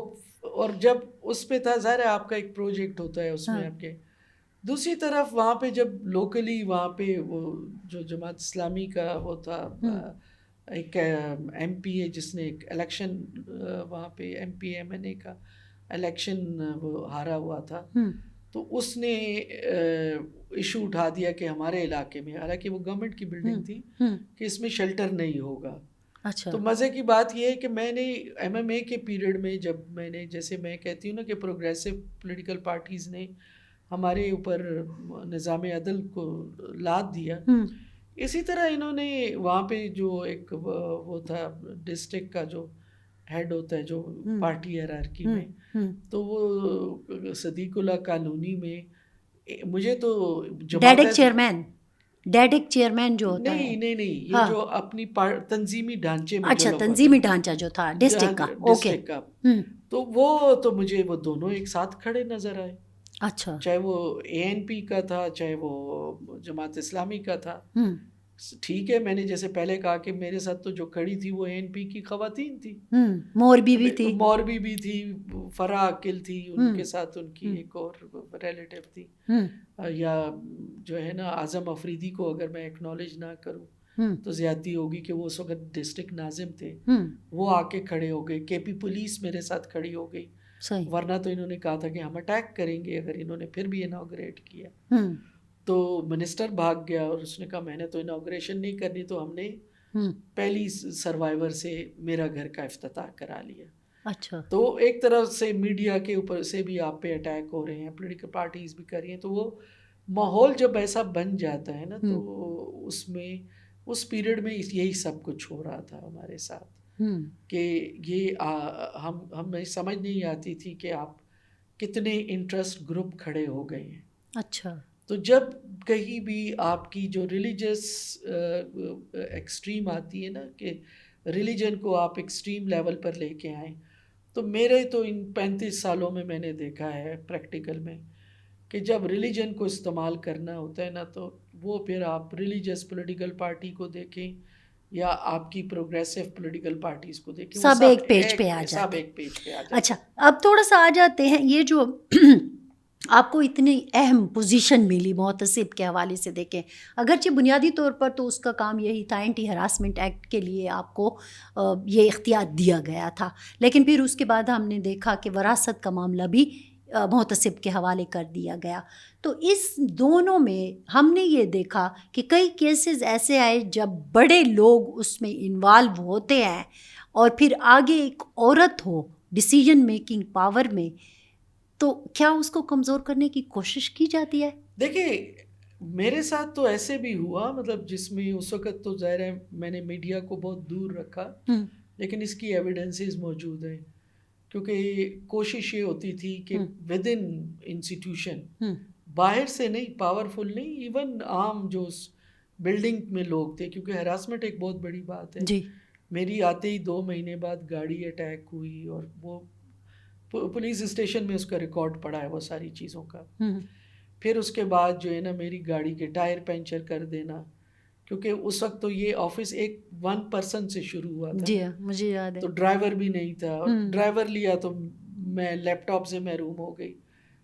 اور جب اس پہ تھا ظاہر ہے آپ کا ایک پروجیکٹ ہوتا ہے اس میں آپ کے. دوسری طرف وہاں پہ جب لوکلی وہاں پہ وہ جو جماعت اسلامی کا وہ تھا ایک ایم پی اے جس نے ایک الیکشن وہاں پہ ایم پی ایم این اے کا الیکشن وہ ہارا ہوا تھا, تو اس نے ایشو اٹھا دیا کہ ہمارے علاقے میں, حالانکہ وہ گورنمنٹ کی بلڈنگ تھی, کہ اس میں شیلٹر نہیں ہوگا.
اچھا.
تو مزے کی بات یہ ہے کہ میں نے ایم ایم اے کے پیریڈ میں جب میں نے, جیسے میں کہتی ہوں نا کہ پروگریسو پولیٹیکل پارٹیز نے ہمارے اوپر نظام عدل کو لاد دیا, اسی طرح انہوں نے وہاں پہ جو ایک وہ تھا ڈسٹرکٹ کا جو ہیڈ ہوتا ہے جو پارٹی ہیرارکی میں, تو وہ صدیق اللہ کالونی میں مجھے تو
ڈیڈک چیئرمین جو ہوتا ہے,
نہیں یہ جو اپنی تنظیمی ڈھانچے میں,
اچھا تنظیمی ڈھانچہ جو تھا ڈسٹرکٹ کا,
تو وہ تو مجھے وہ دونوں ایک ساتھ کھڑے نظر آئے.
اچھا.
چاہے وہ اے این پی کا تھا چاہے وہ جماعت اسلامی کا تھا. ٹھیک ہے, میں نے جیسے پہلے کہا کہ میرے ساتھ تو جو کھڑی تھی وہ اے این پی کی خواتین تھی,
موربی
بھی تھی, فرا عقل تھی, ان کے ساتھ ان کی ایک اور ریلیٹیو تھی, یا جو ہے نا اعظم افریدی کو اگر میں ایکنالج نہ کروں تو زیادتی ہوگی کہ وہ اس وقت ڈسٹرکٹ ناظم تھے, وہ آ کے کھڑے ہو گئے. کے پی پولیس میرے ساتھ کھڑی ہو گئی, ورنہ تو انہوں نے کہا تھا کہ ہم اٹیک کریں گے اگر انہوں نے پھر بھی انوگریٹ کیا. تو منسٹر بھاگ گیا اور اس نے کہا میں نے تو انوگریشن نہیں کرنی, تو ہم نے پہلی سروائیور سے میرا گھر کا افتتاح کرا لیا.
اچھا. تو
ایک طرح سے میڈیا کے اوپر سے بھی آپ پہ اٹیک ہو رہے ہیں, پولیٹیکل پارٹیز بھی کر رہی ہیں, تو وہ ماحول جب ایسا بن جاتا ہے نا, تو اس میں اس پیریڈ میں یہی سب کچھ ہو رہا تھا ہمارے ساتھ, کہ یہ ہمیں سمجھ نہیں آتی تھی کہ آپ کتنے انٹرسٹ گروپ کھڑے ہو گئے ہیں.
اچھا.
تو جب کہیں بھی آپ کی جو ریلیجس ایکسٹریم آتی ہے نا, کہ ریلیجن کو آپ ایکسٹریم لیول پر لے کے آئیں, تو میرے تو ان 35 سالوں میں نے دیکھا ہے پریکٹیکل میں کہ جب ریلیجن کو استعمال کرنا ہوتا ہے نا, تو وہ پھر آپ ریلیجس پولیٹیکل پارٹی کو دیکھیں یا آپ کی پروگریسو پولیٹیکل پارٹیز کو دیکھیں,
سب ایک پیج پہ آ جاتے ہیں. اچھا, اب تھوڑا سا آ جاتے ہیں, یہ جو آپ کو اتنی اہم پوزیشن ملی محتسب کے حوالے سے دیکھیں, اگرچہ بنیادی طور پر تو اس کا کام یہی تھا, اینٹی ہراسمنٹ ایکٹ کے لیے آپ کو یہ اختیار دیا گیا تھا, لیکن پھر اس کے بعد ہم نے دیکھا کہ وراثت کا معاملہ بھی محتسب کے حوالے کر دیا گیا. تو اس دونوں میں ہم نے یہ دیکھا کہ کئی کیسز ایسے آئے جب بڑے لوگ اس میں انوالو ہوتے ہیں اور پھر آگے ایک عورت ہو ڈیسیجن میکنگ پاور میں, تو کیا اس کو کمزور کرنے کی کوشش کی جاتی ہے؟
دیکھیں میرے ساتھ تو ایسے بھی ہوا, مطلب جس میں اس وقت تو ظاہر ہے میں نے میڈیا کو بہت دور رکھا, لیکن اس کی ایویڈنسز موجود ہیں, کیونکہ کوشش یہ ہوتی تھی کہ ود ان انسٹیٹیوشن, باہر سے نہیں, پاورفل نہیں, ایون عام جو بلڈنگ میں لوگ تھے, کیونکہ ہراسمنٹ ایک بہت بڑی بات ہے. میری آتے ہی 2 مہینے بعد گاڑی اٹیک ہوئی, اور وہ پولیس اسٹیشن میں اس کا ریکارڈ پڑا ہے وہ ساری چیزوں کا. پھر اس کے بعد جو ہے نا میری گاڑی کے ٹائر پنچر کر دینا, کیونکہ اس وقت تو یہ آفس ایک 1 پرسن سے شروع ہوا تھا.
جی مجھے یاد ہے.
تو ڈرائیور بھی نہیں تھا, اور ڈرائیور لیا تو میں لیپ ٹاپ سے محروم ہو گئی,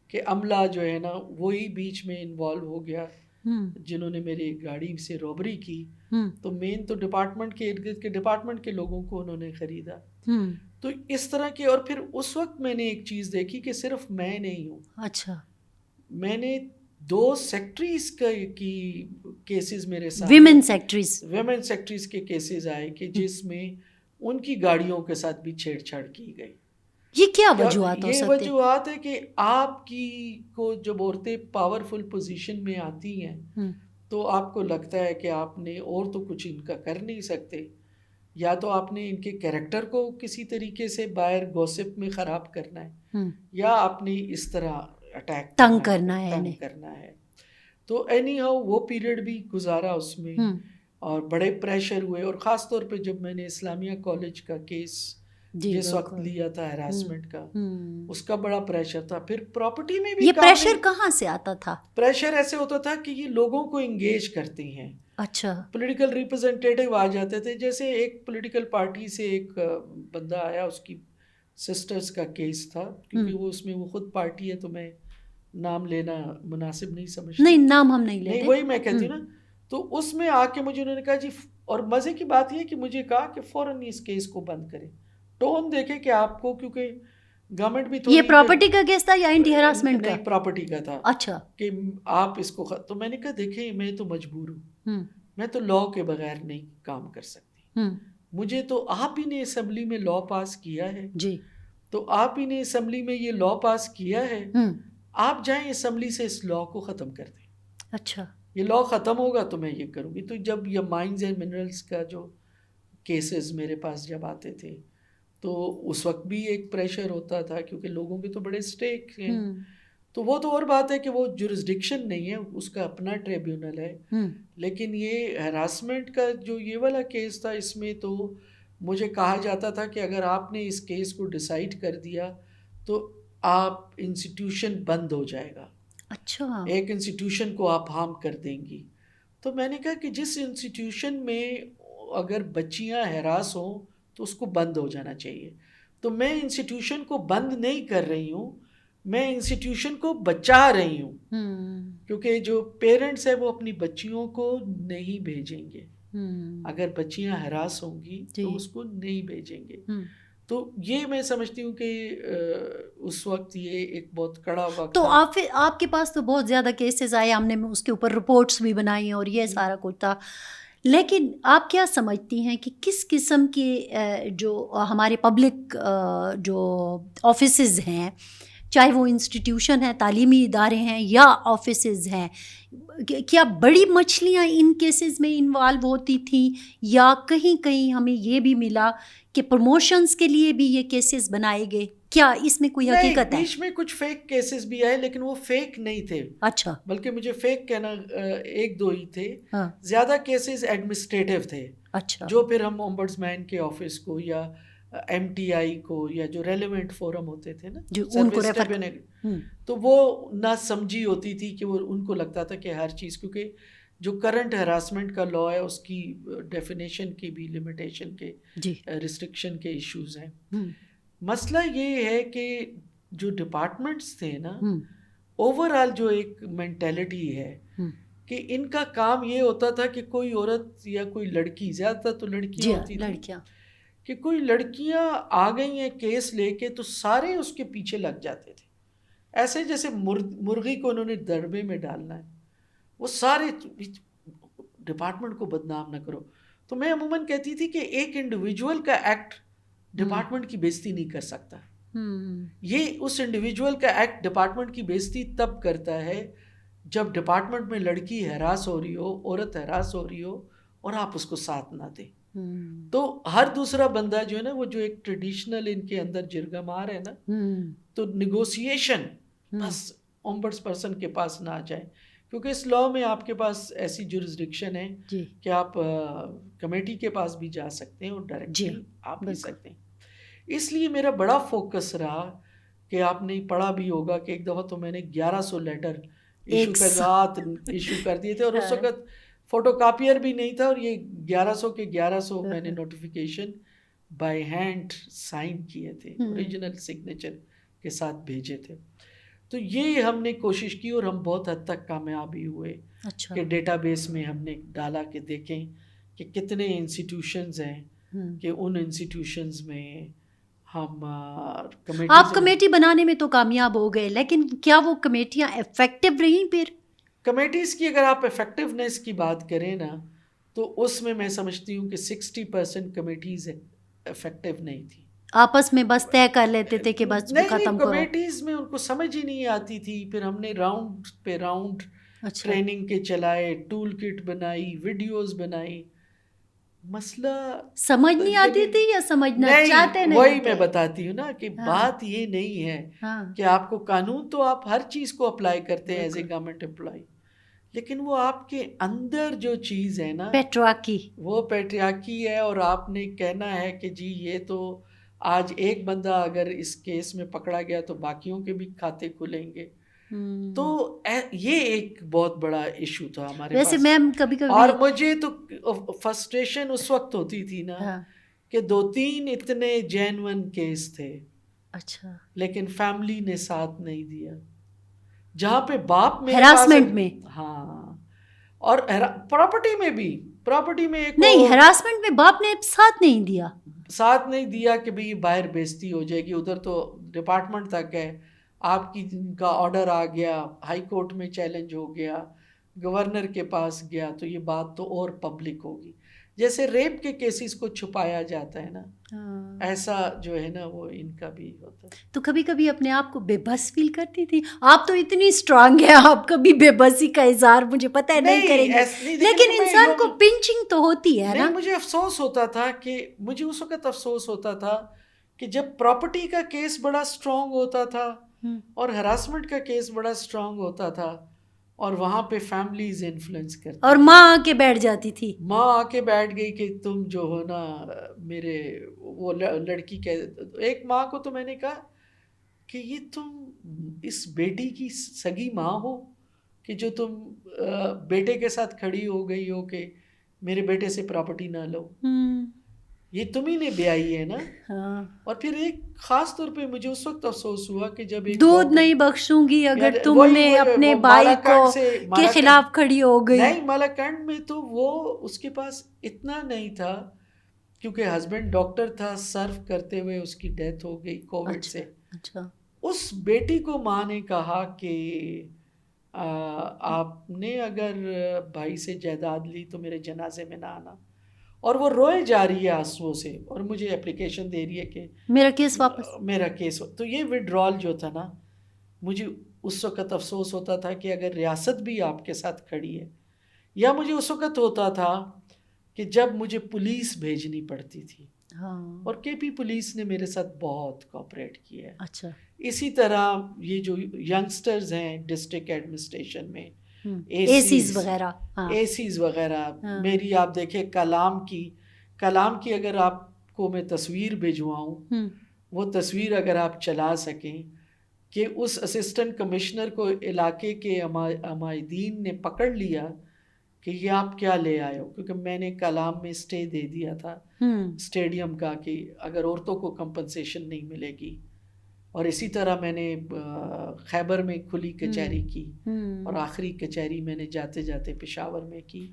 کہ عملہ جو ہے نا وہی بیچ میں انوالو ہو گیا جنہوں نے میری گاڑی سے روبری کی. تو مین تو ڈپارٹمنٹ کے ارد گرد کے ڈپارٹمنٹ کے لوگوں کو انہوں نے خریدا. تو اس طرح کی, اور پھر اس وقت میں نے ایک چیز دیکھی کہ صرف میں نہیں ہوں.
اچھا.
میں نے 2 سیکٹریز کی کیسز میرے ساتھ,
ویمن
سیکٹریز کے کیسز آئے کہ جس میں ان کی گاڑیوں کے ساتھ بھی چھیڑ چھاڑ کی گئی.
یہ کیا وجوہات ہو سکتے؟
یہ وجوہات ہے کہ آپ کی کو جب عورتیں پاورفل پوزیشن میں آتی ہیں تو آپ کو لگتا ہے کہ آپ نے اور تو کچھ ان کا کر نہیں سکتے, یا تو آپ نے ان کے کیریکٹر کو کسی طریقے سے باہر گوسپ میں خراب کرنا ہے, یا آپ نے اس طرح اٹیک
تنگ کرنا
ہے. تو اینی ہاؤ وہ پیریڈ بھی گزارا اس میں, اور بڑے پریشر ہوئے, اور خاص طور پہ جب میں نے اسلامیہ کالج کا کیس جس وقت لیا تھا ہراسمنٹ کا, اس کا بڑا پریشر تھا. پھر پراپرٹی میں بھی
یہ پریشر کہاں سے آتا تھا؟
پریشر ایسے ہوتا تھا کہ یہ لوگوں کو انگیج کرتے ہیں,
اچھا
پولیٹیکل ریپرزنٹیٹیو آ جاتے تھے. جیسے ایک پولیٹیکل پارٹی سے ایک بندہ آیا, اس کی سسٹرز کا کیس تھا, کیونکہ وہ اس میں وہ خود پارٹی ہے تو میں نام لینا مناسب نہیں سمجھتی.
نہیں نام ہم نہیں
نہیں,
لیتے.
وہی میں کہتی ہوں نا. تو اس میں آ کے مجھے انہوں نے کہا جی, اور مزے کی بات یہ کہ مجھے کہا کہ فوراً اس کیس کو بند کریں, ٹون دیکھے کہ آپ کو, کیونکہ گورنمنٹ بھی تھوڑی,
یہ پراپرٹی کا کیس تھا یا اینٹی ہراسمنٹ کا؟
نہیں, پراپرٹی کا تھا.
اچھا.
کہ آپ اس کو تو میں نے کہا دیکھیں میں تو مجبور ہوں, میں تو لا کے بغیر نہیں کام کر سکتی. مجھے تو آپ ہی نے اسمبلی میں لا پاس کیا ہے
جی,
تو آپ ہی نے اسمبلی میں یہ لا پاس کیا ہے, آپ جائیں اسمبلی سے اس لا کو ختم کر دیں.
اچھا.
یہ لا ختم ہوگا تو میں یہ کروں گی. تو جب یہ مائنز اینڈ منرلز کا جو کیسز میرے پاس جب آتے تھے تو اس وقت بھی ایک پریشر ہوتا تھا, کیونکہ لوگوں کے تو بڑے سٹیک ہیں. تو وہ تو اور بات ہے کہ وہ جورسڈکشن نہیں ہے, اس کا اپنا ٹریبیونل ہے. لیکن یہ ہراسمنٹ کا جو یہ والا کیس تھا, اس میں تو مجھے کہا جاتا تھا کہ اگر آپ نے اس کیس کو ڈیسائیڈ کر دیا تو آپ انسٹیٹیوشن بند ہو جائے گا.
اچھا.
ایک انسٹیٹیوشن کو آپ ہارم کر دیں گی. تو میں نے کہا کہ جس انسٹیٹیوشن میں اگر بچیاں ہراس ہوں تو اس کو بند ہو جانا چاہیے. تو میں انسٹیٹیوشن کو بند نہیں کر رہی ہوں, میں انسٹیٹیوشن کو بچا رہی ہوں. کیونکہ جو پیرنٹس ہیں وہ اپنی بچیوں کو نہیں بھیجیں گے. اگر بچیاں ہراس ہوں گی تو اس کو نہیں بھیجیں گے. تو یہ میں سمجھتی ہوں کہ اس وقت یہ ایک بہت کڑا وقت
تو
تھا.
آپ کے پاس تو بہت زیادہ کیسز آئے, ہم نے اس کے اوپر رپورٹس بھی بنائی اور یہ سارا کچھ تھا. لیکن آپ کیا سمجھتی ہیں کہ کس قسم کے جو ہمارے پبلک جو آفیسز ہیں, چاہے وہ انسٹیٹیوشن ہیں, تعلیمی ادارے ہیں یا آفیسز ہیں, کیا بڑی مچھلیاں ان کیسز میں انوالو ہوتی تھیں, یا کہیں کہیں ہمیں یہ بھی ملا کہ پروموشنز کے لیے بھی یہ کیسز بنائے گئے؟ کیا اس میں کوئی حقیقت ہے؟
بیچ میں کچھ فیک کیسز بھی آئے, لیکن وہ فیک نہیں تھے.
اچھا.
بلکہ مجھے فیک کہنا ایک دو ہی تھے. زیادہ کیسز ایڈمنسٹریٹو تھے.
اچھا.
جو پھر ہم اومبڈسمین کے آفس کو یا ایم ٹی آئی کو یا جو ریلیونٹ فورم ہوتے تھے نا,
ان کو ریفر,
تو وہ نہ سمجھی ہوتی تھی کہ وہ ان کو لگتا تھا کہ ہر چیز, کیونکہ جو کرنٹ ہراسمنٹ کا لا ہے اس کی ڈیفینیشن کی بھی لمیٹیشن کے ریسٹرکشن کے ایشوز ہیں. مسئلہ یہ ہے کہ جو ڈپارٹمنٹس تھے نا, اوور آل جو ایک مینٹیلٹی ہے کہ ان کا کام یہ ہوتا تھا کہ کوئی عورت یا کوئی لڑکی, زیادہ تر تو لڑکیاں ہوتی تھیں, کہ کوئی لڑکیاں آ گئی ہیں کیس لے کے تو سارے اس کے پیچھے لگ جاتے تھے, ایسے جیسے مرغی کو انہوں نے دربے میں ڈالنا ہے. وہ سارے ڈپارٹمنٹ کو بدنام نہ کرو. تو میں عموماً کہتی تھی کہ ایک انڈیویجول کا ایکٹ ڈپارٹمنٹ کی بےزتی نہیں کر سکتا. یہ اس انڈیویجول کا ایکٹ ڈپارٹمنٹ کی بےزتی تب کرتا ہے جب ڈپارٹمنٹ میں لڑکی ہراس ہو رہی ہو, عورت ہراس ہو رہی ہو اور آپ اس کو ساتھ نہ دیں. تو ہر دوسرا بندہ جو ہے نا, وہ جو ایک ٹریڈیشنل ان کے اندر جرگہ مار ہے نا, تو نیگوسیشن بس اومبڈس پرسن کے پاس نہ جائے, کیونکہ اس لا میں آپ کے پاس ایسی جورسڈکشن ہے کہ آپ کمیٹی کے پاس بھی جا سکتے ہیں اور ڈائریکٹلی آپ بھی سکتے ہیں. اس لیے میرا بڑا فوکس رہا کہ آپ نے پڑھا بھی ہوگا کہ ایک دفعہ تو میں نے 1100 لیٹر ایشو کر دیے تھے, اور اس وقت فوٹو کاپیئر بھی نہیں تھا, اور یہ 1100 کے 1100 میں نے نوٹیفیکیشن بائی ہینڈ سائن کیے تھے, اوریجنل سگنیچر کے ساتھ بھیجے تھے. تو یہ ہم نے کوشش کی اور ہم بہت حد تک کامیاب بھی ہوئے کہ ڈیٹا بیس میں ہم نے ڈالا کہ دیکھیں کہ کتنے انسٹیٹیوشنز ہیں, کہ ان انسٹیٹیوشنز میں ہم
آپ کمیٹی بنانے میں تو کامیاب ہو گئے, لیکن کیا وہ کمیٹیاں افیکٹو رہیں؟ پھر
کمیٹیز کی اگر آپ افیکٹونیس کی بات کریں نا, تو اس میں سمجھتی ہوں کہ 60% کمیٹیز افیکٹو نہیں تھی.
آپس میں بس طے کر لیتے تھے کہ بس ختم کرو.
کمیٹیز میں ان کو سمجھ ہی نہیں آتی تھی. پھر ہم نے راؤنڈ پہ راؤنڈ ٹریننگ کے چلائے, ٹول کٹ بنائی, ویڈیوز بنائی. مسئلہ
سمجھ نہیں آتی تھی یا سمجھنا چاہتے نہیں؟
وہی میں بتاتی ہوں نا کہ بات یہ نہیں ہے کہ آپ کو قانون تو آپ ہر چیز کو اپلائی کرتے ہیں ایز اے گورنمنٹ امپلائی, لیکن وہ آپ کے اندر جو چیز ہے نا, وہ پیٹریاکی ہے. اور آپ نے کہنا ہے کہ جی یہ تو آج ایک بندہ اگر اس کیس میں پکڑا گیا تو باقیوں کے بھی کھاتے کھلیں گے, تو یہ ایک بہت بڑا ایشو تھا ہمارے
ویسے
پاس.
میم کبھی کبھی
اور مجھے تو فرسٹریشن اس وقت ہوتی تھی نا کہ 2-3 اتنے جینون کیس تھے,
اچھا
لیکن فیملی نے ساتھ نہیں دیا. جہاں پہ باپ میرے
ہراسمنٹ میں,
ہاں, اور پراپرٹی میں بھی, پراپرٹی میں ایک
نہیں ہراسمنٹ میں باپ نے ساتھ نہیں دیا,
ساتھ نہیں دیا کہ بھئی باہر بیزتی ہو جائے گی. ادھر تو ڈپارٹمنٹ تک ہے, آپ کی کا آرڈر آ گیا, ہائی کورٹ میں چیلنج ہو گیا, گورنر کے پاس گیا, تو یہ بات تو اور پبلک ہوگی. جیسے ریپ کے کیسز کو چھپایا جاتا ہے نا, ایسا جو ہے نا وہ ان کا بھی ہوتا ہے.
تو کبھی کبھی اپنے آپ کو بے بس فیل کرتی تھی؟ آپ تو اتنی اسٹرانگ ہیں, آپ کبھی بے بسی کا اظہار مجھے پتہ ہے نہیں کریں گے, لیکن انسان کو پنچنگ تو ہوتی ہے نا.
نہیں, مجھے افسوس ہوتا تھا کہ مجھے اس وقت افسوس ہوتا تھا کہ جب پراپرٹی کا کیس بڑا اسٹرانگ ہوتا تھا اور ہراسمنٹ کا کیس بڑا اسٹرانگ ہوتا تھا, اور وہاں پہ فیملیز انفلوئنس کرتی,
اور ماں آ کے بیٹھ جاتی تھی,
ماں آ کے بیٹھ گئی کہ تم جو ہو نا میرے وہ لڑکی کے, ایک ماں کو تو میں نے کہا کہ یہ تم اس بیٹی کی سگی ماں ہو کہ جو تم بیٹے کے ساتھ کھڑی ہو گئی ہو کہ میرے بیٹے سے پراپرٹی نہ لو, یہ تم ہی نے بیائی ہے نا. اور پھر ایک خاص طور پہ مجھے اس وقت افسوس ہوا کہ جب ایک
دودھ نہیں بخشوں گی اگر تم نے اپنے بھائی کو کے خلاف کھڑی ہو گئی.
نہیں, مالاکنڈ میں تو وہ اس کے پاس اتنا نہیں تھا کیونکہ ہسبینڈ ڈاکٹر تھا, سرو کرتے ہوئے اس کی ڈیتھ ہو گئی کووڈ سے.
اچھا,
اس بیٹی کو ماں نے کہا کہ آپ نے اگر بھائی سے جائیداد لی تو میرے جنازے میں نہ آنا. اور وہ روئے جا رہی ہے آنسوؤں سے, اور مجھے اپلیکیشن دے رہی ہے کہ
میرا کیس واپس,
میرا کیس. تو یہ وڈرال جو تھا نا, مجھے اس وقت افسوس ہوتا تھا کہ اگر ریاست بھی آپ کے ساتھ کھڑی ہے, یا مجھے اس وقت ہوتا تھا کہ جب مجھے پولیس بھیجنی پڑتی تھی, اور کے پی پولیس نے میرے ساتھ بہت کوآپریٹ کیا ہے.
اچھا,
اسی طرح یہ جو ینگسٹرز ہیں ڈسٹرکٹ ایڈمنسٹریشن میں,
اے سیز وغیرہ,
میری آپ دیکھیں کلام کی اگر آپ کو میں تصویر بھجواؤں, وہ تصویر اگر آپ چلا سکیں کہ اس اسسٹنٹ کمشنر کو علاقے کے عمائدین نے پکڑ لیا کہ یہ آپ کیا لے آئے ہو, کیونکہ میں نے کلام میں اسٹے دے دیا تھا اسٹیڈیم کا کہ اگر عورتوں کو کمپنسیشن نہیں ملے گی. اور اسی طرح میں نے خیبر میں کھلی کچہری کی, اور آخری کچہری میں نے جاتے جاتے پشاور میں کی.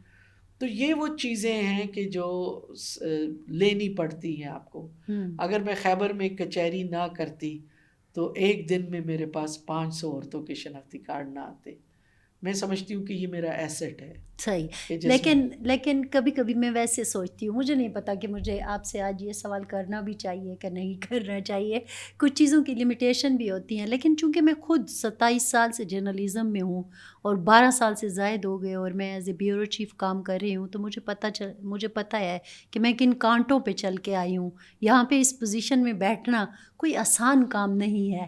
تو یہ وہ چیزیں ہیں کہ جو لینی پڑتی ہیں آپ کو. اگر میں خیبر میں کچہری نہ کرتی تو ایک دن میں میرے پاس 500 عورتوں کے شناختی کارڈ نہ آتے. میں سمجھتی ہوں کہ یہ میرا ایسٹ ہے.
صحیح, لیکن کبھی کبھی میں ویسے سوچتی ہوں, مجھے نہیں پتا کہ مجھے آپ سے آج یہ سوال کرنا بھی چاہیے کہ نہیں کرنا چاہیے, کچھ چیزوں کی لمیٹیشن بھی ہوتی ہیں, لیکن چونکہ میں خود 27 سال سے جرنلزم میں ہوں اور 12 سال سے زائد ہو گئے, اور میں ایز اے بیورو چیف کام کر رہی ہوں, تو مجھے پتہ ہے کہ میں کن کانٹوں پہ چل کے آئی ہوں. یہاں پہ اس پوزیشن میں بیٹھنا کوئی آسان کام نہیں ہے.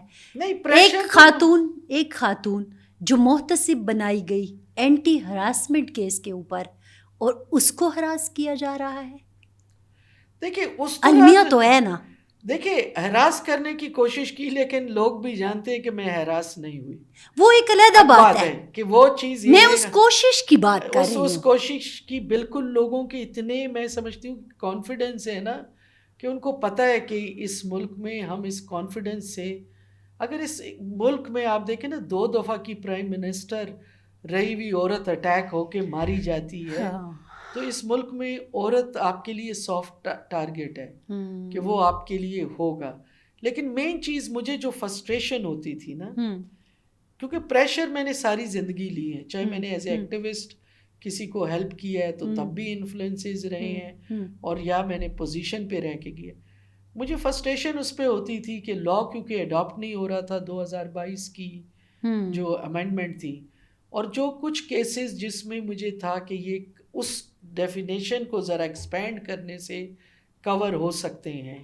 ایک خاتون جو محتسب بنائی گئی اینٹی ہراسمنٹ کیس کے اوپر, اور اس کو ہراس کیا جا رہا ہے.
دیکھیں
المیہ تو ہے نا,
دیکھیں ہراس کرنے کی کوشش کی, لیکن لوگ بھی جانتے ہیں کہ میں ہراس نہیں ہوئی,
وہ ایک علیحدہ بات ہے
کہ وہ چیز
میں اس کوشش کی بات کر رہی ہوں.
اس کوشش کی بالکل لوگوں کے اتنے میں سمجھتی ہوں کانفیڈنس ہے نا, کہ ان کو پتہ ہے کہ اس ملک میں ہم اس کانفیڈنس سے, اگر اس ملک میں آپ دیکھیں نا 2 دفعہ کی پرائم منسٹر رہی ہوئی عورت اٹیک ہو کے ماری جاتی ہے, تو اس ملک میں عورت آپ کے لیے سافٹ ٹارگٹ ہے کہ وہ آپ کے لیے ہوگا. لیکن مین چیز مجھے جو فرسٹریشن ہوتی تھی نا, کیونکہ پریشر میں نے ساری زندگی لی ہے, چاہے میں نے ایز اے ایکٹیوسٹ کسی کو ہیلپ کیا ہے تو تب بھی انفلوئنسز رہے ہیں, اور یا میں نے پوزیشن پہ رہ کے کیا. مجھے فرسٹریشن اس پہ ہوتی تھی کہ لا کیونکہ اڈاپٹ نہیں ہو رہا تھا 2022 کی جو امینڈمنٹ تھی, اور جو کچھ کیسز جس میں مجھے تھا کہ یہ اس ڈیفینیشن کو ذرا ایکسپینڈ کرنے سے کور ہو سکتے ہیں,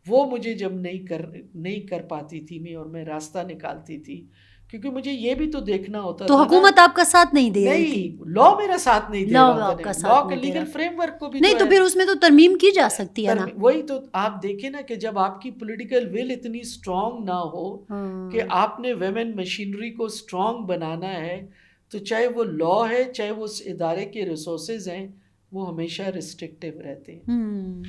وہ مجھے جب نہیں کر پاتی تھی میں, اور میں راستہ نکالتی تھی کیونکہ مجھے یہ بھی تو دیکھنا ہوتا
تو
تھا
حکومت آپ کا ساتھ نہیں دے رہی تھی؟
نہیں، لا میرا ساتھ نہیں دے
لا
رہا
آپ کا
تھا،
ساتھ
لا کا
نہیں دے
لیگل
رہا،
فریم ورک کو بھی
نہیں تو پھر اس میں تو ترمیم کی جا سکتی ہے نا.
وہی تو آپ دیکھیں نا کہ جب آپ کی پولیٹیکل ول اتنی اسٹرانگ نہ ہو کہ آپ نے ویمن مشینری کو اسٹرانگ بنانا ہے، تو چاہے وہ لا ہے چاہے وہ اس ادارے کے ریسورسز ہیں، وہ ہمیشہ ریسٹرکٹیو رہتے ہیں.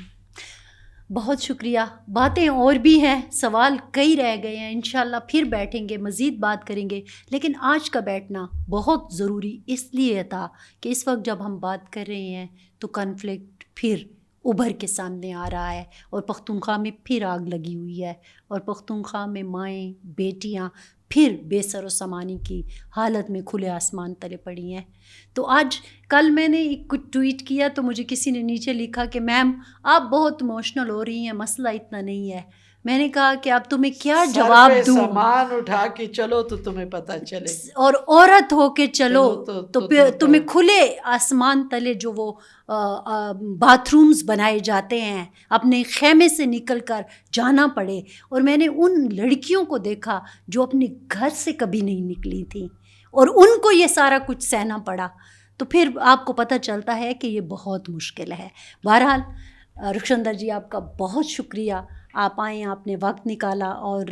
بہت شکریہ. باتیں اور بھی ہیں، سوال کئی رہ گئے ہیں، انشاءاللہ پھر بیٹھیں گے، مزید بات کریں گے. لیکن آج کا بیٹھنا بہت ضروری اس لیے تھا کہ اس وقت جب ہم بات کر رہے ہیں تو کنفلکٹ پھر ابھر کے سامنے آ رہا ہے، اور پختونخوا میں پھر آگ لگی ہوئی ہے، اور پختونخوا میں مائیں بیٹیاں پھر بے سر و سامانی کی حالت میں کھلے آسمان تلے پڑی ہیں. تو آج کل میں نے ایک کچھ ٹویٹ کیا تو مجھے کسی نے نیچے لکھا کہ میم آپ بہت ایموشنل ہو رہی ہیں، مسئلہ اتنا نہیں ہے. میں نے کہا کہ اب تمہیں کیا جواب
سر پہ
دوں،
سامان اٹھا کے چلو تو تمہیں پتہ چلے،
اور عورت ہو کے چلو تو
تمہیں
تمہیں کھلے آسمان تلے جو وہ باتھ رومز بنائے جاتے ہیں اپنے خیمے سے نکل کر جانا پڑے. اور میں نے ان لڑکیوں کو دیکھا جو اپنے گھر سے کبھی نہیں نکلی تھیں اور ان کو یہ سارا کچھ سہنا پڑا. تو پھر آپ کو پتہ چلتا ہے کہ یہ بہت مشکل ہے. بہرحال رخشندر جی آپ کا بہت شکریہ، آپ آئیں، آپ نے وقت نکالا، اور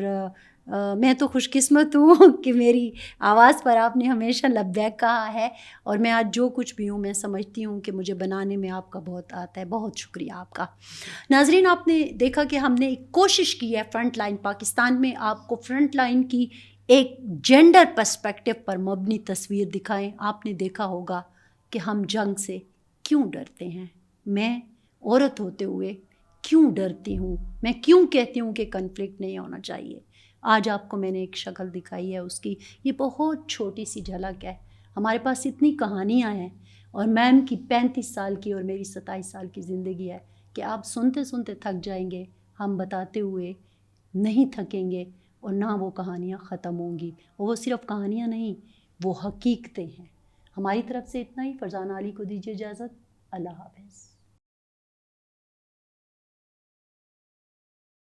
میں تو خوش قسمت ہوں کہ میری آواز پر آپ نے ہمیشہ لبیک کہا ہے، اور میں آج جو کچھ بھی ہوں میں سمجھتی ہوں کہ مجھے بنانے میں آپ کا بہت آتا ہے. بہت شکریہ آپ کا. ناظرین، آپ نے دیکھا کہ ہم نے ایک کوشش کی ہے فرنٹ لائن پاکستان میں آپ کو فرنٹ لائن کی ایک جینڈر پرسپیکٹو پر مبنی تصویر دکھائیں. آپ نے دیکھا ہوگا کہ ہم جنگ سے کیوں ڈرتے ہیں، میں عورت ہوتے ہوئے کیوں ڈرتی ہوں، میں کیوں کہتی ہوں کہ کنفلکٹ نہیں ہونا چاہیے. آج آپ کو میں نے ایک شکل دکھائی ہے اس کی، یہ بہت چھوٹی سی جھلک ہے. ہمارے پاس اتنی کہانیاں ہیں، اور میم کی 35 سال کی اور میری 27 سال کی زندگی ہے کہ آپ سنتے سنتے تھک جائیں گے، ہم بتاتے ہوئے نہیں تھکیں گے، اور نہ وہ کہانیاں ختم ہوں گی. وہ صرف کہانیاں نہیں، وہ حقیقتیں ہیں. ہماری طرف سے اتنا ہی. فرزانہ علی کو دیجیے اجازت. اللہ حافظ.